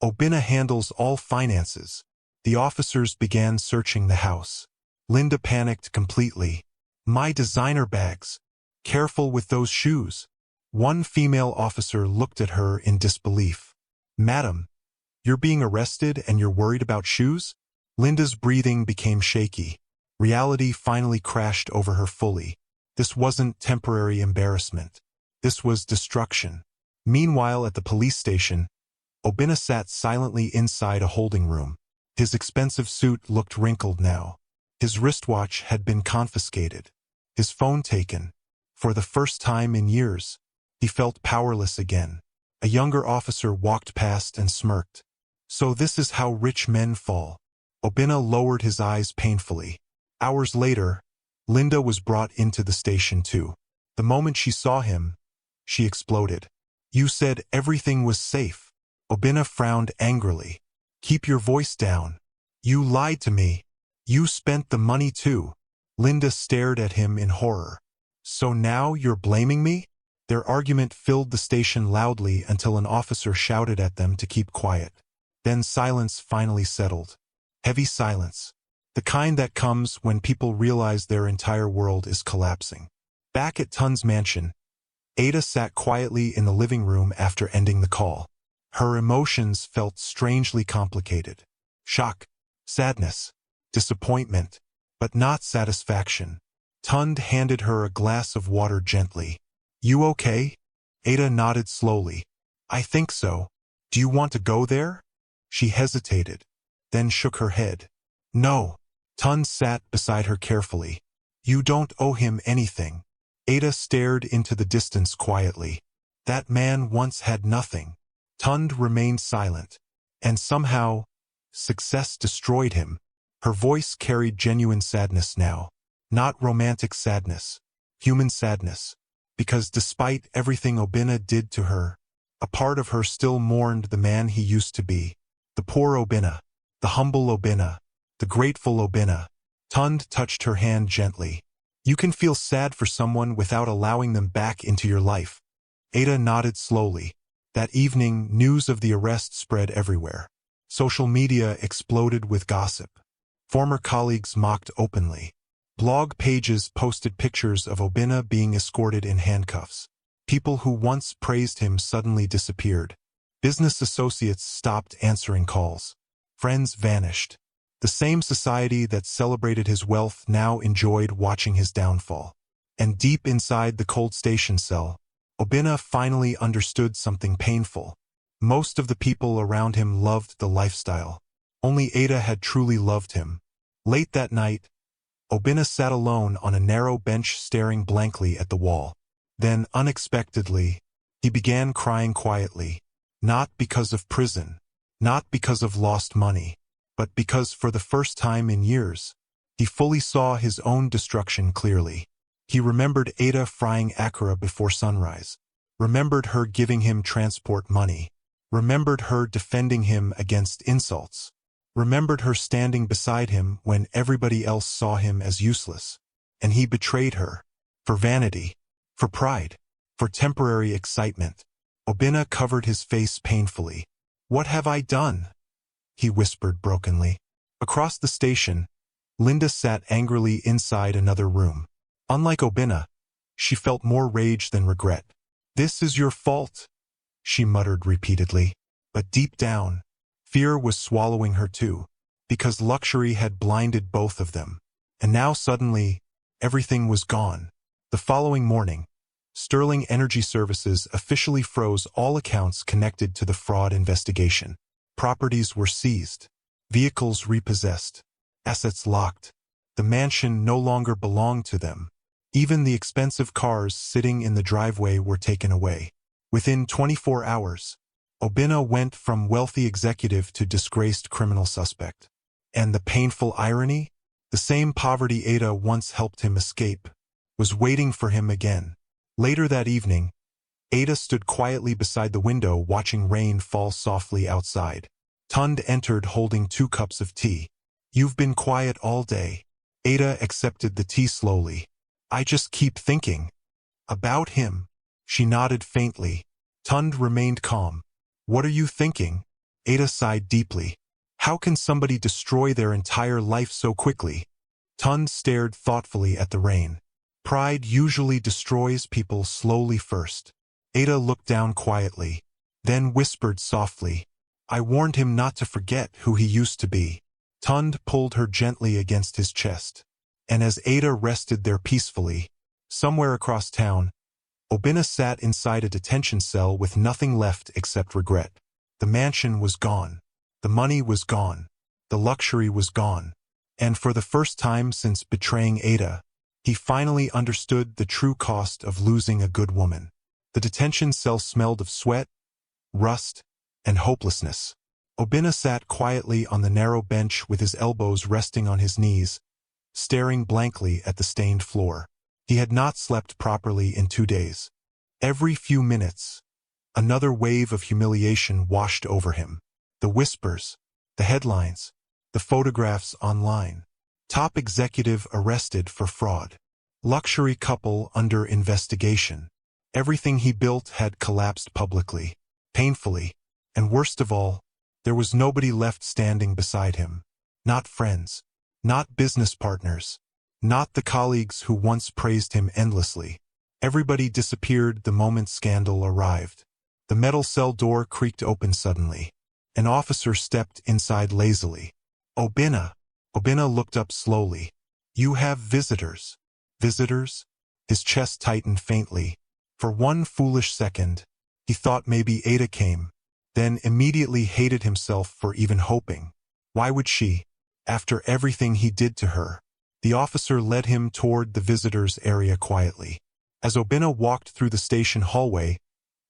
Oena handles all finances." The officers began searching the house. Linda panicked completely. "My designer bags. Careful with those shoes." One female officer looked at her in disbelief. "Madam, you're being arrested and you're worried about shoes?" Linda's breathing became shaky. Reality finally crashed over her fully. This wasn't temporary embarrassment. This was destruction. Meanwhile, at the police station, Oena sat silently inside a holding room. His expensive suit looked wrinkled now. His wristwatch had been confiscated. His phone taken. For the first time in years, he felt powerless again. A younger officer walked past and smirked. "So this is how rich men fall." Oena lowered his eyes painfully. Hours later, Linda was brought into the station too. The moment she saw him, she exploded. "You said everything was safe." Oena frowned angrily. "Keep your voice down. You lied to me. You spent the money too." Linda stared at him in horror. "So now you're blaming me?" Their argument filled the station loudly until an officer shouted at them to keep quiet. Then silence finally settled. Heavy silence. The kind that comes when people realize their entire world is collapsing. Back at Tun's mansion, Ada sat quietly in the living room after ending the call. Her emotions felt strangely complicated. Shock, sadness, disappointment, but not satisfaction. Tund handed her a glass of water gently. "You okay?" Ada nodded slowly. "I think so. Do you want to go there?" She hesitated, then shook her head. "No." Tund sat beside her carefully. "You don't owe him anything." Ada stared into the distance quietly. That man once had nothing. Tund remained silent. And somehow, success destroyed him. Her voice carried genuine sadness now. Not romantic sadness. Human sadness. Because despite everything Oena did to her, a part of her still mourned the man he used to be. The poor Oena. The humble Oena. The grateful Oena. Tund touched her hand gently. "You can feel sad for someone without allowing them back into your life." Ada nodded slowly. That evening, news of the arrest spread everywhere. Social media exploded with gossip. Former colleagues mocked openly. Blog pages posted pictures of Oena being escorted in handcuffs. People who once praised him suddenly disappeared. Business associates stopped answering calls. Friends vanished. The same society that celebrated his wealth now enjoyed watching his downfall. And deep inside the cold station cell, Oena finally understood something painful. Most of the people around him loved the lifestyle. Only Ada had truly loved him. Late that night, Oena sat alone on a narrow bench staring blankly at the wall. Then, unexpectedly, he began crying quietly. Not because of prison. Not because of lost money. But because for the first time in years, he fully saw his own destruction clearly. He remembered Ada frying akara before sunrise. Remembered her giving him transport money. Remembered her defending him against insults. remembered her standing beside him when everybody else saw him as useless. And he betrayed her. For vanity. For pride. For temporary excitement. Oena covered his face painfully. "What have I done?" he whispered brokenly. Across the station, Linda sat angrily inside another room. Unlike Oena, she felt more rage than regret. "This is your fault," she muttered repeatedly. But deep down, fear was swallowing her too, because luxury had blinded both of them. And now suddenly, everything was gone. The following morning, Sterling Energy Services officially froze all accounts connected to the fraud investigation. Properties were seized, vehicles repossessed, assets locked. The mansion no longer belonged to them. Even the expensive cars sitting in the driveway were taken away. Within 24 hours, Oena went from wealthy executive to disgraced criminal suspect. And the painful irony? The same poverty Ada once helped him escape was waiting for him again. Later that evening, Ada stood quietly beside the window watching rain fall softly outside. Tund entered holding 2 cups of tea. "You've been quiet all day." Ada accepted the tea slowly. "I just keep thinking about him." She nodded faintly. Tund remained calm. "What are you thinking?" Ada sighed deeply. "How can somebody destroy their entire life so quickly?" Tund stared thoughtfully at the rain. "Pride usually destroys people slowly first." Ada looked down quietly, then whispered softly, "I warned him not to forget who he used to be." Tund pulled her gently against his chest. And as Ada rested there peacefully, somewhere across town, Oena sat inside a detention cell with nothing left except regret. The mansion was gone. The money was gone. The luxury was gone. And for the first time since betraying Ada, he finally understood the true cost of losing a good woman. The detention cell smelled of sweat, rust, and hopelessness. Oena sat quietly on the narrow bench with his elbows resting on his knees, staring blankly at the stained floor. He had not slept properly in 2 days. Every few minutes, another wave of humiliation washed over him. The whispers, the headlines, the photographs online. Top executive arrested for fraud. Luxury couple under investigation. Everything he built had collapsed publicly, painfully, and worst of all, there was nobody left standing beside him. Not friends, not business partners, not the colleagues who once praised him endlessly. Everybody disappeared the moment scandal arrived. The metal cell door creaked open suddenly. An officer stepped inside lazily. "Oena." Oena looked up slowly. "You have visitors." "Visitors?" His chest tightened faintly. For one foolish second, he thought maybe Ada came, then immediately hated himself for even hoping. Why would she? After everything he did to her. The officer led him toward the visitors' area quietly. As Oena walked through the station hallway,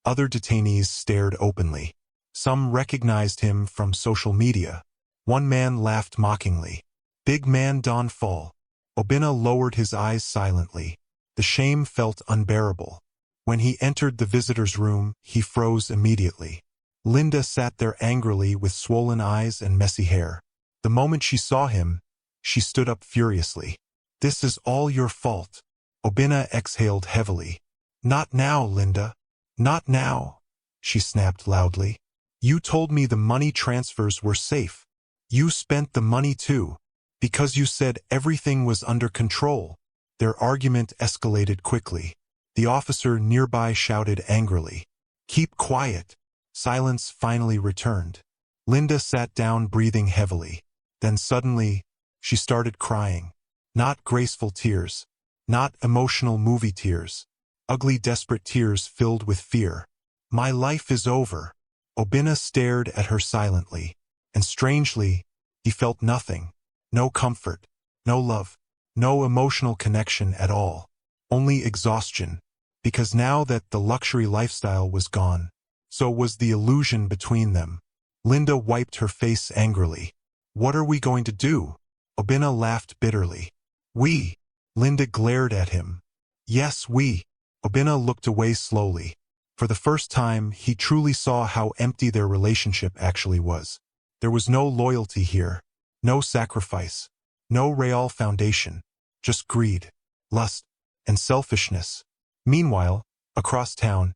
other detainees stared openly. Some recognized him from social media. One man laughed mockingly. "Big man Don Fall." Oena lowered his eyes silently. The shame felt unbearable. When he entered the visitor's room, he froze immediately. Linda sat there angrily with swollen eyes and messy hair. The moment she saw him, she stood up furiously. "This is all your fault." Oena exhaled heavily. "Not now, Linda. Not now," she snapped loudly. "You told me the money transfers were safe. You spent the money too, because you said everything was under control." Their argument escalated quickly. The officer nearby shouted angrily, "Keep quiet." Silence finally returned. Linda sat down breathing heavily. Then suddenly, she started crying. Not graceful tears. Not emotional movie tears. Ugly, desperate tears filled with fear. "My life is over." Oena stared at her silently. And strangely, he felt nothing. No comfort. No love. No emotional connection at all. Only exhaustion. Because now that the luxury lifestyle was gone, so was the illusion between them. Linda wiped her face angrily. "What are we going to do?" Oena laughed bitterly. "We." Linda glared at him. "Yes, we." Oena looked away slowly. For the first time, he truly saw how empty their relationship actually was. There was no loyalty here, no sacrifice, no real foundation, just greed, lust, and selfishness. Meanwhile, across town,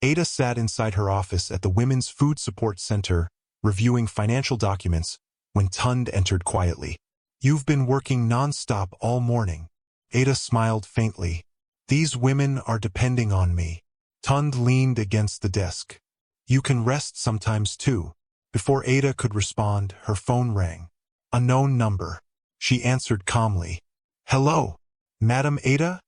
Ada sat inside her office at the Women's Food Support Center, reviewing financial documents, when Tund entered quietly. "You've been working non-stop all morning." Ada smiled faintly. "These women are depending on me." Tund leaned against the desk. "You can rest sometimes too." Before Ada could respond, her phone rang. Unknown number. She answered calmly. "Hello, Madam Ada?"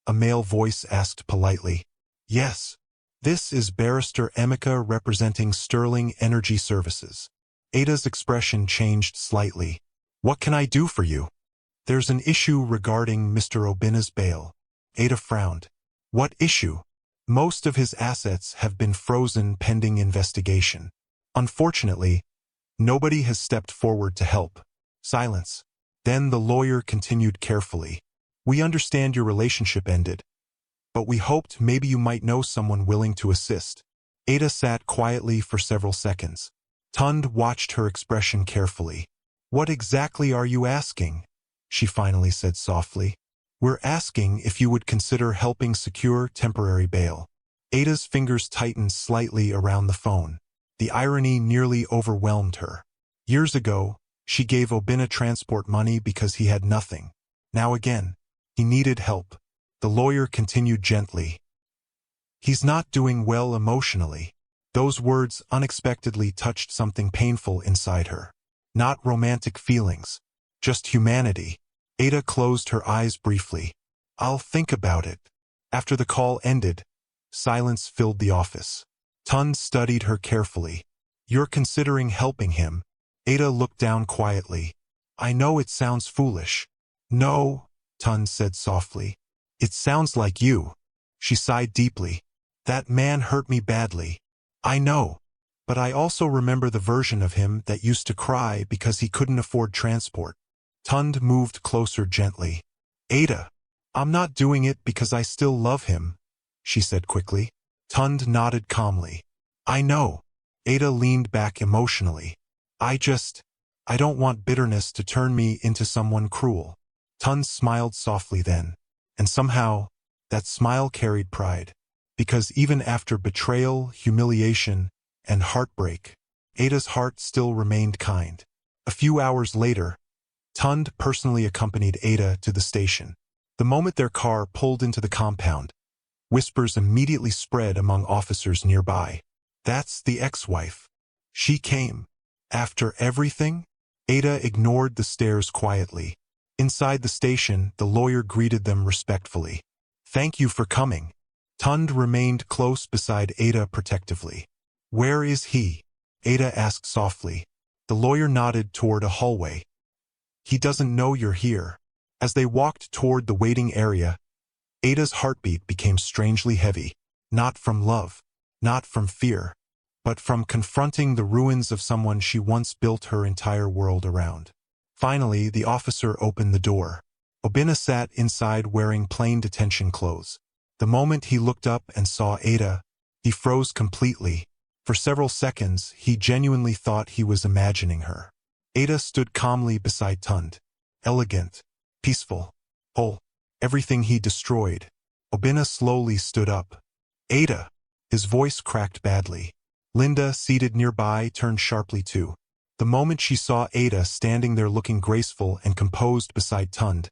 A male voice asked politely. "Yes. This is Barrister Emeka representing Sterling Energy Services." Ada's expression changed slightly. "What can I do for you?" "There's an issue regarding Mr. Obena's bail." Ada frowned. "What issue?" "Most of his assets have been frozen pending investigation. Unfortunately, nobody has stepped forward to help." Silence. Then the lawyer continued carefully. "We understand your relationship ended, but we hoped maybe you might know someone willing to assist." Ada sat quietly for several seconds. Tund watched her expression carefully. "What exactly are you asking?" she finally said softly. "We're asking if you would consider helping secure temporary bail." Ada's fingers tightened slightly around the phone. The irony nearly overwhelmed her. Years ago, she gave Oena transport money because he had nothing. Now again, he needed help. The lawyer continued gently. "He's not doing well emotionally." Those words unexpectedly touched something painful inside her. Not romantic feelings, just humanity. Ada closed her eyes briefly. "I'll think about it." After the call ended, silence filled the office. Tund studied her carefully. "You're considering helping him?" Ada looked down quietly. "I know it sounds foolish." "No," Tund said softly. "It sounds like you." She sighed deeply. "That man hurt me badly. I know. But I also remember the version of him that used to cry because he couldn't afford transport." Tund moved closer gently. "Ada, I'm not doing it because I still love him," she said quickly. Tund nodded calmly. "I know." Ada leaned back emotionally. I don't want bitterness to turn me into someone cruel." Tund smiled softly then, and somehow, that smile carried pride. Because even after betrayal, humiliation, and heartbreak, Ada's heart still remained kind. A few hours later, Tund personally accompanied Ada to the station. The moment their car pulled into the compound, whispers immediately spread among officers nearby. "That's the ex-wife. She came. After everything?" Ada ignored the stares quietly. Inside the station, the lawyer greeted them respectfully. "Thank you for coming." Tund remained close beside Ada protectively. "Where is he?" Ada asked softly. The lawyer nodded toward a hallway. "He doesn't know you're here." As they walked toward the waiting area, Ada's heartbeat became strangely heavy. Not from love, not from fear, but from confronting the ruins of someone she once built her entire world around. Finally, the officer opened the door. Oena sat inside wearing plain detention clothes. The moment he looked up and saw Ada, he froze completely. For several seconds, he genuinely thought he was imagining her. Ada stood calmly beside Tund. Elegant, peaceful, whole, everything he destroyed. Oena slowly stood up. "Ada!" His voice cracked badly. Linda, seated nearby, turned sharply too. The moment she saw Ada standing there looking graceful and composed beside Tund,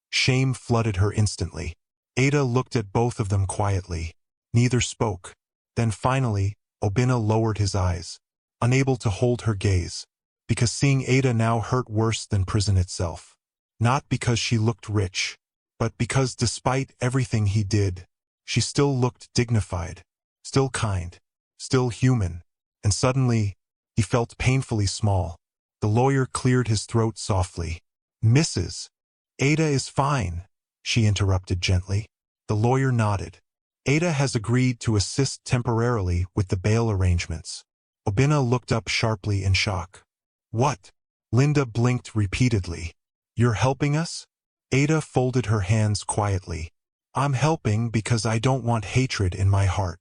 shame flooded her instantly. Ada looked at both of them quietly. Neither spoke. Then finally, Oena lowered his eyes, unable to hold her gaze, because seeing Ada now hurt worse than prison itself. Not because she looked rich, but because despite everything he did, she still looked dignified, still kind, still human. And suddenly, he felt painfully small. The lawyer cleared his throat softly. "Mrs. Ada is fine," she interrupted gently. The lawyer nodded. "Ada has agreed to assist temporarily with the bail arrangements." Oena looked up sharply in shock. "What?" Linda blinked repeatedly. "You're helping us?" Ada folded her hands quietly. "I'm helping because I don't want hatred in my heart."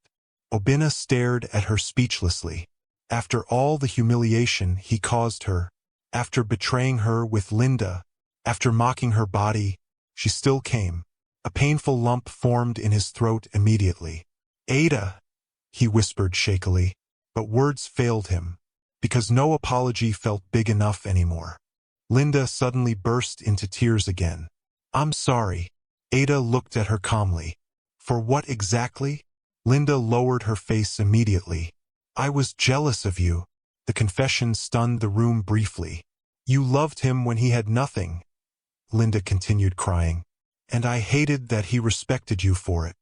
Oena stared at her speechlessly. After all the humiliation he caused her, after betraying her with Linda, after mocking her body, she still came. A painful lump formed in his throat immediately. "Ada," he whispered shakily, but words failed him, because no apology felt big enough anymore. Linda suddenly burst into tears again. "I'm sorry." Ada looked at her calmly. "For what exactly?" Linda lowered her face immediately. "I was jealous of you." The confession stunned the room briefly. "You loved him when he had nothing," Linda continued crying, "and I hated that he respected you for it."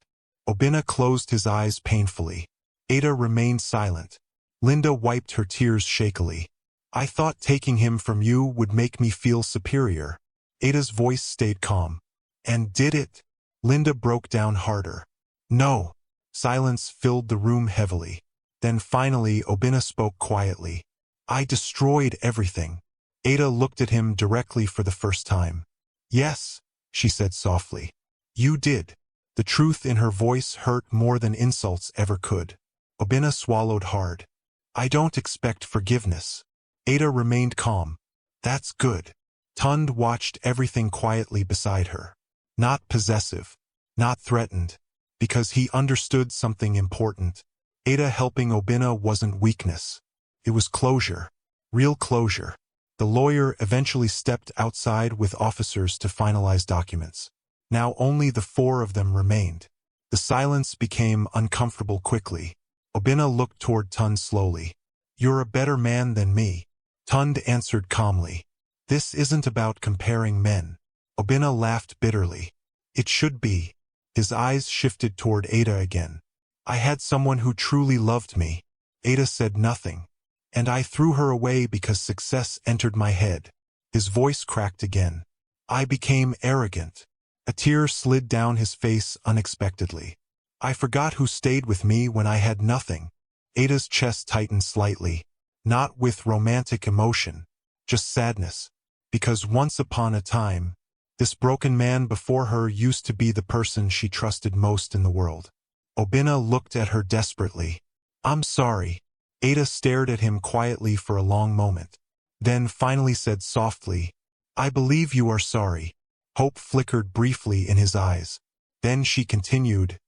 Oena closed his eyes painfully. Ada remained silent. Linda wiped her tears shakily. "I thought taking him from you would make me feel superior." Ada's voice stayed calm. "And did it?" Linda broke down harder. "No." Silence filled the room heavily. Then finally Oena spoke quietly. "I destroyed everything." Ada looked at him directly for the first time. "Yes," she said softly. "You did." The truth in her voice hurt more than insults ever could. Oena swallowed hard. "I don't expect forgiveness." Ada remained calm. "That's good." Tund watched everything quietly beside her. Not possessive, not threatened, because he understood something important. Ada helping Oena wasn't weakness. It was closure. Real closure. The lawyer eventually stepped outside with officers to finalize documents. Now only the four of them remained. The silence became uncomfortable quickly. Oena looked toward Tund slowly. "You're a better man than me." Tund answered calmly. "This isn't about comparing men." Oena laughed bitterly. "It should be." His eyes shifted toward Ada again. "I had someone who truly loved me." Ada said nothing. "And I threw her away because success entered my head." His voice cracked again. "I became arrogant." A tear slid down his face unexpectedly. "I forgot who stayed with me when I had nothing." Ada's chest tightened slightly, not with romantic emotion, just sadness. Because once upon a time, this broken man before her used to be the person she trusted most in the world. Oena looked at her desperately. "I'm sorry." Ada stared at him quietly for a long moment, then finally said softly, "I believe you are sorry." Hope flickered briefly in his eyes. Then she continued,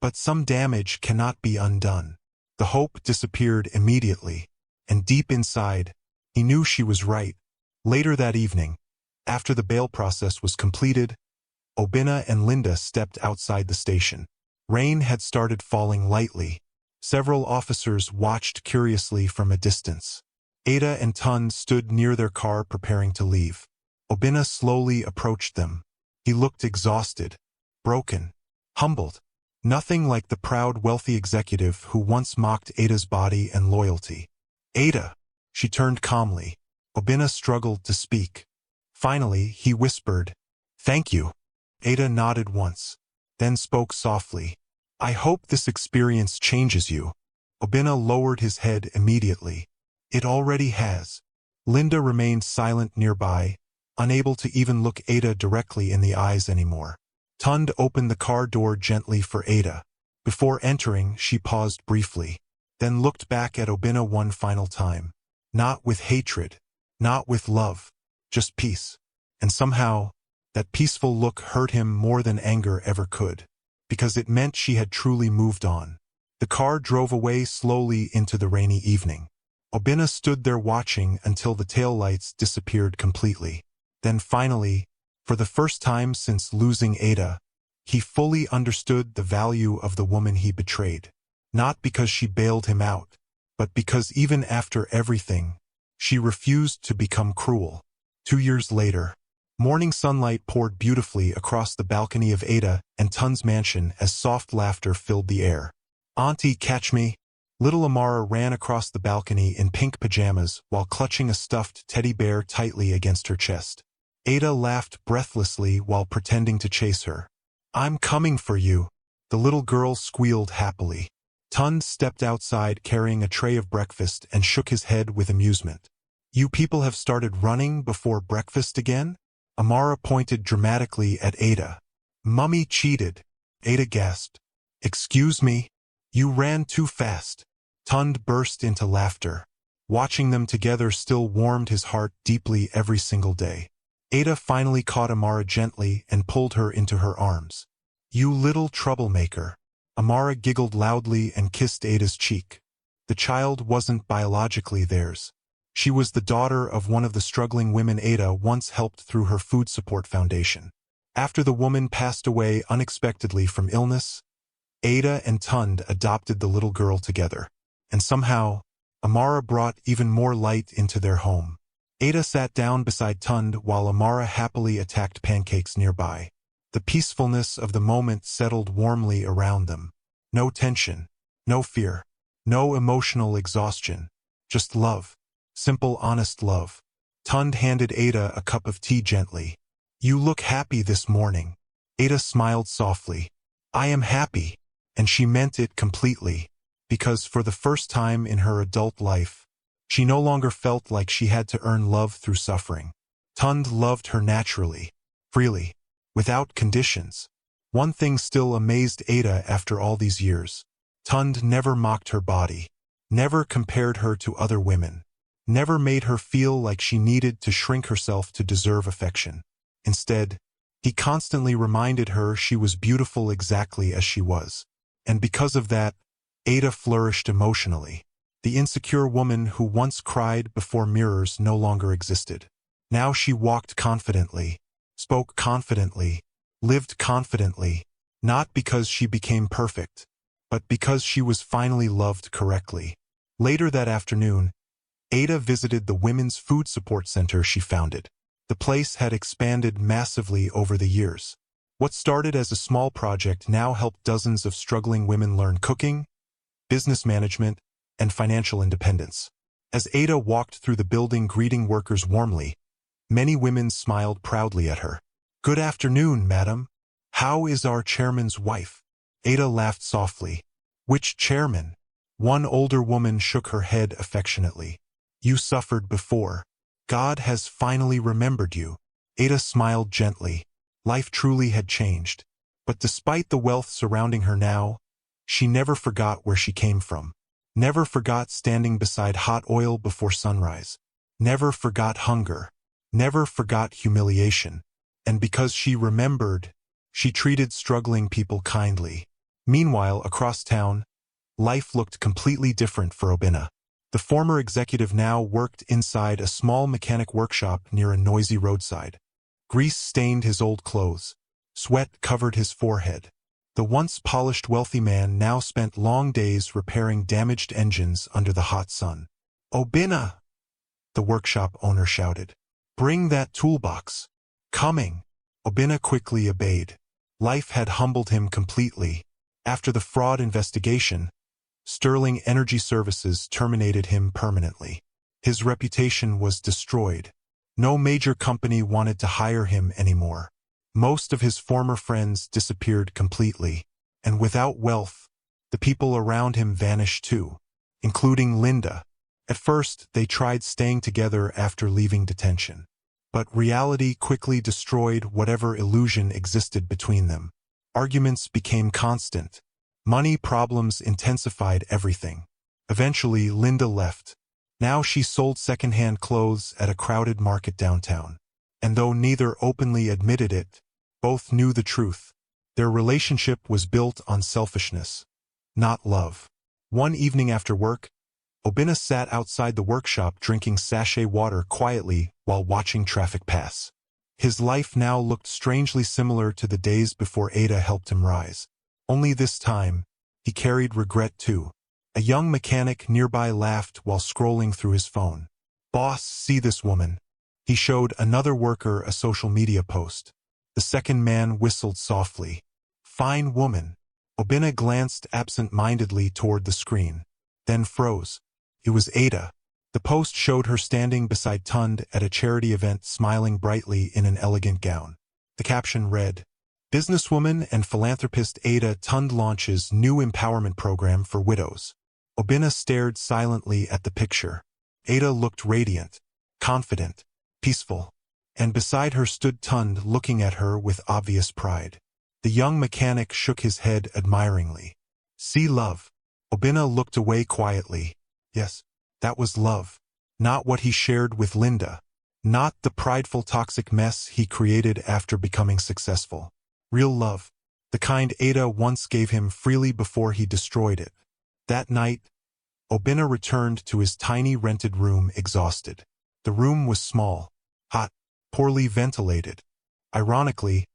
"But some damage cannot be undone." The hope disappeared immediately, and deep inside, he knew she was right. Later that evening, after the bail process was completed, Oena and Linda stepped outside the station. Rain had started falling lightly. Several officers watched curiously from a distance. Ada and Tund stood near their car preparing to leave. Oena slowly approached them. He looked exhausted, broken, humbled. Nothing like the proud, wealthy executive who once mocked Ada's body and loyalty. "Ada," she turned calmly. Oena struggled to speak. Finally, he whispered, "Thank you." Ada nodded once, then spoke softly, "I hope this experience changes you." Oena lowered his head immediately. "It already has." Linda remained silent nearby, unable to even look Ada directly in the eyes anymore. Tund opened the car door gently for Ada. Before entering, she paused briefly, then looked back at Oena one final time. Not with hatred, not with love, just peace. And somehow, that peaceful look hurt him more than anger ever could, because it meant she had truly moved on. The car drove away slowly into the rainy evening. Oena stood there watching until the taillights disappeared completely. Then finally, for the first time since losing Ada, he fully understood the value of the woman he betrayed. Not because she bailed him out, but because even after everything, she refused to become cruel. 2 years later, morning sunlight poured beautifully across the balcony of Ada and Tund's mansion as soft laughter filled the air. "Auntie, catch me!" Little Amara ran across the balcony in pink pajamas while clutching a stuffed teddy bear tightly against her chest. Ada laughed breathlessly while pretending to chase her. "I'm coming for you!" The little girl squealed happily. Tund stepped outside carrying a tray of breakfast and shook his head with amusement. "You people have started running before breakfast again?" Amara pointed dramatically at Ada. "Mummy cheated." Ada gasped. "Excuse me? You ran too fast." Tund burst into laughter. Watching them together still warmed his heart deeply every single day. Ada finally caught Amara gently and pulled her into her arms. "You little troublemaker." Amara giggled loudly and kissed Ada's cheek. The child wasn't biologically theirs. She was the daughter of one of the struggling women Ada once helped through her food support foundation. After the woman passed away unexpectedly from illness, Ada and Tund adopted the little girl together. And somehow, Amara brought even more light into their home. Ada sat down beside Tund while Amara happily attacked pancakes nearby. The peacefulness of the moment settled warmly around them. No tension, no fear, no emotional exhaustion, just love. Simple, honest love. Tund handed Ada a cup of tea gently. "You look happy this morning." Ada smiled softly. "I am happy." And she meant it completely, because for the first time in her adult life, she no longer felt like she had to earn love through suffering. Tund loved her naturally, freely, without conditions. One thing still amazed Ada after all these years. Tund never mocked her body, never compared her to other women, never made her feel like she needed to shrink herself to deserve affection. Instead, he constantly reminded her she was beautiful exactly as she was. And because of that, Ada flourished emotionally. The insecure woman who once cried before mirrors no longer existed. Now she walked confidently, spoke confidently, lived confidently, not because she became perfect, but because she was finally loved correctly. Later that afternoon, Ada visited the Women's Food Support Center she founded. The place had expanded massively over the years. What started as a small project now helped dozens of struggling women learn cooking, business management, and financial independence. As Ada walked through the building greeting workers warmly, many women smiled proudly at her. "Good afternoon, madam. How is our chairman's wife?" Ada laughed softly. "Which chairman?" One older woman shook her head affectionately. "You suffered before. God has finally remembered you." Ada smiled gently. Life truly had changed. But despite the wealth surrounding her now, she never forgot where she came from. Never forgot standing beside hot oil before sunrise. Never forgot hunger. Never forgot humiliation. And because she remembered, she treated struggling people kindly. Meanwhile, across town, life looked completely different for Oena. The former executive now worked inside a small mechanic workshop near a noisy roadside. Grease stained his old clothes. Sweat covered his forehead. The once polished wealthy man now spent long days repairing damaged engines under the hot sun. "Oena!" the workshop owner shouted. "Bring that toolbox." "Coming." Oena quickly obeyed. Life had humbled him completely. After the fraud investigation, Sterling Energy Services terminated him permanently. His reputation was destroyed. No major company wanted to hire him anymore. Most of his former friends disappeared completely. And without wealth, the people around him vanished too, including Linda. At first, they tried staying together after leaving detention. But reality quickly destroyed whatever illusion existed between them. Arguments became constant. Money problems intensified everything. Eventually, Linda left. Now she sold second-hand clothes at a crowded market downtown. And though neither openly admitted it, both knew the truth. Their relationship was built on selfishness, not love. One evening after work, Oena sat outside the workshop drinking sachet water quietly while watching traffic pass. His life now looked strangely similar to the days before Ada helped him rise. Only this time, he carried regret too. A young mechanic nearby laughed while scrolling through his phone. "Boss, see this woman." He showed another worker a social media post. The second man whistled softly. "Fine woman." Oena glanced absent-mindedly toward the screen, then froze. It was Ada. The post showed her standing beside Tund at a charity event smiling brightly in an elegant gown. The caption read, "Businesswoman and philanthropist Ada Tund launches new empowerment program for widows." Oena stared silently at the picture. Ada looked radiant, confident, peaceful. And beside her stood Tund looking at her with obvious pride. The young mechanic shook his head admiringly. "See love." Oena looked away quietly. "Yes." That was love. Not what he shared with Linda. Not the prideful toxic mess he created after becoming successful. Real love. The kind Ada once gave him freely before he destroyed it. That night, Oena returned to his tiny rented room exhausted. The room was small, hot, poorly ventilated. Ironically,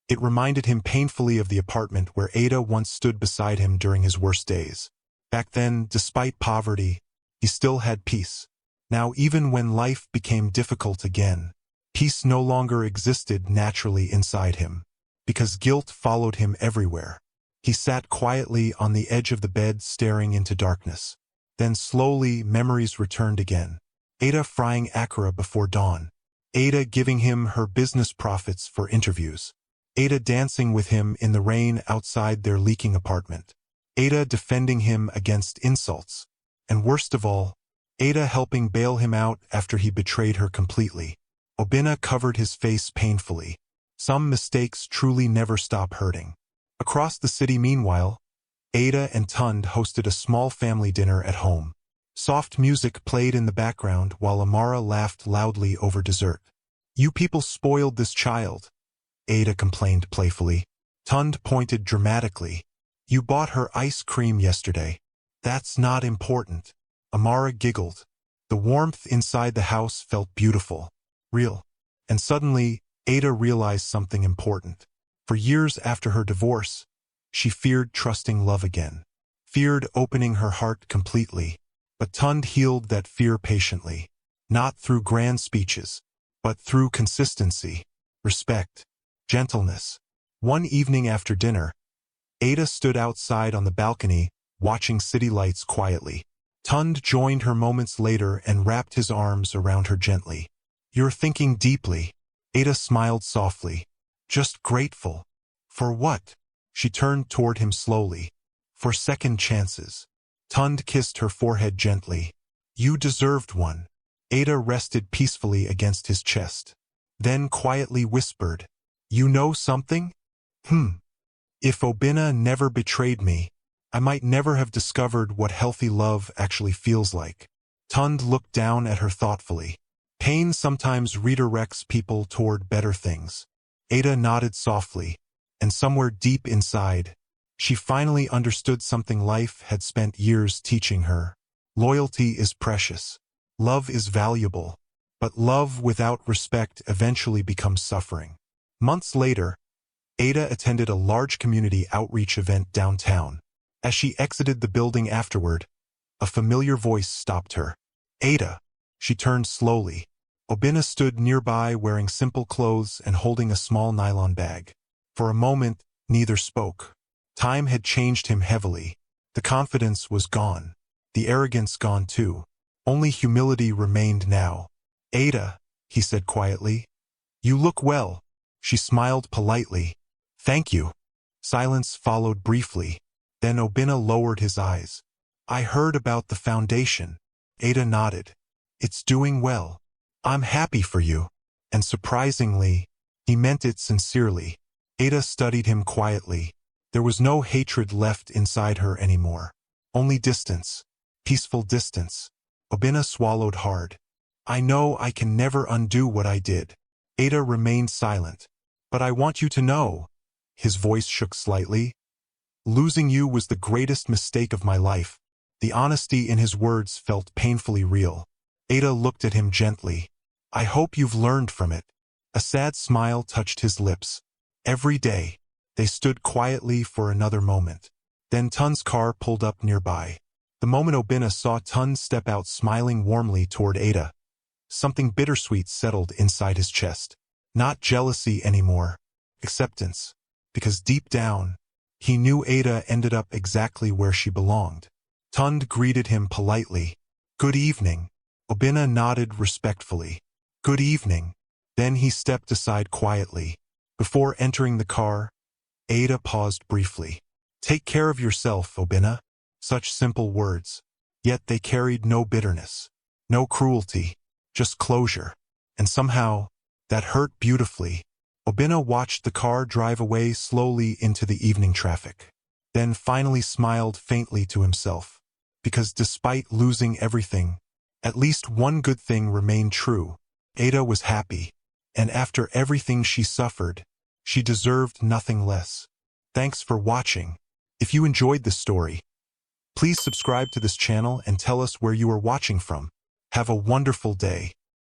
it reminded him painfully of the apartment where Ada once stood beside him during his worst days. Back then, despite poverty, he still had peace. Now, even when life became difficult again, peace no longer existed naturally inside him, because guilt followed him everywhere. He sat quietly on the edge of the bed staring into darkness. Then slowly, memories returned again. Ada frying akara before dawn. Ada giving him her business profits for interviews. Ada dancing with him in the rain outside their leaking apartment. Ada defending him against insults. And worst of all, Ada helping bail him out after he betrayed her completely. Oena covered his face painfully. Some mistakes truly never stop hurting. Across the city meanwhile, Ada and Tund hosted a small family dinner at home. Soft music played in the background while Amara laughed loudly over dessert. "You people spoiled this child," Ada complained playfully. Tund pointed dramatically. "You bought her ice cream yesterday." "That's not important." Amara giggled. The warmth inside the house felt beautiful, real. And suddenly, Ada realized something important. For years after her divorce, she feared trusting love again. Feared opening her heart completely. But Tund healed that fear patiently. Not through grand speeches, but through consistency, respect, gentleness. One evening after dinner, Ada stood outside on the balcony, watching city lights quietly. Tund joined her moments later and wrapped his arms around her gently. "You're thinking deeply." Ada smiled softly. "Just grateful." "For what?" She turned toward him slowly. "For second chances." Tund kissed her forehead gently. "You deserved one." Ada rested peacefully against his chest. Then quietly whispered, "You know something? If Oena never betrayed me, I might never have discovered what healthy love actually feels like." Tund looked down at her thoughtfully. "Pain sometimes redirects people toward better things." Ada nodded softly, and somewhere deep inside, she finally understood something life had spent years teaching her. Loyalty is precious. Love is valuable. But love without respect eventually becomes suffering. Months later, Ada attended a large community outreach event downtown. As she exited the building afterward, a familiar voice stopped her. "Ada." She turned slowly. Oena stood nearby wearing simple clothes and holding a small nylon bag. For a moment, neither spoke. Time had changed him heavily. The confidence was gone. The arrogance gone too. Only humility remained now. "Ada," he said quietly. "You look well." She smiled politely. "Thank you." Silence followed briefly. Then Oena lowered his eyes. "I heard about the foundation." Ada nodded. "It's doing well. I'm happy for you." And surprisingly, he meant it sincerely. Ada studied him quietly. There was no hatred left inside her anymore. Only distance. Peaceful distance. Oena swallowed hard. "I know I can never undo what I did." Ada remained silent. "But I want you to know." His voice shook slightly. "Losing you was the greatest mistake of my life." The honesty in his words felt painfully real. Ada looked at him gently. "I hope you've learned from it." A sad smile touched his lips. Every day, they stood quietly for another moment. Then Tund's car pulled up nearby. The moment Oena saw Tund step out smiling warmly toward Ada, something bittersweet settled inside his chest. Not jealousy anymore. Acceptance. Because deep down, he knew Ada ended up exactly where she belonged. Tund greeted him politely. "Good evening." Oena nodded respectfully. "Good evening." Then he stepped aside quietly. Before entering the car, Ada paused briefly. "Take care of yourself, Oena." Such simple words. Yet they carried no bitterness, no cruelty, just closure. And somehow, that hurt beautifully. Oena watched the car drive away slowly into the evening traffic. Then finally smiled faintly to himself. Because despite losing everything, At least one good thing remained true. Ada was happy, and after everything she suffered, she deserved nothing less. Thanks for watching. If you enjoyed this story, please subscribe to this channel and tell us where you are watching from. Have a wonderful day.